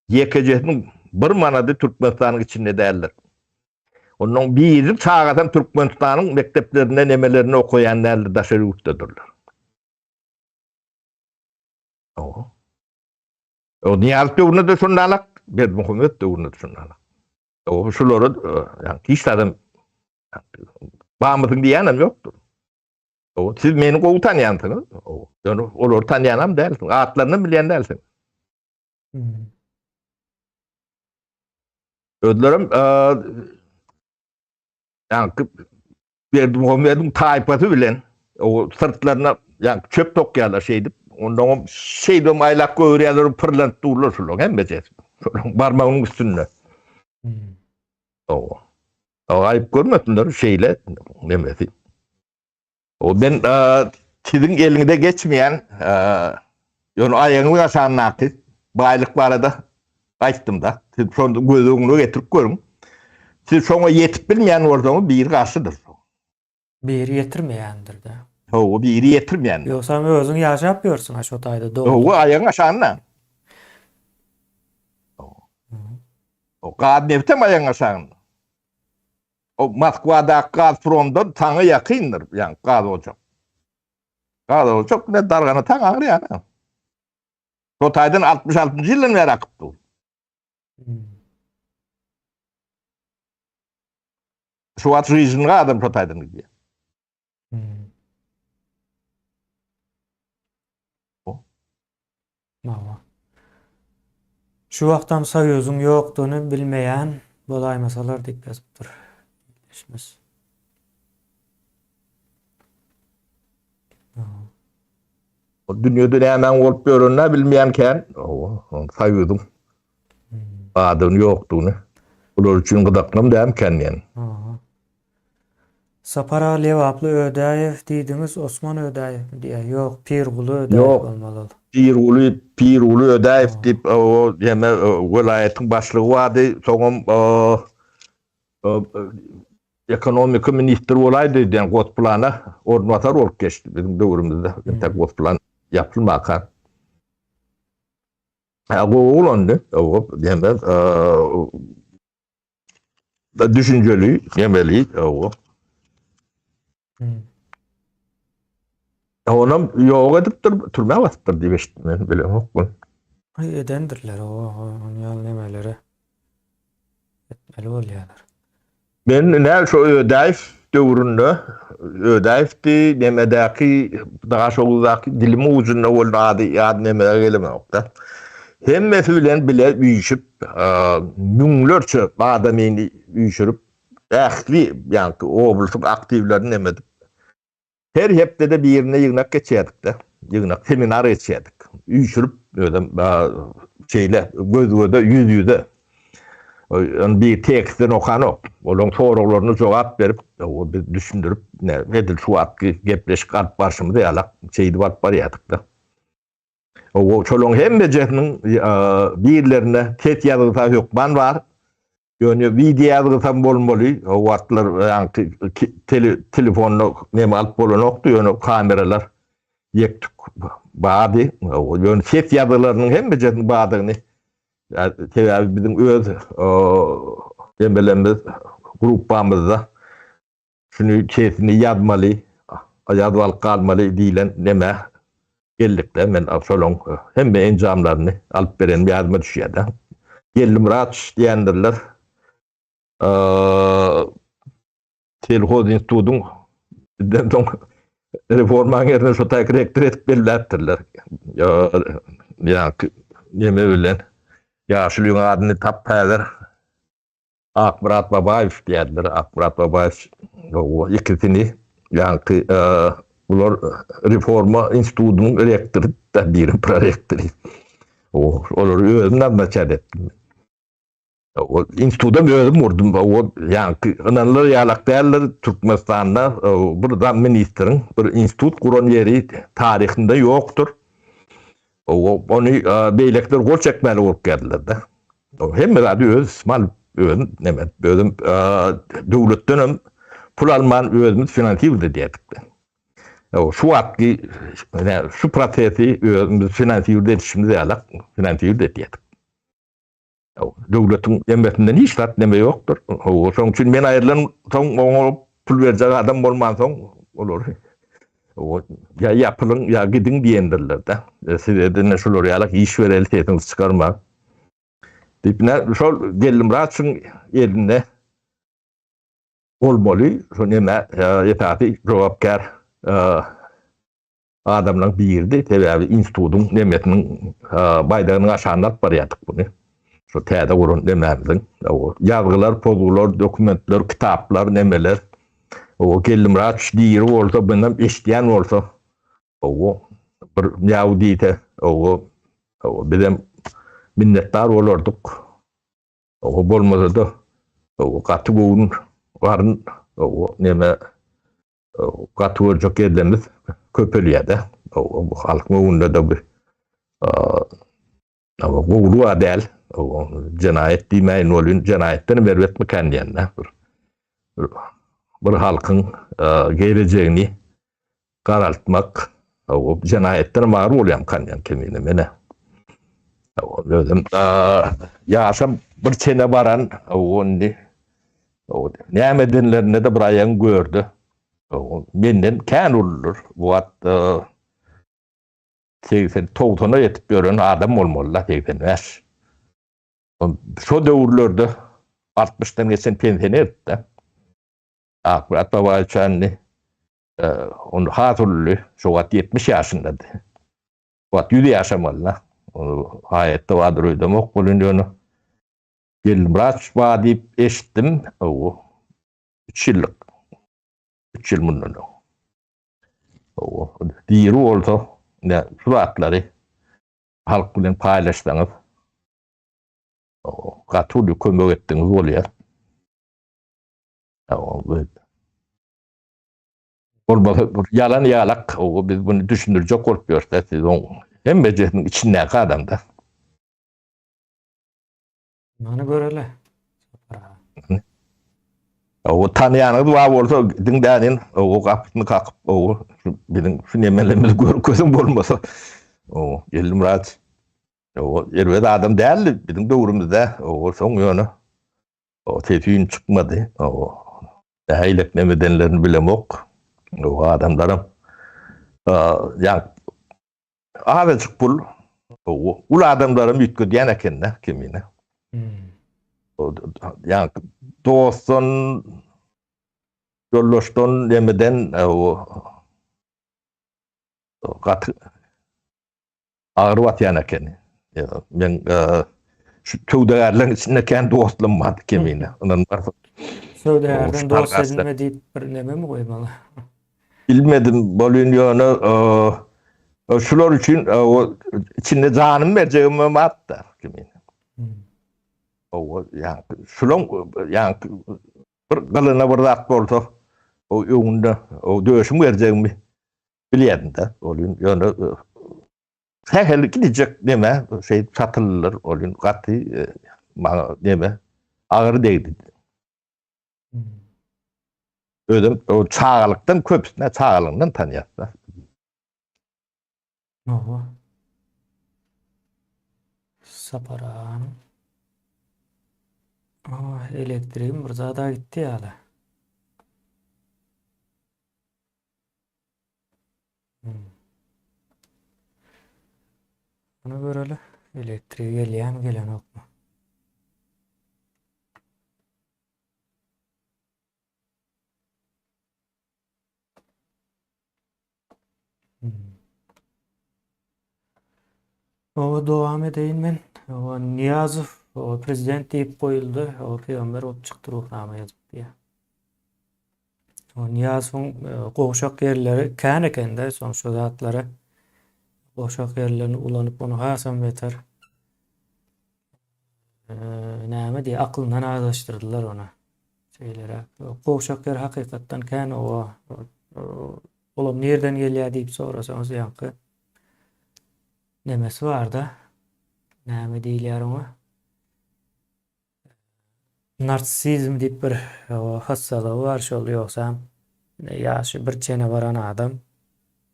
Yekejenin bir manady Türkmenistanyň içinde däller. Onuň biri çağatan Türkmenistanyň mekteplerinde nemelerini okuyan däller daşary ýurtdadylar. O Niyaz döwründe de şundalak, Berdimuhamedow döwründe de şundalak. O şolary yani hiç adam bamydyň diýenem ýokdur. O siz meni gowy tanýansyňyz. Ýöne olary tanýanam dälsiň, atlaryny bilýän dälsiň. Ödlerim yani Berdimuhamedowyň taýpasy bilen o sırtlaryna yani çöp tokýarlar şeydip ondan şeyde maylak görýärler pırlant durlar şolong hemme barmagynyň üstünde. O aýyp görmediler şeyle nemesi. O ben sizin elinize geçmeyen ýöne aýagyny aşanlaky baýlyk barada aýtdym da. Siz şonda gözüňize getirip görüň. Siz şoňa ýetip bilmeýän bolsaňyz bir gaşydyr. Bir yetirmeýändir de. O biri ýetirmeýän. Ýoksa özüň ýaşap ýörsiň aşo taýda O dogry. aýaň aşagyna. O gad nebtem aýaň aşagyna. O Moskwada Gazpromda taňy ýakyndyr, ýani gaz olacak. Gaz olacak ne dargana taň agry ýani. O taýdan 66-njy ýylyň bäri akypdy. Şu wat rejimga adam şu taýdan gidiyor. Şu wagtam soýuzyň ýokdugyny bilmeýän bolaýmasalar diýip ýazypdyr. Eşmes. O dünýede näme bolup görünne bilmeýänken, soýuzyň adyny ýokdugyny. Ular üçin gydaklym dämken ýani. Sapara Lewaply Ödäýew diýdiňiz Osman Ödäýew diýe. Ýok, Pirguly Ödäýew Ýok. bolmaly. Pirguly Ödäýew diýip o ýeme welaýatyň başlygy wady, soňam ekonomika ministri bolaydy diýen Gotplana ornatar bolup geçdi bizim döwrümizde. Tek Gotplan ýapylmakan. O ulandy, o ýeme düşünjeli, ýemeli, o. Onam ýok edipdir, türme batypdyr diýip eşitdim men, bilem okun. Edendirler o ýaly nemeleri. Etmeli bolýarlar. Men näme şu Ödäýew döwründe, Ödäýewdi nemedäki daha şol uzak dilimi uzunna bolady ýa nemeler gelemek. Hemmesi bilen bile üýüşüp, müňlerçe adamyny üýüşürüp, ähli ýa-ni oblyslyk aktivlerini nemedip her hepde de birine ýygnak geçýärdik de. Ýygnak seminar geçýärdik. Üýüşürüp ödem şeýle göz-göze, ýüz-ýüze. Bir teksten okanok. Olaň soraglaryna jogap berip, o biz düşündirip, edil şu wagtky gepleşik alyp başymyza ýalak şeýdi alyp barýardyk da. O çolong hemme jehniň birlerine tet ýazgysa ýokman bar. Ýöne video ýazgysam bolmaly. O wagtlar telefonla näme alyp bolanokdy, ýöne kameralar ýekdik bady. O ýöne tet ýazgylarynyň hemme jehniň badygyny Tebi bizim öz dembelerimiz grupamızda şunu kesini yazmalı, yazmalı kalmalı diýilen neme geldikde men absolon hemme encamlarını alıp beren yazma düşýärdi. Geldim rahat diýendirler. Telhoz institutun den reforma yerine şu taýyk rektor etip belläpdirler. Ya neme bilen Ýaşylyň adyny tappaýlar. Akbarat Babaýew diýerler. Akbarat Babaýew o ikisini ýa-ni bular reforma institutunyň rektory da bir prorektory. Olar özünden näçe etdim. O institutda özüm vurdum. O ýa-ni ananlar ýalak däller Türkmenistanda burada ministrin bir institut kuran ýeri tarihinde ýokdur. Onu beýlekler gol çekmeli bolup geldiler de. Hemme zady öz mal özüm neme özüm döwletden pul alman özümüz finansiýerdi diýdik. Şu wagtky şu prosesi özümüz finansiýerdi etişimiz ýalak finansiýerdi diýdik. Döwletiň emmetinden hiç zat neme ýokdur. Şoň üçin men aýrylan soň oňa pul berjek adam bolman soň olar. Ya yapılın ya gidin diyendirler de. Sizde ne şolor ýalak iş bereli tetiniz çıkarma. Dipne şol geldim rahatçın elinde olmaly. Şo neme ýetaty jogapkar adamlaryň birdi. Tebi institutun nemetiniň baýdagyny aşanap barýardyk buny. Şo täze gurun nememiň. Ýazgylar, pozgular, dokumentler, kitaplar, nemeler. O geldim rahat diýir bolsa, benim eşdiýän bolsa, o bir ýaw diýte, o bizim minnetdar bolardyk. O bolmasa da o gaty goýun baryn, o neme gaty berjek edilemiz köpelýärde. O halk goýunda da bir Ama gowru adel, o cinayet diýmeýin bolýan, cinayetden berwet mekan diýende. Bir halkyň gelejegini garaltmak, o cinayetten mağrur bolýan kanýan kemine mene. Özüm ýaşam bir çene baran, oňdy näme dinlerine de bir aýan gördü. Menden kän ulur. Bu at 89'a yetip gören adam bolmaly, 85. Şo döwürlerde 60'dan geçen pensiýa etdi. Akurat baba üçin onu hatırlı, şo wagt 70 ýaşyndady. Wagt 100 ýaşamaly. Onu haýatda wadyrydym, okbolun ýöne. Gelmraç ba diýip eşitdim. O 3 ýyllyk. 3 ýyl mundan. O diýeri bolsa, ne suratları halk bilen paýlaşsaňyz, o gaty kömek etdiňiz bolýar. Bolmasa yalan ýalak, o biz bunu düşünürjek bolup ýörse, siz hemme jehniň içindäki adamda. Mana görele. O tanıyanız var bolsa diňdänin o gapyny kakyp o biziň şu nemelerimiz gözüm bolmasa o Elmuraç o erwet adam däl biziň döwrümizde o soň ýöne o tepin çykmady o häýlek nemedenlerini bilemok o adamlarym ýa awajyk pul o ul adamlarym ýetgedýän ekende kimine ýa dostun yollaşton demeden o gaty ağır watýan eken. Men şu töwdälerliň içinde kän dostlum bar kimine. Ondan Söwdärden dost edilme diýip bir neme mi goýmaly? Bilmedim bolýan ýöne şular üçin o içinde janym berjegim atdy kimine. O ýa şulan ýa bir galyna bir zat bolsa o öňünde o döşüm berjegimi bilýärdi-de. Olýan ýöne hähel gidijek neme şey satylýar olýan gaty neme agyr diýdi. Özüm o çağalykdan köpüsine çağalygdan tanýarlar. Oho. Saparan. Elektriğim bir zada gitti ýaly. Ona göreli elektriği gelýän gelen okmy? O dowam edeýin men. O Niyazow o prezident diýip goýuldy. O peýgamber olup çykdy ruhnama ýazyp diýe. O Niyazowyň gowşak ýerleri kän ekende, soň şu zatlary gowşak ýerlerini ulanyp onu hasam beter näme diýe aklyndan azlaşdyrdylar ona. Şeýlere. Gowşak ýer hakykatdan kän o olam nerden gelýär diýip sorasaňyz ýanky nemesi var-da. Näme diýilýär ona? Narsisizm diýip bir hassalygy var şol ýoksa ýaşy bir çene baran adam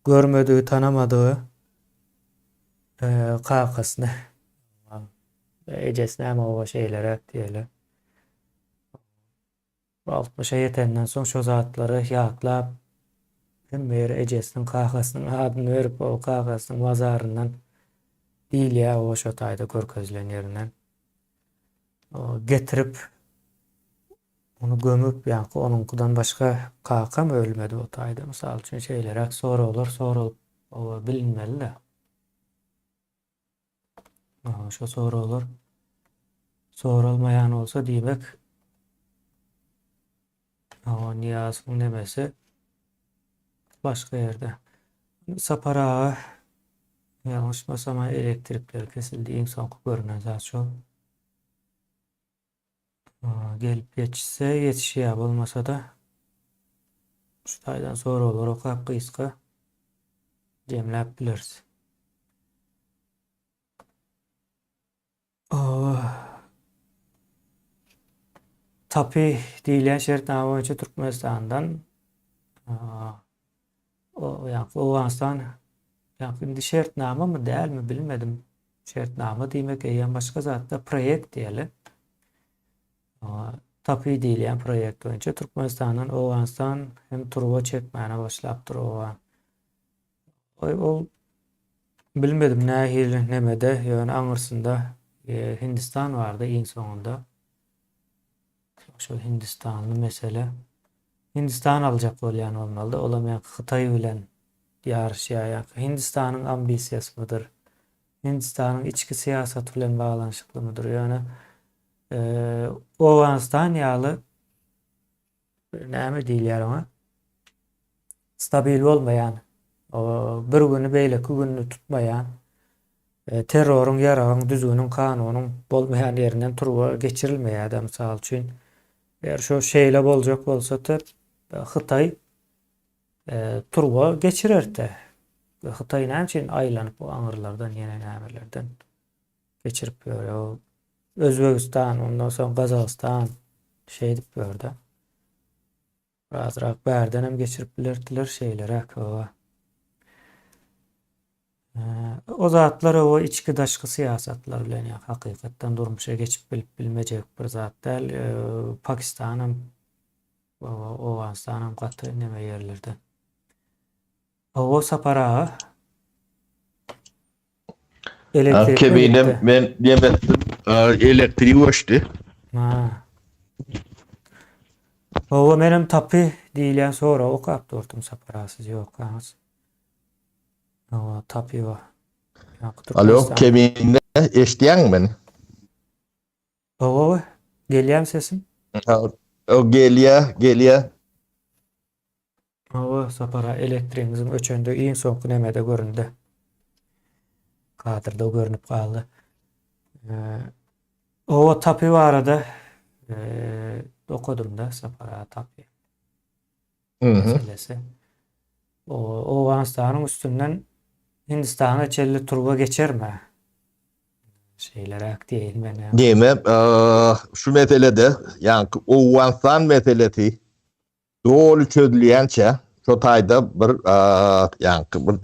görmediği, tanamadığı kakasını ejesine ama o şeylere diyelim 60'a yetenden son şu zatları yaklap hem bir ejesinin kakasının adını verip o kakasının vazarından değil ya o şu tayda görközlen yerinden getirip onu gömüp yani onunkudan başka kaka mı ölmedi o tayda misal için şeyler sonra olur sonra o bilinmeli de şu sonra olur sonra olmayan olsa demek o Niyaz'ın demesi başka yerde Sapara yanlışmasam elektrikler kesildi en son görünen zat şu gelip geçse yetişiyor olmasa da şu taydan sonra olur o kapı iska cemlep biliriz. Tapi diýilen şertname boýunça Türkmenistandan o ýa Owganistan indi şertname mi dälmi bilmedim. Şertname diýmek eýen başga zatda proýekt diýeli. Tapi diýilen proýekt boýunça Türkmenistandan Owganistan hem turba çekmäne başlapdyr owa. Ol bilmedim nähili nemede ýöne aňyrsynda Hindistan bardy iň soňunda. Şu Hindistanlı mesele. Hindistan alacak bolýan olmaly. Olam ýa Hytaý bilen ýarşýar. Hindistanın ambisiýasy mıdır? Hindistanın içki siýasaty bilen baglanşykly mıdır? Ýöne Owganistan ýaly näme diýilýär ona? Stabil bolmaýan, bir güni beýle, iki günni tutmaýan, terrorun, ýaragyň, düzgünüň, kanunyň bolmaýan ýerinden turba geçirilmeýär. Misal üçin eğer şu şeyle boljak bolsa-da Hytaý turba geçirerdi. Hytaý näme üçin aýlanyp bu aňyrlardan ýene nämelerden geçirip ýöre. Özbegistan, ondan soň Gazagystan şey dip ýördi. Razrak bärden hem geçirip bilerdiler şeylere. O zatlar o içki daşky siýasatlar bilen ýa hakykatdan durmuşa geçip bilip bilmejek bir zat däl. Pakistanam Owganistanam gaty näme ýerlerden. O sapara Kebinem ben diýmedim elektriği göçtü. O menem tapi diýilen sonra okap durdum saparasyz ýok. O tapi wa. Alo, kebinde eşdiýän meni? O gelýän sesim? O gelýär. O sapara elektriğimiziň öçende iň soňky nemede göründi. Kadrda görünüp kaldy. O tapi barada okudum da sapara tapi. Meselesi. O Owganistanyň üstünden Hindistan'a çelli turba geçerme. Şeylere diýelim ben. Diýmem, şu meselede ýani Owganistan meselesi dolu çözülýänçe şu taýda bir ýani bir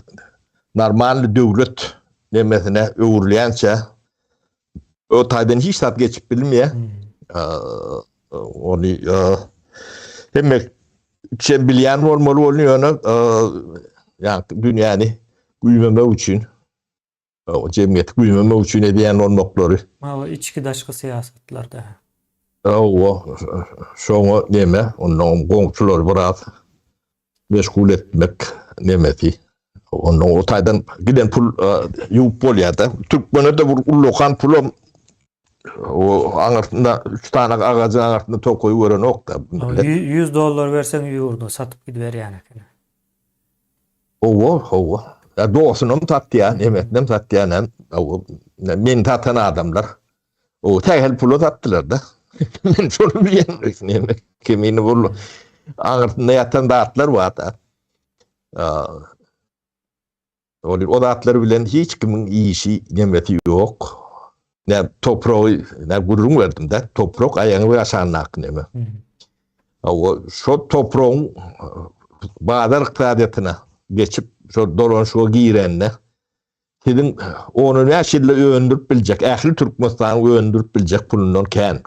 normal döwlet nemesine öwürlýänçe o taýdan hiç sap geçip bilmeýär. Onu demek şey bilýän bolmaly bolýar ýani dünýäni güýmemek üçin o jemgyýet güýmemek üçin edýän olmaklary. O içki daşky siýasatlarda. O şoňa neme onuň goňçulary biraz meşgul etmek nemeti. Onu o taýdan giden pul ýuwup bolýar-da. Türkmenede bir ullokan pulum o aňyrtynda 3 tane agazy aňyrtynda tokoy gören okda. $100 berseň ýurdu satyp gider ýani. O. Doğusunum tatýan, emetnem tatýan. Men tatan adamlar. O tähel pulu tatdylar da. Men şonu bilýän kemini bolu. Aňyrtynda ýatan datlar bar da. O datlar bilen hiç kimin işi nemeti ýok. Ne toprağı, ne gurrun verdim de. Toprak ayağını yaşannak neme. O şu toprağın bazar iqtisadiyetine geçip şu dolan şu girenle sizin onu näşille öndürüp biljek. Ähli Türkmenistan'ı öndürüp biljek pulundan kän.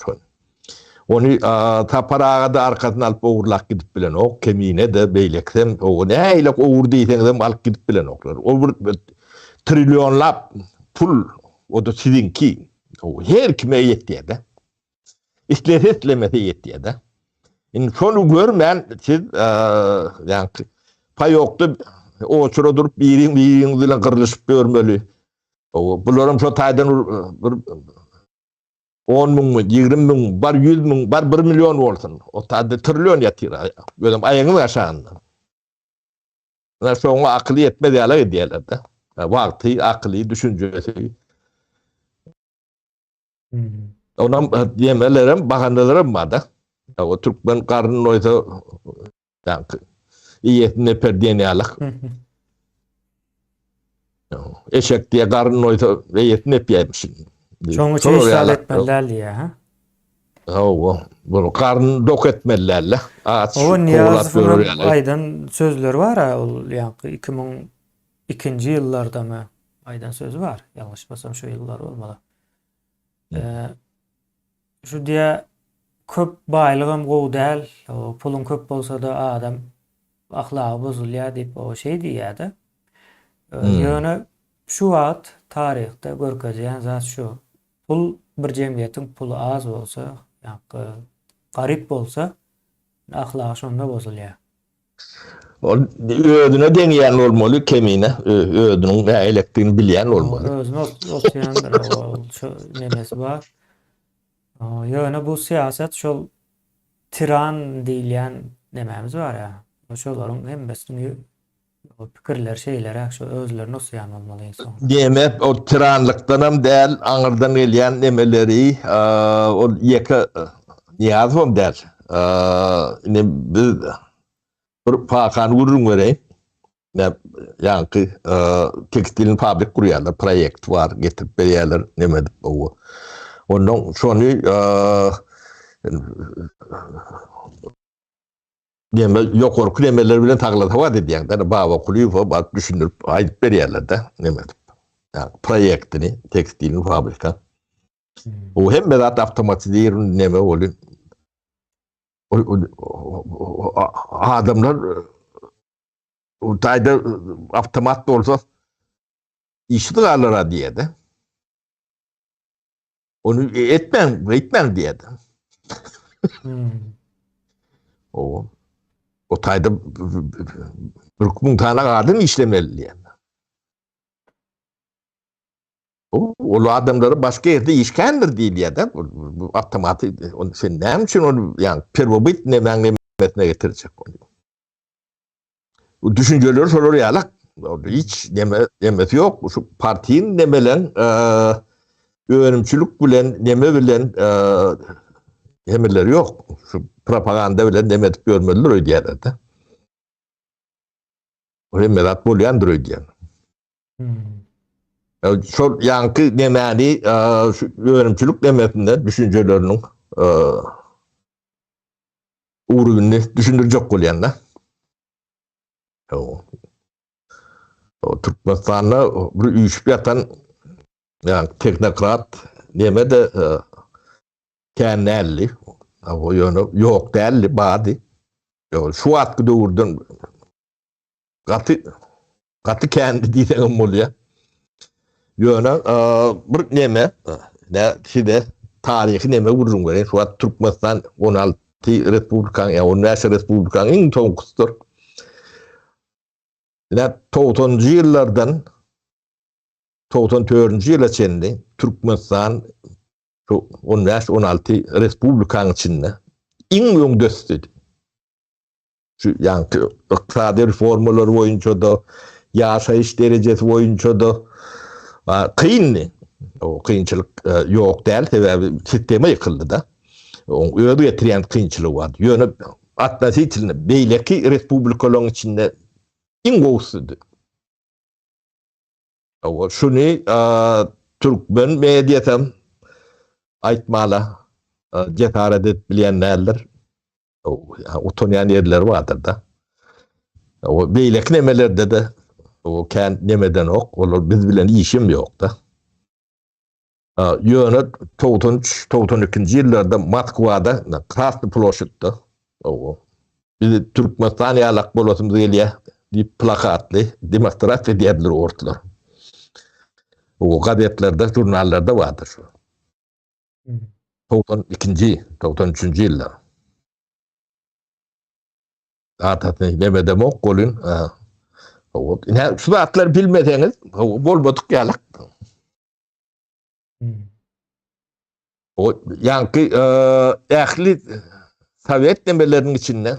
Onu taparağa da arkadan alıp oğurlak gidip bilen ok. Kemine de beýleksem o näýlek oğur diýseňizem alıp gidip bilen oklar. O bir trilyonlap pul o da sizinki. O her kime ýetýär-de. İsletlemese ýetýär-de. Şonu görmän siz ýani paýokda o çura durup biriň bilen gyrlyşyp görmeli. O bularym şu taýdan bir 10 000 20 000 bar 100 000 bar 1 milyon bolsun. O taýda trilyon ýatyr. Gözüm aýagyny aşandy. Ana şoňa akly ýetmedi ýaly diýerler-de. Wagty, akly, düşünjesi. Onam diýmelerim, bahanelerim bar da. O Türkmen karnyn oýsa ýani iýetine perdiýen ýalyk. Eşek diye karnın oysa ve yetini epeymişsin. Çoňa Şol işgal ýaly. etmeliler diye, ha? Hawa. Bunu karnını dok etmelilerle. Aç O kovalat görür Niyazowyň ýaly. aýdan sözleri var ha, ol ýa-ni 2002-nji ýyllardamy aýdan sözü var. Ýalňyşmasam şu ýyllar bolmaly. Şu diýe köp baýlygam gowy däl, o pulun köp bolsa-da adam ahlagy bozulýar diýip o şey diýýärdi. Ýöne şu wagt taryhda görkezýän zat şu. Pul bir jemgyýetiň pulu az bolsa, ýa-ni garyp bolsa ahlagy şonda bozulýar. O ödüne deňýän bolmaly kemine, ödüniň näme elekdigini bilýän bolmaly. Özüne otýan bir nemesi var. Ýöne bu siýasat şol tiran diýilýän nememiz var ya. Şolaryň hemmesini o pikirler, şeyler, şu özlerini osyan olmaly insan. Deme o tiranlykdanam däl, aňyrdan gelýän nemeleri, o ýeke Niyazowym däl. Ne biz bir pakan urun bereyim. Ýa-ni tekstil fabrik kurýarlar, proýekt var, getirip berýärler, neme dip o. Ondan şonu deme ýokarky nemeler bilen taglata diýen. Däne baba kulyp bak düşünürip aýdyp berýärler-de, neme dip. Ýa proýektini, tekstil fabrika. O hemme zat avtomatizeýär neme bolup adamlar o taýda avtomat bolsa işi dağlara diýedi. Onu etmem diýedi. O taýda bir 1000 tane adam işlemeli diýedi. O adamları başka yerde işkendir diýilýär-de. Bu avtomaty sen näme üçin onu ýani perwobit nemäňe getirecek onu. O düşünceleri sorar ýalak. Hiç nemesi yok. Şu partiýin nemelen öwrenimçilik bilen neme bilen hemeleri yok. Şu propaganda bilen neme dip görmeliler öýdýärler-de. O hemelat bolýandyr öýdýän. Şol yankı nemeli şu öwrenimçilik nemesinde düşüncelerinin uğrunu düşündürjek bolýanda. O Türkmenistan'a bir üýüşip ýatan yani teknokrat neme de känelli o ýöne ýok dälli bady. Şu wagtky döwürden gaty kendi diýen bolýar. Ýöne bir neme şide taryhy neme urun berýär. Şu wagt Türkmenistan 16 respublikaň ýa 17 respublikaň iň toňkustur. 90-njy ýyllardan 94-nji ýyla çenli Türkmenistan 16 respublikaň içinde iň öňdösdi. Şu ýa-ni iqtisady reformalar boýunça da ýaşaýyş derejesi boýunça da kıyınlı. O kıyınçılık yok değil. Sebebi sisteme yıkıldı da. O öyle getiren kıyınçılığı vardı. Yönü atması içinde beyleki respublikaların içinde ingosuydu. O şunu Türkmen medyatam aytmala cesaret etmeyenlerdir. O tanıyan yerler vardır da. O beylek nemelerde de o kendi nemeden ok, olur biz bilen işim yok da. Yönü 92-nji ýyllarda Moskvada Krasny ploşetde o biz Türkmenistan ýalak bolasymyz gelýär diýip plakatly demonstrasiýa diýerler ortalar. O gazetlerde, jurnallarda vardır şu. 93-nji ýyllar. Atatny demedem ok golun. Şu zatlar bilmeseňiz bolmadyk ýalak. O yankı ähli Sovet demelerinin içinde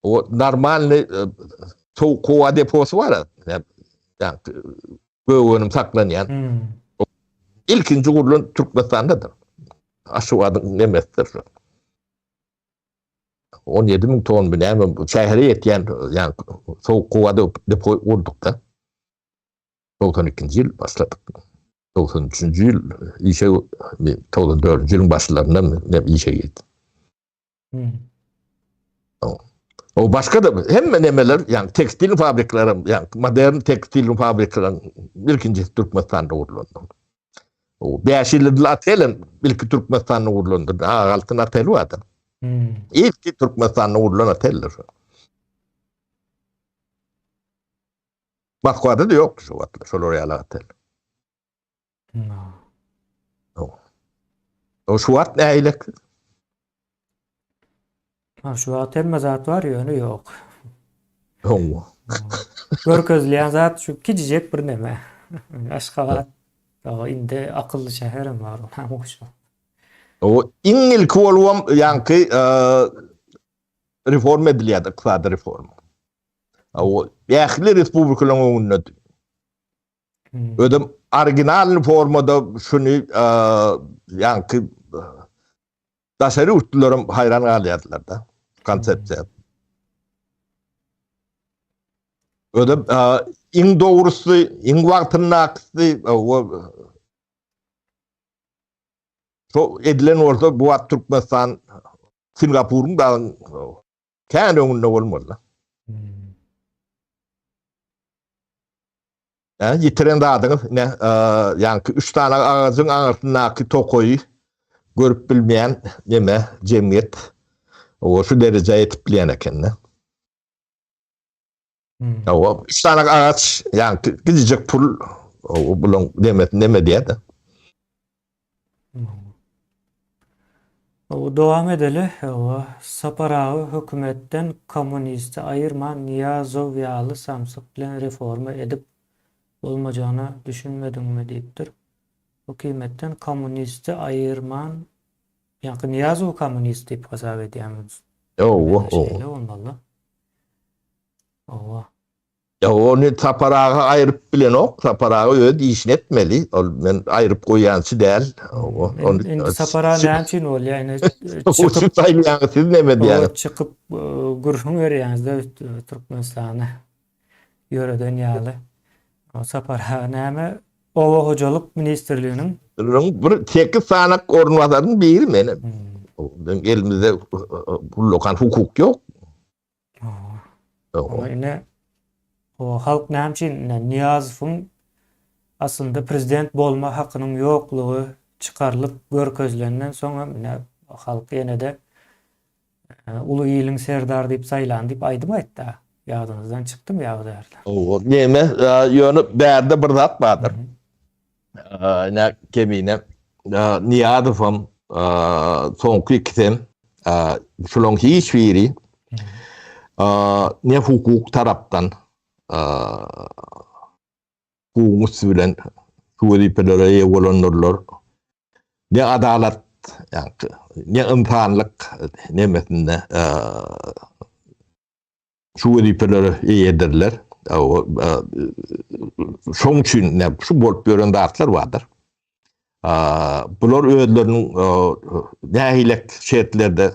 o normal soğuk kova deposu var ya yani göğünüm saklanyan ilkinci kurulun Türkmenistan'dadır. Aşıvadın nemestir. 17.000 ton bile hemen şehre yetiyen yani soğuk kova depo vurduk da 92. yıl başladık. 93. yıl işe 94. yılın başlarında ne işe gittim. O başka da hemen hemeler yani tekstil fabrikaları yani modern tekstil fabrikaları ilkinci Türkmenistan'da kuruldu. O 5 yıldır atelen ilk Türkmenistan'da kuruldu. Altın atel vardı. İlk Türkmenistan'da kurulan ateller. Moskva'da da yoktu şu atlar. Şoloryalı atel. O şu at ne aylak? Şu atel zat var yönü yok. O. Görkezleyen zat şu kicicek bir neme. Aşkabat. O indi akıllı şehrim var. O ilk olum yankı reform ediliydi. İktisadi reform. O Yahli Respublikaların önüne. Ödüm orijinal formada şunu yankı daşarı uçtularım hayran alıyorlar da. Konsepsiya. Ödüm in doğrusu, in vaktinin aksi so edilen orada bu at Türkmenistan, Singapur'un da kendi önünde olmalı. Yani yitiren dağdınız ne yani 3 tane ağacın arasındaki tokoyu görüp bilmeyen neme cemiyet o şu dereceye tipleyene kendine. O 3 tane ağaç yani gidecek pul o bulun neme diye de. O devam edeli. O Saparağı hükümetten komünisti ayırma Niyazovyalı Samsık bilen reforma edip olmayacağını düşünmedim mi deyiptir. Hükümetten komünisti ayırman yani Niyazov komünist deyip hesap ediyemiz. O. Şeyle olmalı. O. Ya onu Saparağı ayırıp bilen o. Saparağı öyle işin etmeli. Ben ayırıp koyansı değil. Indi Saparağı ne için ol yani O şu sayılayan siz ne mi yani? çıkıp gurhun veriyorsunuz da Türkmenistan'a yöre dünyalı. O Saparağı neme Ova Hocalık Ministerliğinin Bir 8 sanak ornuvazların biri benim. Elimizde bu lokal hukuk yok. Ama yine o halk ne için Niyazov'un aslında prezident bolma hakkının yokluğu çıkarılıp görkezlerinden sonra yine halk yine de ulu iyiliğin serdar deyip sayılan deyip aydım etti. Yağdınızdan çıktı mı yağı derler. O neme yönü berde bir zat vardır. Ne kemine Niyazov'um sonku ikisim şulon hiç veri ne hukuk taraftan hukumus bilen suudipelere olanlar ne adalet yani ne imkanlık nemesinde suudipelere yedirler. Şoň üçin ne şu bolup gören dağıtlar vardır. Bular özlerinin nähilek şertlerde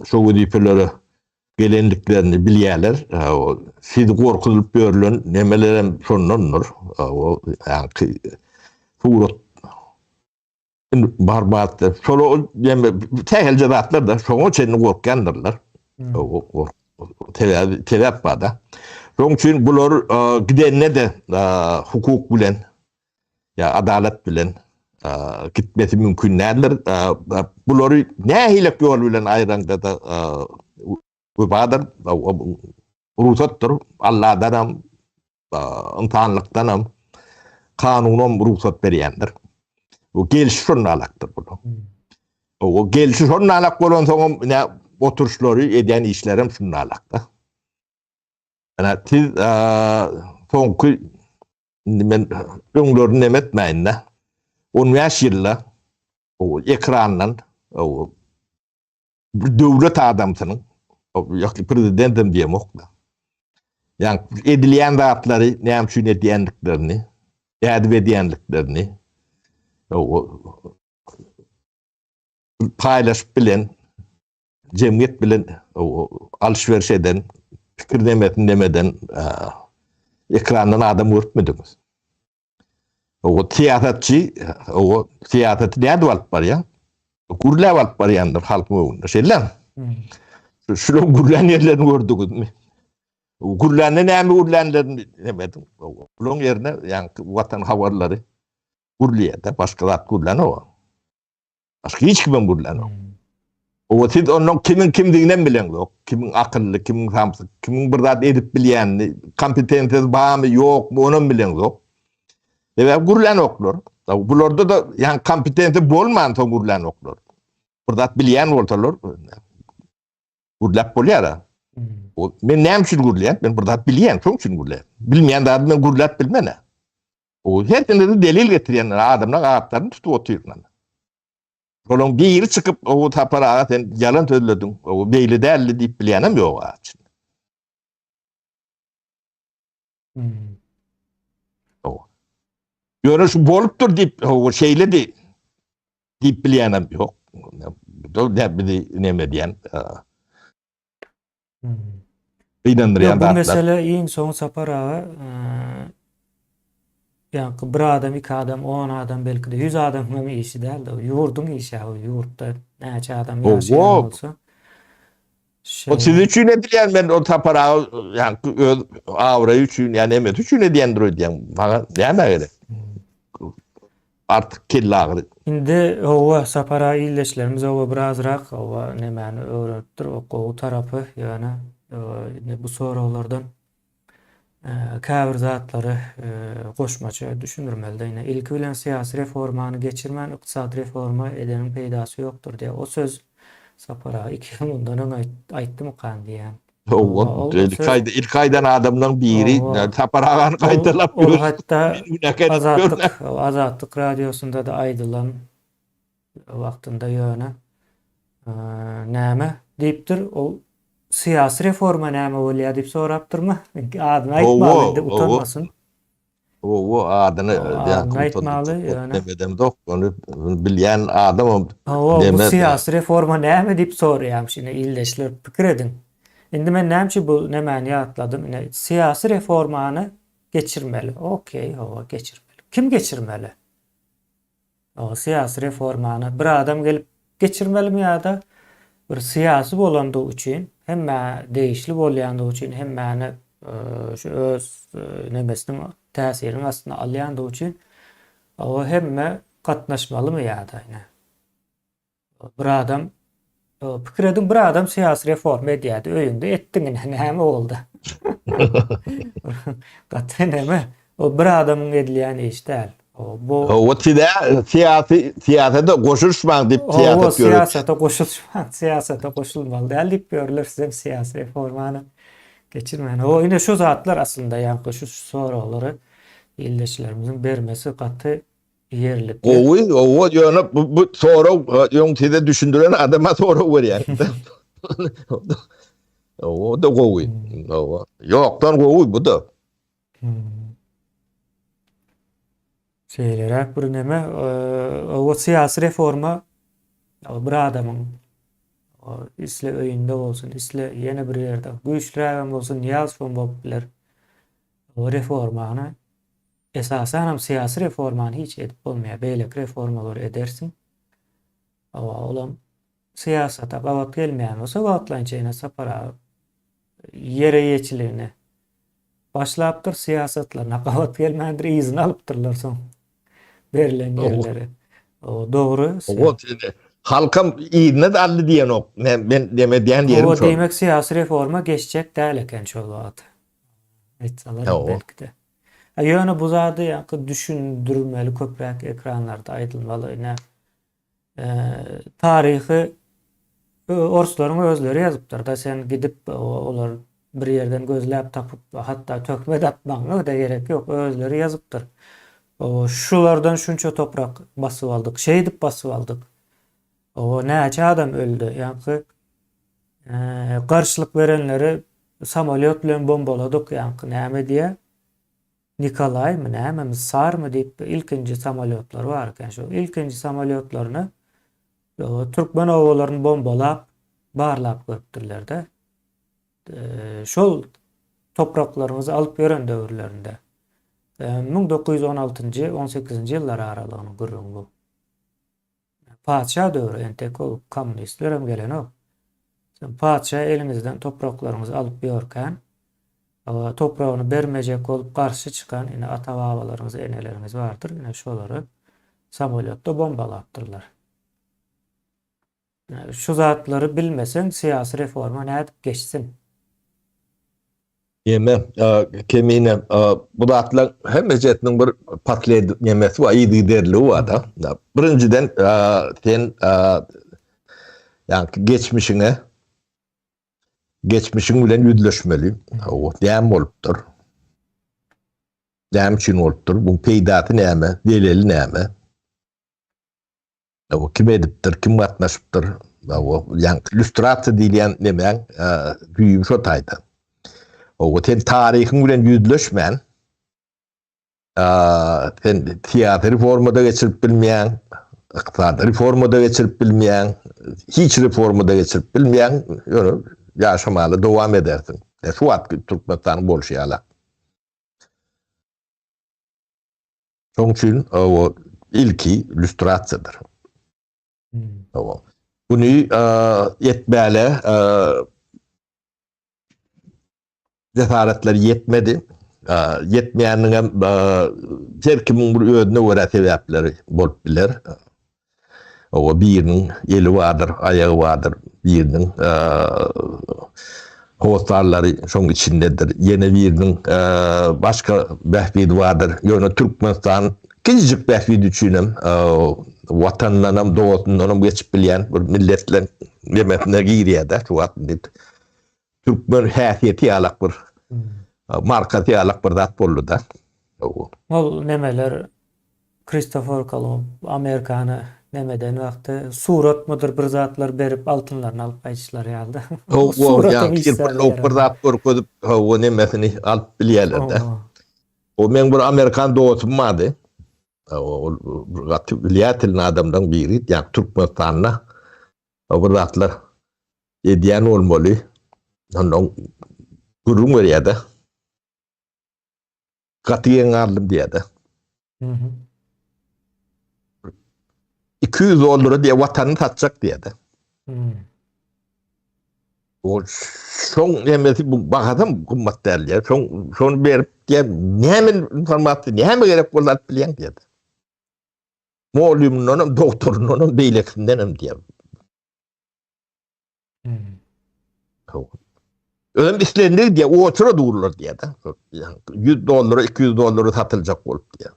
suudipelere gelenliklerini bilýärler. Siz gorkulup görülen nemelerim şondandır. O yani surat barbattı. Şolu tehelce dağıtlar da şoňa çenini gorkandırlar. O tevap var da. Şoň üçin bular gidenne de hukuk bilen ya adalet bilen gitmesi mümkün nädir? Bulary nähilek ýol bilen aýranda da badar ruhsatdyr. Allah'dan imtihanlıktan kanunum ruhsat berýändir. O gelişi şonda alaktır bu. O gelişi şonda alak bolan soňam ne oturuşlary edýän işlerim şonda alakda. Ana siz soňky men öňlerini nemetmäýin de 15 ýylla o ekrandan o döwlet adamsynyň ýokly prezidentim diýemok da. Yani edilýän zatlary näme üçin edýänliklerini, edip edýänliklerini o paylaşyp bilen cemiyet bilen o alşverş eden pikir demeden ekrandan adam görmediniz. O siyasetçi, o siyaseti ne alıp var ya? Gurle alıp var yandır halk mövünde. Şeyler. Şunu gurlen yerlerini gördük mü? Gurlenle näme gurlenlerini demedim. Bunun yerine yani vatan havarları gurliyede başka zat gurlen o. Başka hiç kimin gurlen o. O siz onun kimin kimliğinden bilen yok. Kimin akıllı, kimin samsız, kimin bir zat edip bilenini, kompetensiyası bağ mı yok mu onun bilen yok. Ve gurlen oklar. Bularda da yani kompetensi bolman son gurlen oklar. Bir zat bilen ortalar. Gurlap bolýar. O men näme üçin gurlap? Men bir zat bilýän, şoň üçin gurlap. Bilmeýän zat men gurlap bilmene. O herkende de delil getirýän adamlar aýaplaryny tutup oturýar. Onun biri çıkıp o taparağa sen yalan söyledin. O beyli değerli deyip bileyenim yok açın. O. Görüş boluptur deyip o şeyle de deyip bileyenim yok. Ne bir ne diyen. İnandırıyan Bu da. mesele iň soň saparağa yani bir adam, iki adam, 10 adam, belki de 100 adamın işi değil de yurdun işi, o yurtta näçe adam yaşayan olsa. O siz üçün edilen ben o taparağı yani avrayı üçün yani emet üçün ediyendir diyen. Bana diyeme öyle. Artık killağırı. Indi o saparağı illeşlerimiz o birazrak o neməni öğrettir o tarafı yani bu sorulardan käbir zatları goşmaça düşünürmeli de ilki bilen siyasi reformany geçirmen ykdysady reforma edenin peýdasy ýokdur diye o söz sapara 2 yıl ondan aýtdym kan diýen. İlk aydan adamdan biri taparagan kaytalap o hatta Azatlyk radiosunda da aýdylan wagtynda ýöne näme diýipdir o siyasi reforma näme bolýar diýip sorapdyrmy? Adyny aýtmaly diýip utanmasyn. O adyny aýtmaly demedem dok onu bilýän adam bu siyasi reforma näme diýip soraýam şeýle illeşler pikir edin. Indi men näme bu nämäni ýatladym? Siyasi reformany geçirmeli. Okey, o geçirmeli. Kim geçirmeli? O siyasi reformany bir adam gelip geçirmelimi ýa-da bir siyasi bolandygy üçin hemme değişli bolýandygy üçin hemmeni şu öz nemesiniň täsirini aslında alýandygy üçin o hemme gatnaşmalymy ýa-da bir adam pikir edin bir adam siyasi reform edýärdi öýünde etdiň näme boldy? Gatnaşy näme? O bir adamyň edilýän iş däl. O siyasete koşuşman deyip siyasete koşulmalı değil deyip görülür size siyasi reformanı geçirmeyen. O yine şu zatlar aslında yani şu soruları illeşlerimizin vermesi katı yerlikli. O yani bu soru yok size düşündüren adama soru var yani. O da kovuy. Yoktan kovuy bu da. Şeyler bir näme o siyasi reforma bir adamyň isle öýünde bolsun, isle ýene bir ýerde güýçlüräk bolsun, ýalşan bolup biler. O reformany esasen hem siyasi reformany hiç edip bolmaýar. Beýlek reformalar edersin. Olam siyasata gawat gelmeýän bolsa gawatlançyna sapara ýere ýeçiligine başlapdyr siyasatlaryna gawat gelmändir, izin alypdyrlar soň. Verilen yerleri. O doğru. O halkam iyine de aldı diyen o. Ben demediyen yerim o demek siyasi reforma geçecek değil eken şol wagt. Etsalar belki de. Ýöne bu zady ýa-da düşündürmeli köpräk ekranlarda aýdylmaly. Tarihi orslaryň özleri ýazypdyr da sen gidip olar bir ýerden gözläp tapyp hatta tökme atmagyna da gerek ýok. Özleri ýazypdyr. Şulardan şunça toprak basyp aldyk, şeýdip basyp aldyk. O näçe adam öldü. Ýa-ni garşylyk berenleri samolyot bilen bombaladyk ýa-ni näme diýe? Nikolay mı näme Sar mı diýip ilkinji samolyotlar bar eken şu ilkinji samolyotlaryny Türkmen owalaryny bombalap barlap götürdiler de. Şol topraklaryňyzy alyp beren döwürlerinde 1916-18 ýyllar aralygyny gürrüň bu. Padşah döwrü entek ol kommunistlerem gelen o. Sen padşah elinizden topraklaryňyzy alyp ýörken, toprağını bermejek olup karşı çıkan yine ata-babalarımız, enelerimiz vardır. Yine şoları samolyotda bombalaptırlar. Yani şu zatları bilmesen siyasi reforma ne edip geçsin. Yeme kemine bu da atlan hem mejetinin bir patlayıcı yemesi var, iyi derli var da. Birinciden sen yani geçmişin bilen yüzleşmeli. O dem olupdur. Dem için olupdur. Bu peydatı näme, delili näme? O kim edipdir, kim gatnaşypdyr? O yani illüstrasiýa diýilen näme? Güýüm şo taýda. O sen tarihin bilen yüzleşmen, sen tiyatr reformada geçirip bilmeýän, iqtisadi reformada geçirip bilmeýän, hiç reformada geçirip bilmeýän ýöne ýaşamaly dowam edersin. Şu wagtky Türkmenistanyň bolşýala. Şoň üçin o ilki illüstrasiýadyr. Bunu yetmäle cesaretleri yetmedi. Yetmeýändiňe her kimin bir özüne görä sebäpleri bolup biler. O biriniň eli vardır, ayağı vardır, biriniň howsarlary şoň içindedir. Ýene biriniň başga bähbidi vardır. Ýöne Türkmenistan kiçijik bähbidi üçinem watanlanam, dowatlanam geçip bilýän bir milletler demesine girýär-de şu wagt. Türkmen häsiýeti ýalak bir markasy ýalak bir zat boldy da. Ol nemeler Christopher Columb Amerikany nemeden wagty surat mydyr bir zatlar berip altynlaryny alyp gaýtýarlar ýaldy. O ýa-ni bir zat görkezip o nemesini alyp bilýärler-de. O men bir Amerikan dowatym bardy. O gatylýatly adamdan biri, ýa Türkmenistanyna o bir zatlar edýän bolmaly. Ondan gurrun berýär-de. Gatyň aldım diýär-de. 200 dolara diýe watanyny satjak diýär-de. O şoň emesi bu bagadam gymmat dälýär. Şonu berip diýär, näme informasiýa, näme gerek bolar bilýän diýär. Mollumynyň, doktorunyň beýlekinden diýär. Önem islendir diye o otura dururlar diye de. Yani 100 dolara, 200 dolara satılacak olup diye.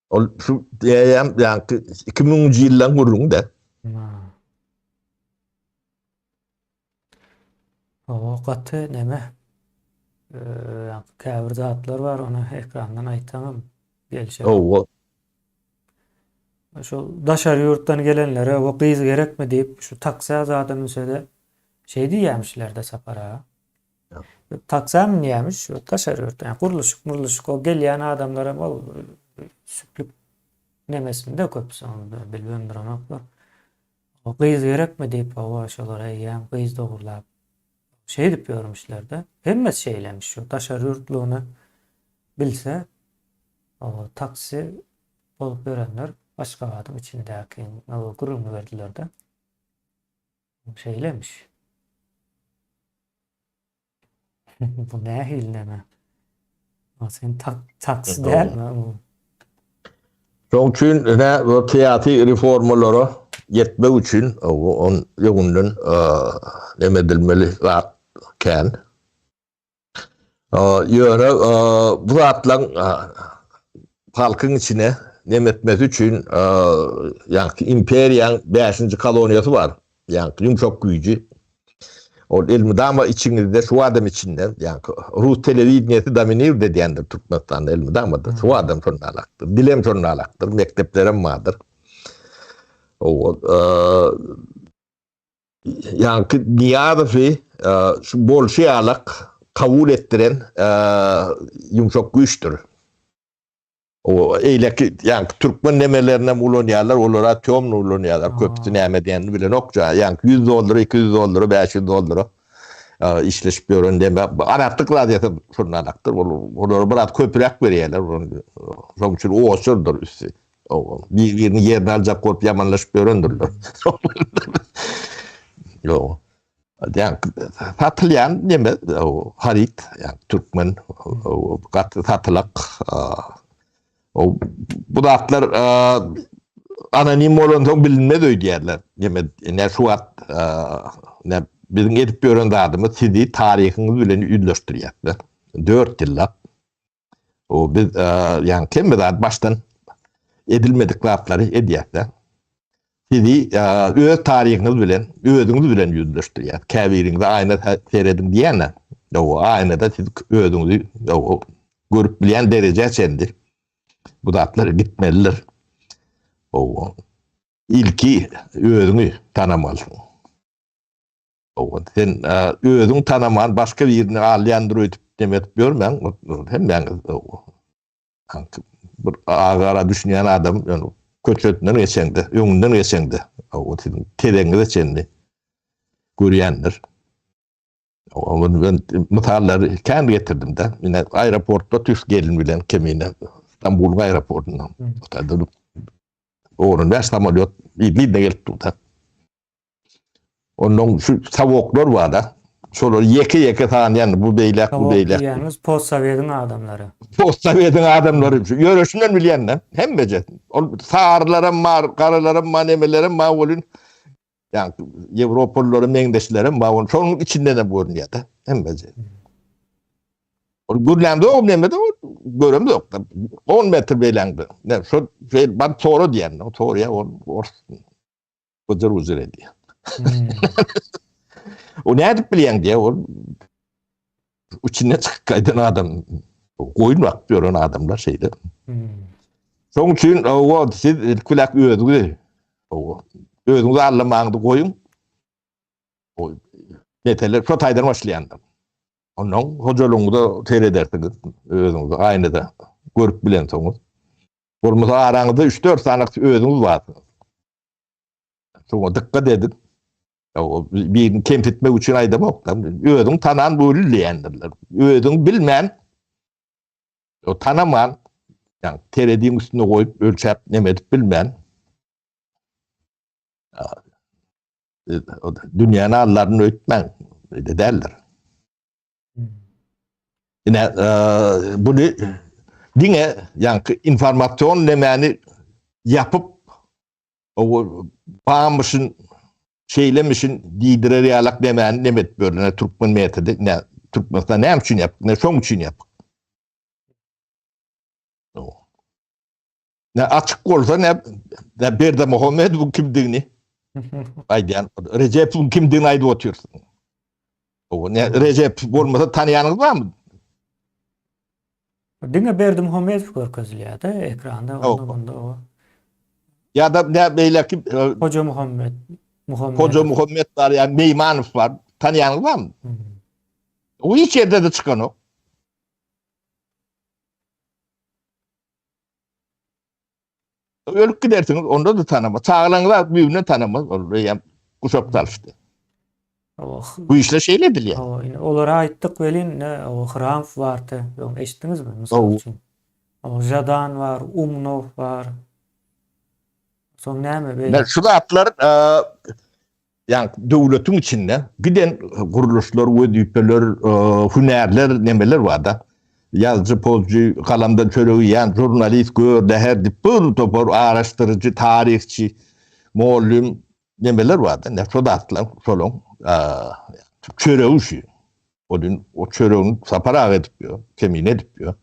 O şu diyeyim yani 2000'nji ýyldan gurrunda. O gaty näme? Käbir zatlar var, onu ekrandan aýtamam. Gelişe. O Şu daşary ýurtdan gelenlere o gyz gerekmi diýip şu taksa zaten müsede şey diýýärmişler de sapara. Taksam niýämiş? Şu daşary ýurtdan yani guruluşyk o gelýän adamlara ol süplük nemesinde köpsün bilbemdir anaklar. O gyz gerekmi diýip o aşalara ýa gyz dogurlap şey diýip ýörmüşler de. Hemmet şeylemiş şu daşary ýurtlugyny bilse o taksi bolup görenler başka adam içindeki o kurumu verdiler de şeylemiş. Bu ne hilneme? O sen taksi değil mi? şoň üçin ne tiyatry reformalary yetmek üçin on ýöňünden näme edilmeli ken. Ýöne bu zatlaň halkyň içine nemetmesi üçün yani imperiyanın 5. kolonyası var. Yani yumuşak gücü. O Elmidama içinizde şu adam içinde yani Rus televizyoniyeti dominir de diyendir Türkmenistan'da Elmidama'da. Şu adam sonra alaktır. Dilem sonra alaktır. Mekteplerim vardır. O yani niyadafı şu bolşealak kabul ettiren yumuşak güçtür. O eyleki yani Türkmen nemelerine ulonýarlar, olara tömni ulonýarlar. Köpüsü näme diýenini bilen okja. Yani 100 dolara, 200 dolara, 500 dolara işleşip görün deme. Anatlık radyatı fırlanaktır. Onları biraz köpürek veriyorlar. Son için o osurdur üstü. Birini yerine alacak koyup yamanlaşıp göründürler. Yo. Yani tatlıyan deme. Harit. Yani Türkmen. Tatılak. Bu da atlar anonim olan bilinmez öydüyerler. Ne suat ne bizim edip görün adımı sizi tarihini bilen üdleştiriyorlar. 4 yıllar. O biz yani kim bilir baştan edilmedik lafları ediyorlar. Sizi öz tarihiniz bilen, özünüz bilen üdleştiriyor. Kavirinizde ayna seyredin diyenler. O aynada siz özünüzü görüp bilen derece sendir. Bu da atlar gitmeliler. İlki özünü tanımalısın. Sen özün tanıman başka birini ağlayandır ötüp demek görmen hem ben bir ağara düşünen adam yani kötülüğünden geçendi, öňünden geçendi. O senin tereňiňi geçendi. Görýändir. Ben misalları kendi getirdim de. Yine aeroportta Türk gelin bilen kemine İstanbul aeroportundan. Onun bir samolyot bir de gelip da. Onun şu savoklar var da. Şolar yeke tanıyan bu beylek bu beylek. Yalnız postsovyet'in adamları. Postsovyet'in adamları. Yörüşünden bilenler. Hem becet. Sağırlarım var, karılarım var, nemelerim var. Olun. Yani Avrupalıların mendeşlerim var. Şonun içinde de bu niyete. Hem becet. Gürlemde o nemede o görümde yok. 10 metre beylendi. Ne şu ben soru diyen. O soruya o uzur ediyor. O ne edip bilen diye o içine çıkan adam koyun bakıyor ona adamlar şeyde. Son için o siz kulak ödü. O ödünüzü anlamandı koyun. O neteler şu taydan başlayanlar. Onun hocalığını da seyredersiniz. Ödünüzü aynı da görüp bilen sonuz. Olmasa aranızda 3-4 tane ödünüz var. Sonra dikkat edin. Bir kempitmek için aydam yok. Ödün tanan böyle leyendirler. Ödün bilmeyen, o tanıman, yani terediğin üstüne koyup ölçüp nemedip bilmeyen, dünyanın ağlarını öğütmen derler. Yine bunu dine yani informasyon nemeni yapıp o bağımmışın şeylemişin didire alak demen nemet böyle Türkmen metodi ne Türkmen'de ne için yap ne şom için yap. Ne açık olsa ne bir de Muhammed bu kimdiğini aydan Recep bu kimdiğini ayda oturuyorsun. O ne Recep olmasa tanıyanınız var mı? Dine Berdi Muhammed görkezilýärdi ekranda onda o. Ya da ne belki Hoca Muhammed Hoca Muhammed var yani Meymanov var. Tanıyanınız var mı? O hiç yerde de çıkan o. Ölüp gidersiniz onda da tanımaz. Sağlanlar birbirine tanımaz. Yani kuşak tarifte. Bu işle şeyle dil yani. Olara aittik velin o Hramf vardı. Eşittiniz mi? Misal için. O Jadan var, Umnov var. Son näme böyle? Şu da atlar yani devletin içinde giden kuruluşlar, vazifeler, hünerler, nemeler var da. Yazıcı, pozcu, kalamdan söyleyen, jurnalist, her bir topar araştırıcı, tarihçi, muallim nemeler var da. Ne şu da atlar, solon çöreği şu. O çöreğin sapara edip diyor, kemiğine edip diyor.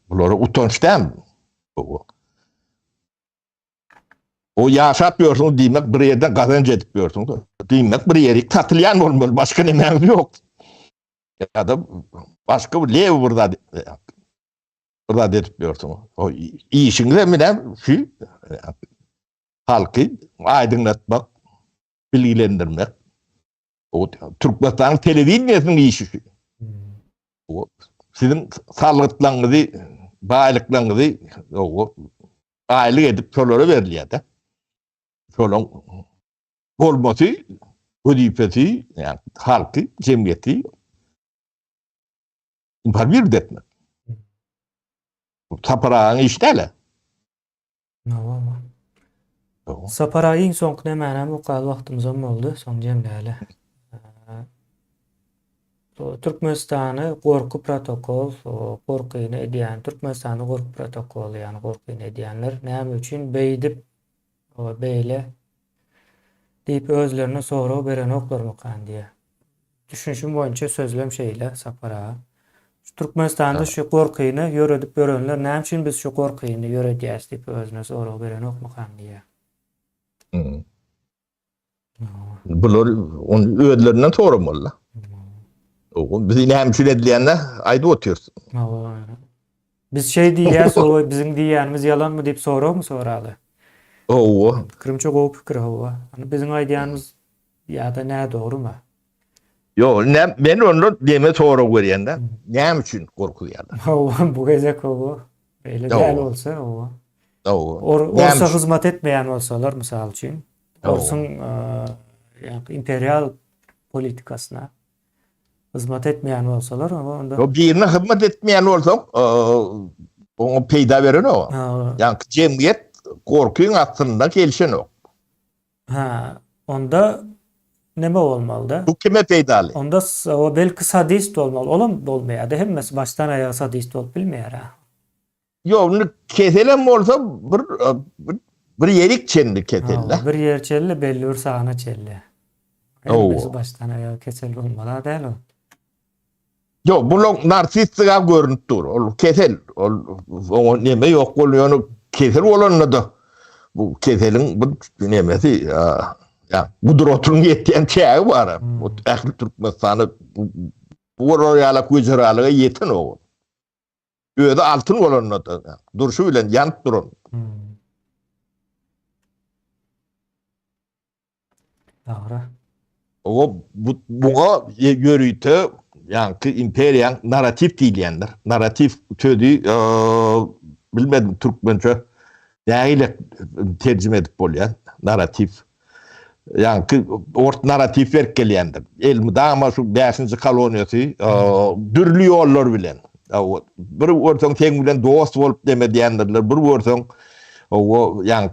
Bunlara utanç değil mi? O yaşatmıyorsunuz demek bir yerden kazanç etmiyorsunuz. Demek bir yeri tatlıyan olmalı. Başka ne yok. Ya da başka bir lev burada etmiyorsunuz. O işinize mi ne? Halkı aydınlatmak, bilgilendirmek. O Türkmenistan'ın televizyonunun işi. O sizin sağlıklarınızı, bağlılıklarınızı aylık edip soruları veriliyor da. Solon olması vazifesi, yani halkı, cemiyeti bir etmek. Saparağın iştele. Sapara iň soňky nämänem okal wagtymyz boldy, soň jemläli. Türkmenistany gorku protokol, gorkyny edýän, Türkmenistany gorku protokol, ýani gorkyny edýänler näme üçin beýdip, beýle diýip özlerine sorag beren oklarmykan diýe. Düşünşüm boýunça sözlem şeýle Sapara. Türkmenistanda şu gorkyny ýöredip görenler näme üçin biz şu gorkyny ýöredýäs diýip özüne sorag beren okmakan diýe. Bular onu ödlerinden soramalı. O bizi näme üçin edilýände aýdyp oturýarsyň. Biz şey diýýäs, o bizim diýýänimiz ýalanmy diýip soragmy soraly. Fikrimçe gowy pikir hawa. Hani bizim aýdýanymyz ýa-da nä dogrumy? Yo, men onu deme sorag berýände näme üçin gorkuýarlar? Bu gezek o. Beýle däl bolsa o. Orsa hyzmat etmeýän bolsalar mysal üçin, orsun imperial politikasyna hyzmat etmeýän bolsalar, onda o birine hyzmat etmeýän bolsa, onu peýda beren o. Ýani jemgyýet gorkuň aslynda gelişen o. Onda neme bolmaly? Bu kime peýdaly? Onda o belki sadist bolmaly. Olam bolmaýar. Hemmesi baştan aýaga sadist bolup bilmeýär. Yo, onu keselen bolsa bir yerik çenli ketelle. Bir yer çelli belli bir sahana çelli. Hemmesi baştan aýaga kesel bolmaly däl o. Yo, bu narsistga görünüp dur. O kesel. O neme yok bolýany kesel bolanyny da. Bu keselin bu nemesi ya gudurotun yetýän çägi bar. O ähli Türkmenistany bu roýala güýjeralyga ýeten o. Öde altın bolanyny da. Durşu bilen ýanyp durun. Dagry. O buňa ýörüýte ýani imperiýaň narativ diýilýänler. Narativ tödi bilmedim türkmençe näile terjime edip bolýar. Narativ. Yani ort naratif verkelýändir. Elmydama şu 5-nji koloniýasy dürli ýollar bilen. Bir ortaň teň bilen dost bolup demedýändirler. Bir ortaň o yani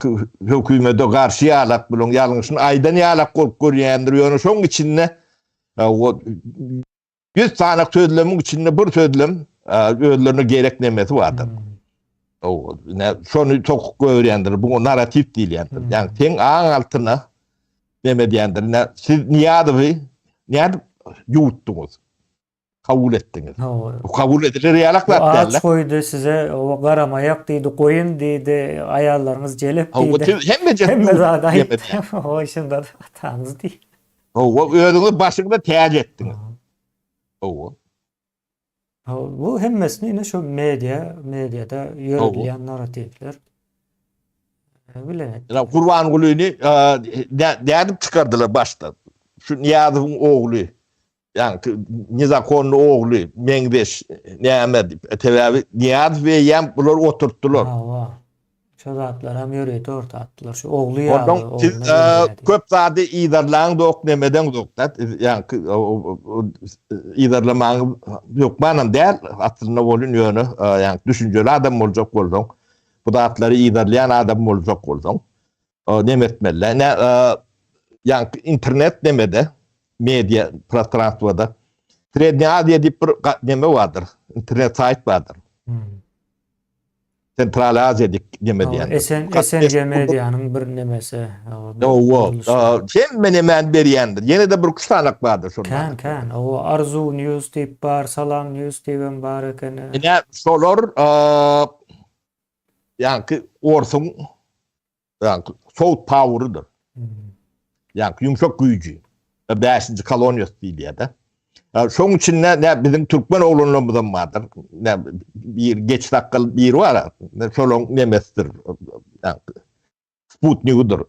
hökümete garşy ýalak bilen ýalňyşyny aýdan ýalak gorup görýändir. Ýöne şoň içinde o 100 tane sözlemiň içinde bir sözlem özlerine gerek nemesi vardır. O şonu çok görýändir. Bu naratif diýilýändir. Yani teň aň altyna demedýändir. Siz niýe ýutduňyz? Kabul etdiňiz. Kabul edilir ýalaklar derler. Aç koydu size, o garamaýak diýdi, koyun diýdi, aýallaryňyz jelep diýdi. Hemme zada aýtdy. O işinde atanyz diýdi. O özüňiz başyňda täze etdiňiz. Bu hemmesini şu medyada ýöredilýän naratifler. Bilenet. Kurban Gulyny dädip çykardylar başta. Şu Niýazowyň ogly, ýani Nizakonly ogly, Meňdeş näme diýip tebabi Niýazow beýän bular oturtdylar. Şu zatlar hem ýöredip ortatdylar. Şu ogly ýa-da siz köp zady iýdarlaň dok nemeden doktat. Ýani iýdarlamaň ýok manam däl, atlyna bolun ýöne, ýani düşünjeli adam boljak bolsaň. Bu da atlary iýdarlayan adam boljak bolsaň. Neme etmeli? Yani internet demede, medya prostranствоda Srednja Azia diýip bir neme vardır. İnternet sayt vardır. Central Azia deme diýen. SNG medyanın bir nemesi. Hem menemen berýändir. Ýene de bir kuşlanak vardır şonda. Kan. O Arzu News diýip bar, Salam News diýip bar eken. Ene şolar yani orsun yani soft power'ıdır. Yani yumuşak gücü. 5-nji koloniýasy diýilýär. Şoň için ne bizim Türkmen oğlanlarımızdan vardır. Ne bir geç dakikalı bir var. Ne şolong nemestir. Yani Sputnik'udur.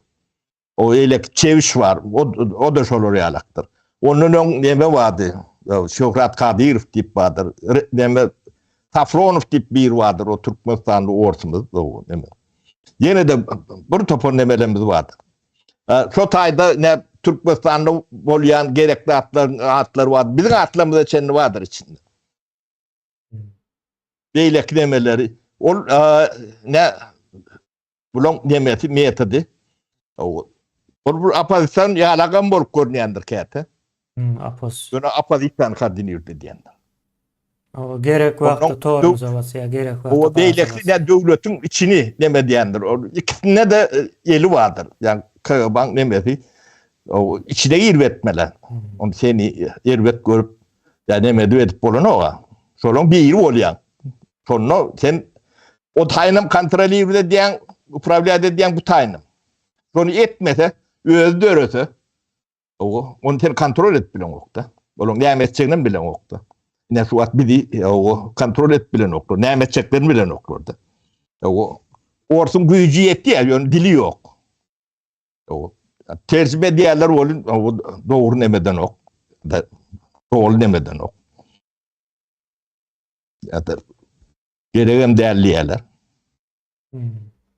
O elek Çeviş var. O da şolor ýalaktır. Onun neme vardı. Şöhrat Kadirov diýip vardır. Neme Safronov diýip bir vardır. O Türkmenistanlı orsumuz. Ýene de bir topon nemelerimiz vardır. Şu taýda ne Türkmenistan'da bolyan gerekli atlar var. Bizim atlarımızda çenli vardır içinde. Beylek demeleri. Ne bulon demeti metodu. O apazistan yalagan bolup görünýändir käte. Apos. Bunu apazistan kadinirdi diýenler. O gerek wagtda torumuza basya, gerek wagtda. O beylekli ne döwletiň içini neme diýendir. O ikisine de eli vardır. Yani Kagaban nemedi. O içine irvetmeler. Onu seni irvet görüp ya nemedi edip bolany oga. Şolon bir bolýan. Sonra sen o taýnam kontroli diýen, upravляde diýen bu taýnam. Şonu etmese özü döröse onu sen kontrol et bilen okda. Bolon näme etjegini bilen okda. Ne suat bidi o kontrol et bilen okda. Näme etjeklerini bilen okda. O orsun güýji ýetdi ýa, dili ýok. O tercüme diýerler bolun dogry nemeden ok. Doğru nemeden ok. Ya da geregem däliýärler.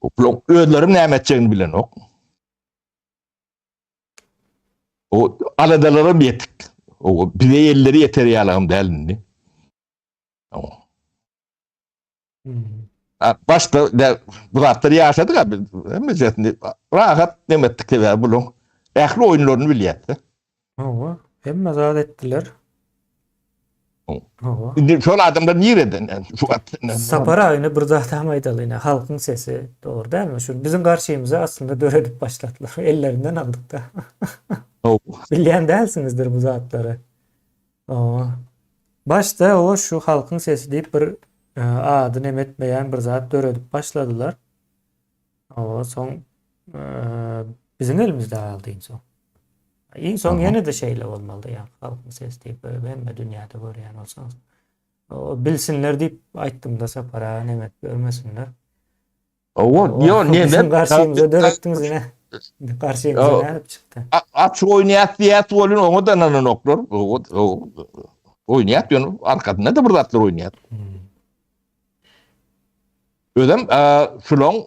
O özlerim näme etjegini bilen ok. O aladalarım yetik. O bize yerleri yeter yalağım dälini. Başta bu zatları yaşadık abi. Mesela rahat demettik de bulun. Ähli oyunlarını bilýärdi. Hem azat ettiler. Şimdi şol adamlar nireden? Sapara oyunu bir zat amaýdaly ýene halkyň sesi doğru değil mi? Şu bizim garşymyza aslında döredip başlatdılar. Ellerinden aldık da. Bilýän dälsiňizdir bu zatları. Başta o şu halkyň sesi diýip bir adyny emetmeýän bir zat döredip başladylar. O soň bizim elimizde aldy inson. İnson yine de şeyle olmalı ya. Halkın sesi deyip böyle ben dünyada görýän olsanız. O bilsinler deyip aýtdym da Sapara nemet görmesinler. Bizim karşımıza dörettiniz yine. Karşımıza ne yapıp çıktı? Açık oynayat diyat olun onu da nanan oklar. Oynayat diyor. Arkadında da burada atlar oynayat. Ödem şulon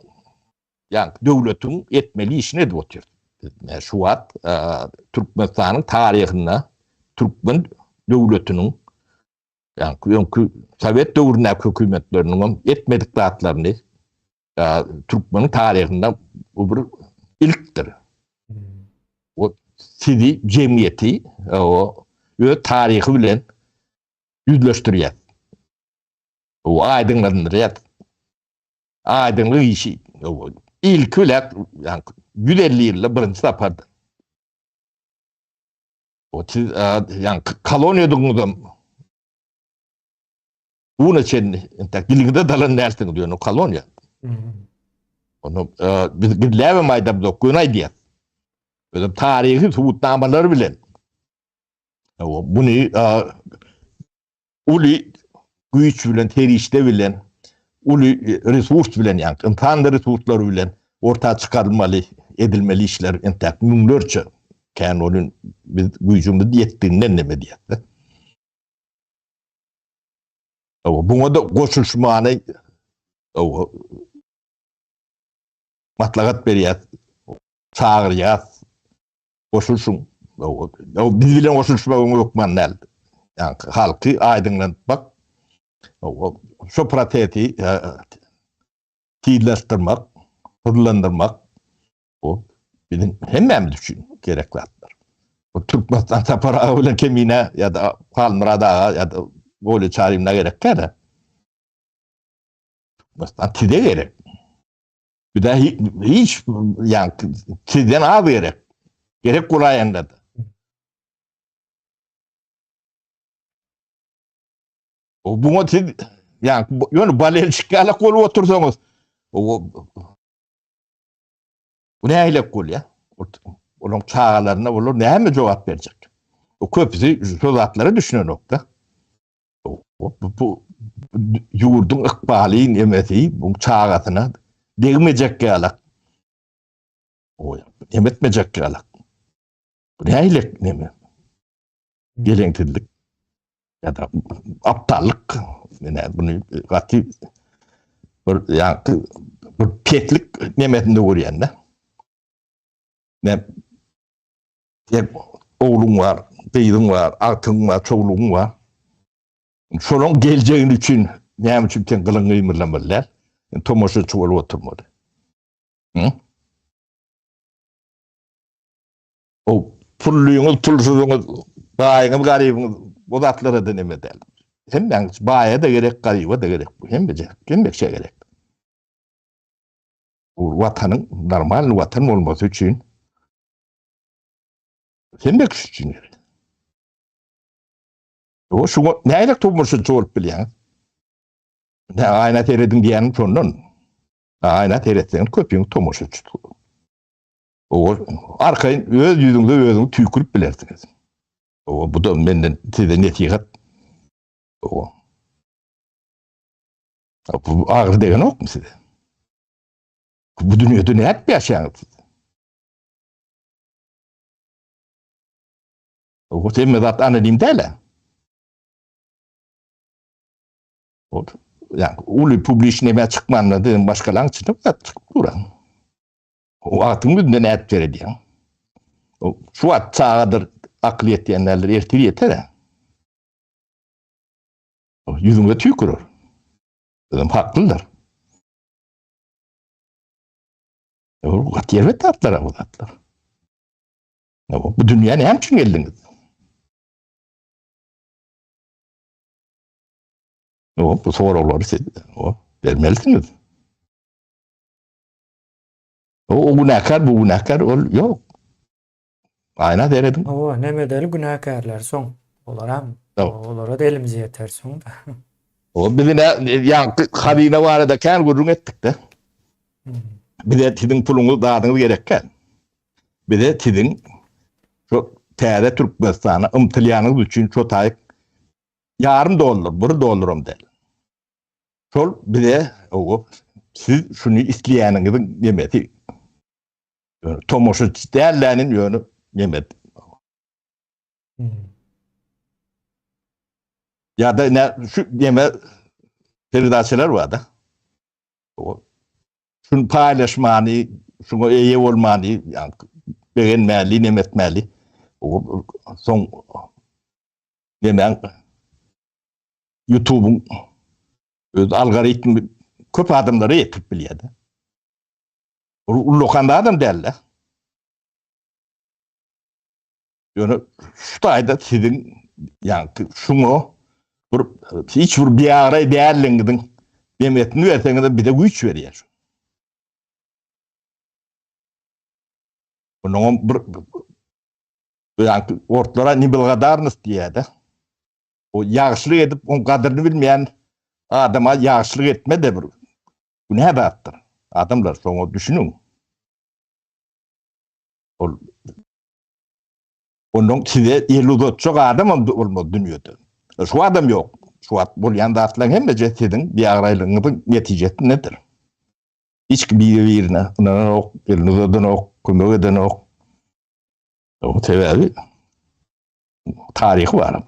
yani döwletiň etmeli işine de otur. Şu wagt Türkmenistanyň taryhyna Türkmen döwletiniň yani Sovet döwrüne hökümetleriniň etmedik zatlaryny Türkmeniň taryhyna bu bir ilkdir. O sidi jemgyýeti o taryhy bilen yüzleşdirýär. O aýdyňlandyrýar. Aýdyňlyk işi ilk bilen yani 150 ýylla birinci sapardy. O yani koloniýadaň bunu çen diliginde dalan närsini diýär o koloniýa. Onu biz gidläwe maýda dokunaý diýär. Özüm taryhy subutnamalary bilen. O bunu uli güýç bilen terişde bilen uli resurs bilen yani insan resurslary bilen orta çıkarılmalı, edilmeli işler entek müňlerçe kän onun biz güýjümiz ýetdiğinden neme diýär. Buňa da goşulşmany matlagat berýär, çağırýar, goşulşun. Biz bilen goşulşmagy ýokman näl. Yani halky aýdyňlanmak, şu proteti tiýleşdirmek, hızlandırmak o bizim hemmem düşün gereklidir. O Türkmenistan Sapara bilen kemine ya da Palmyrada ya da böyle çağrımına gerek de. Türkmenistan tide gerek. Bir de hiç yani tiden az gerek. Gerek kulayanda da. O bu tid yani balel çıkala kolu otursanız o bu näyle kol ya? Onun çağalarına olur näme jogap berjek? O köpüsü şu zatlara düşünen nokta. Bu yurdun ykbaly nemesi bu çağatyna degmejek galak. O emetmejek galak. Bu näyle neme? Geleňtirlik ya da aptallyk bunu gaty bir yani bir petlik nemesinde görýänler. Ne oğlun var, kıydın var, atın var, çoğluğun var. Şonun geleceğin için näme üçin teň kılın gymyrlamalar. Tomoşaçy bolup oturmady. O pulluýuňyz, pulsuzyňyz, baýyňyz, garybyňyz bu zatlara da näme däl. Hemmeň baýa da gerek, garyba da gerek. Hemmeň şey gerek. Bu watanyň normal watan bolmasy üçin hemmeň üçin gerek. O şu näle tomoşaçy bolup bilýär. Aýna terediň diýen şondan. Aýna teretsen köpüň tomoşaçy. O arkaýyn öz ýüzüňde özüňi tüýkürip bilersiňiz. O bu da menden size netihat. O. Bu agyr degen okmy size? Bu dünýede näp ýaşaýaňyz? O temme zat anonim däle. O yani uly publiş näme çykmandy diýen başgalaň çykyp çykyp duran. O atyň üzerinde näp berediň. O şu at çağadır akliýet diýenler ertiri ýeter. O ýüzüňe tüýkürür. Adam haklylar. O gatýerbe tartlar bu zatlar. Bu dünýä näme üçin geldiňiz? O bu soraglary siz bermelisiňiz. O günäkar bu günäkar ol ýok. Aýna deredim. O näme däl günäkärler soň. Olara da elimiz ýeter soň da. O bizine ýa habine barada kän gurrun etdik de. Bize tidiň puluňy dadyňyz gerekken. Bize tidiň şu täze Türkmenistana ymtylýanyňyz üçin şu taýyk $0.5 $1 del. Şol bize o siz şunu isleýäniňiziň demeti. Tomoşaçy dälläniň ýöne demeti. Ya da ne şu deme peridaçylar var da. O şunu paylaşmany, şunu eýe bolmany, ýa beğenmäli, nemetmäli. O soň demäň YouTube'un öz algoritmi köp adamlara ýetip bilýärdi. Ulukanda adam dälle. Ýöne şu taýda siziň ýa şunu hiç bir biara değerlendirdin demetini verseňiz bir de güç berýär. Bunun bir ortlara nibilgadarnys diýär. O ýagşylyk edip on kadryny bilmeýän adama ýagşylyk etme de bir günä batdyr. Adamlar soňa düşünüň. Onun size 50 çok adam olmadı dünýede. Şu adam yok. Şu at bolýan zatlaryň hemme jetdiň biagraýlygynyň netijesi nedir? Hiç birine ok, elinize ok, kömek eden ok. O sebebi tarih var.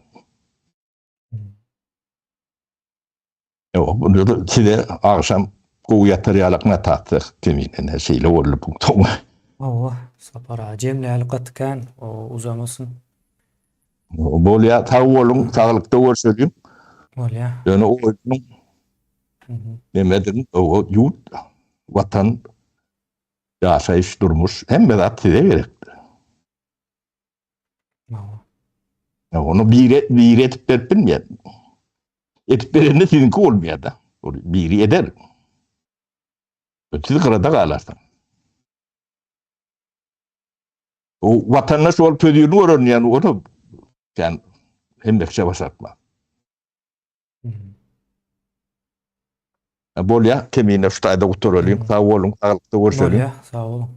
Bunu da size akşam goýatlar ýalakna tatdyk teminen her şeýle bolup toňa. Sapara jemläli gatkan o uzamasyn. Bolýa tawolun taglykda görşedim. Bolýa. Ýöne o nemedim o ýurt watan ýaşaýyş durmuş hemme zat size gerekdi. Onu bir etip berip bilmeýär. Etip berende sizinki bolmaýar da. Biri eder. Siz gyrada galarsyň. O watandaş ol pödýüni öğrenýän onu yani hemdekçe başlatma. Bolýa kemine şu taýda oturalım. Sağ olun. Sağlıkda görüşelim. Sağ olun.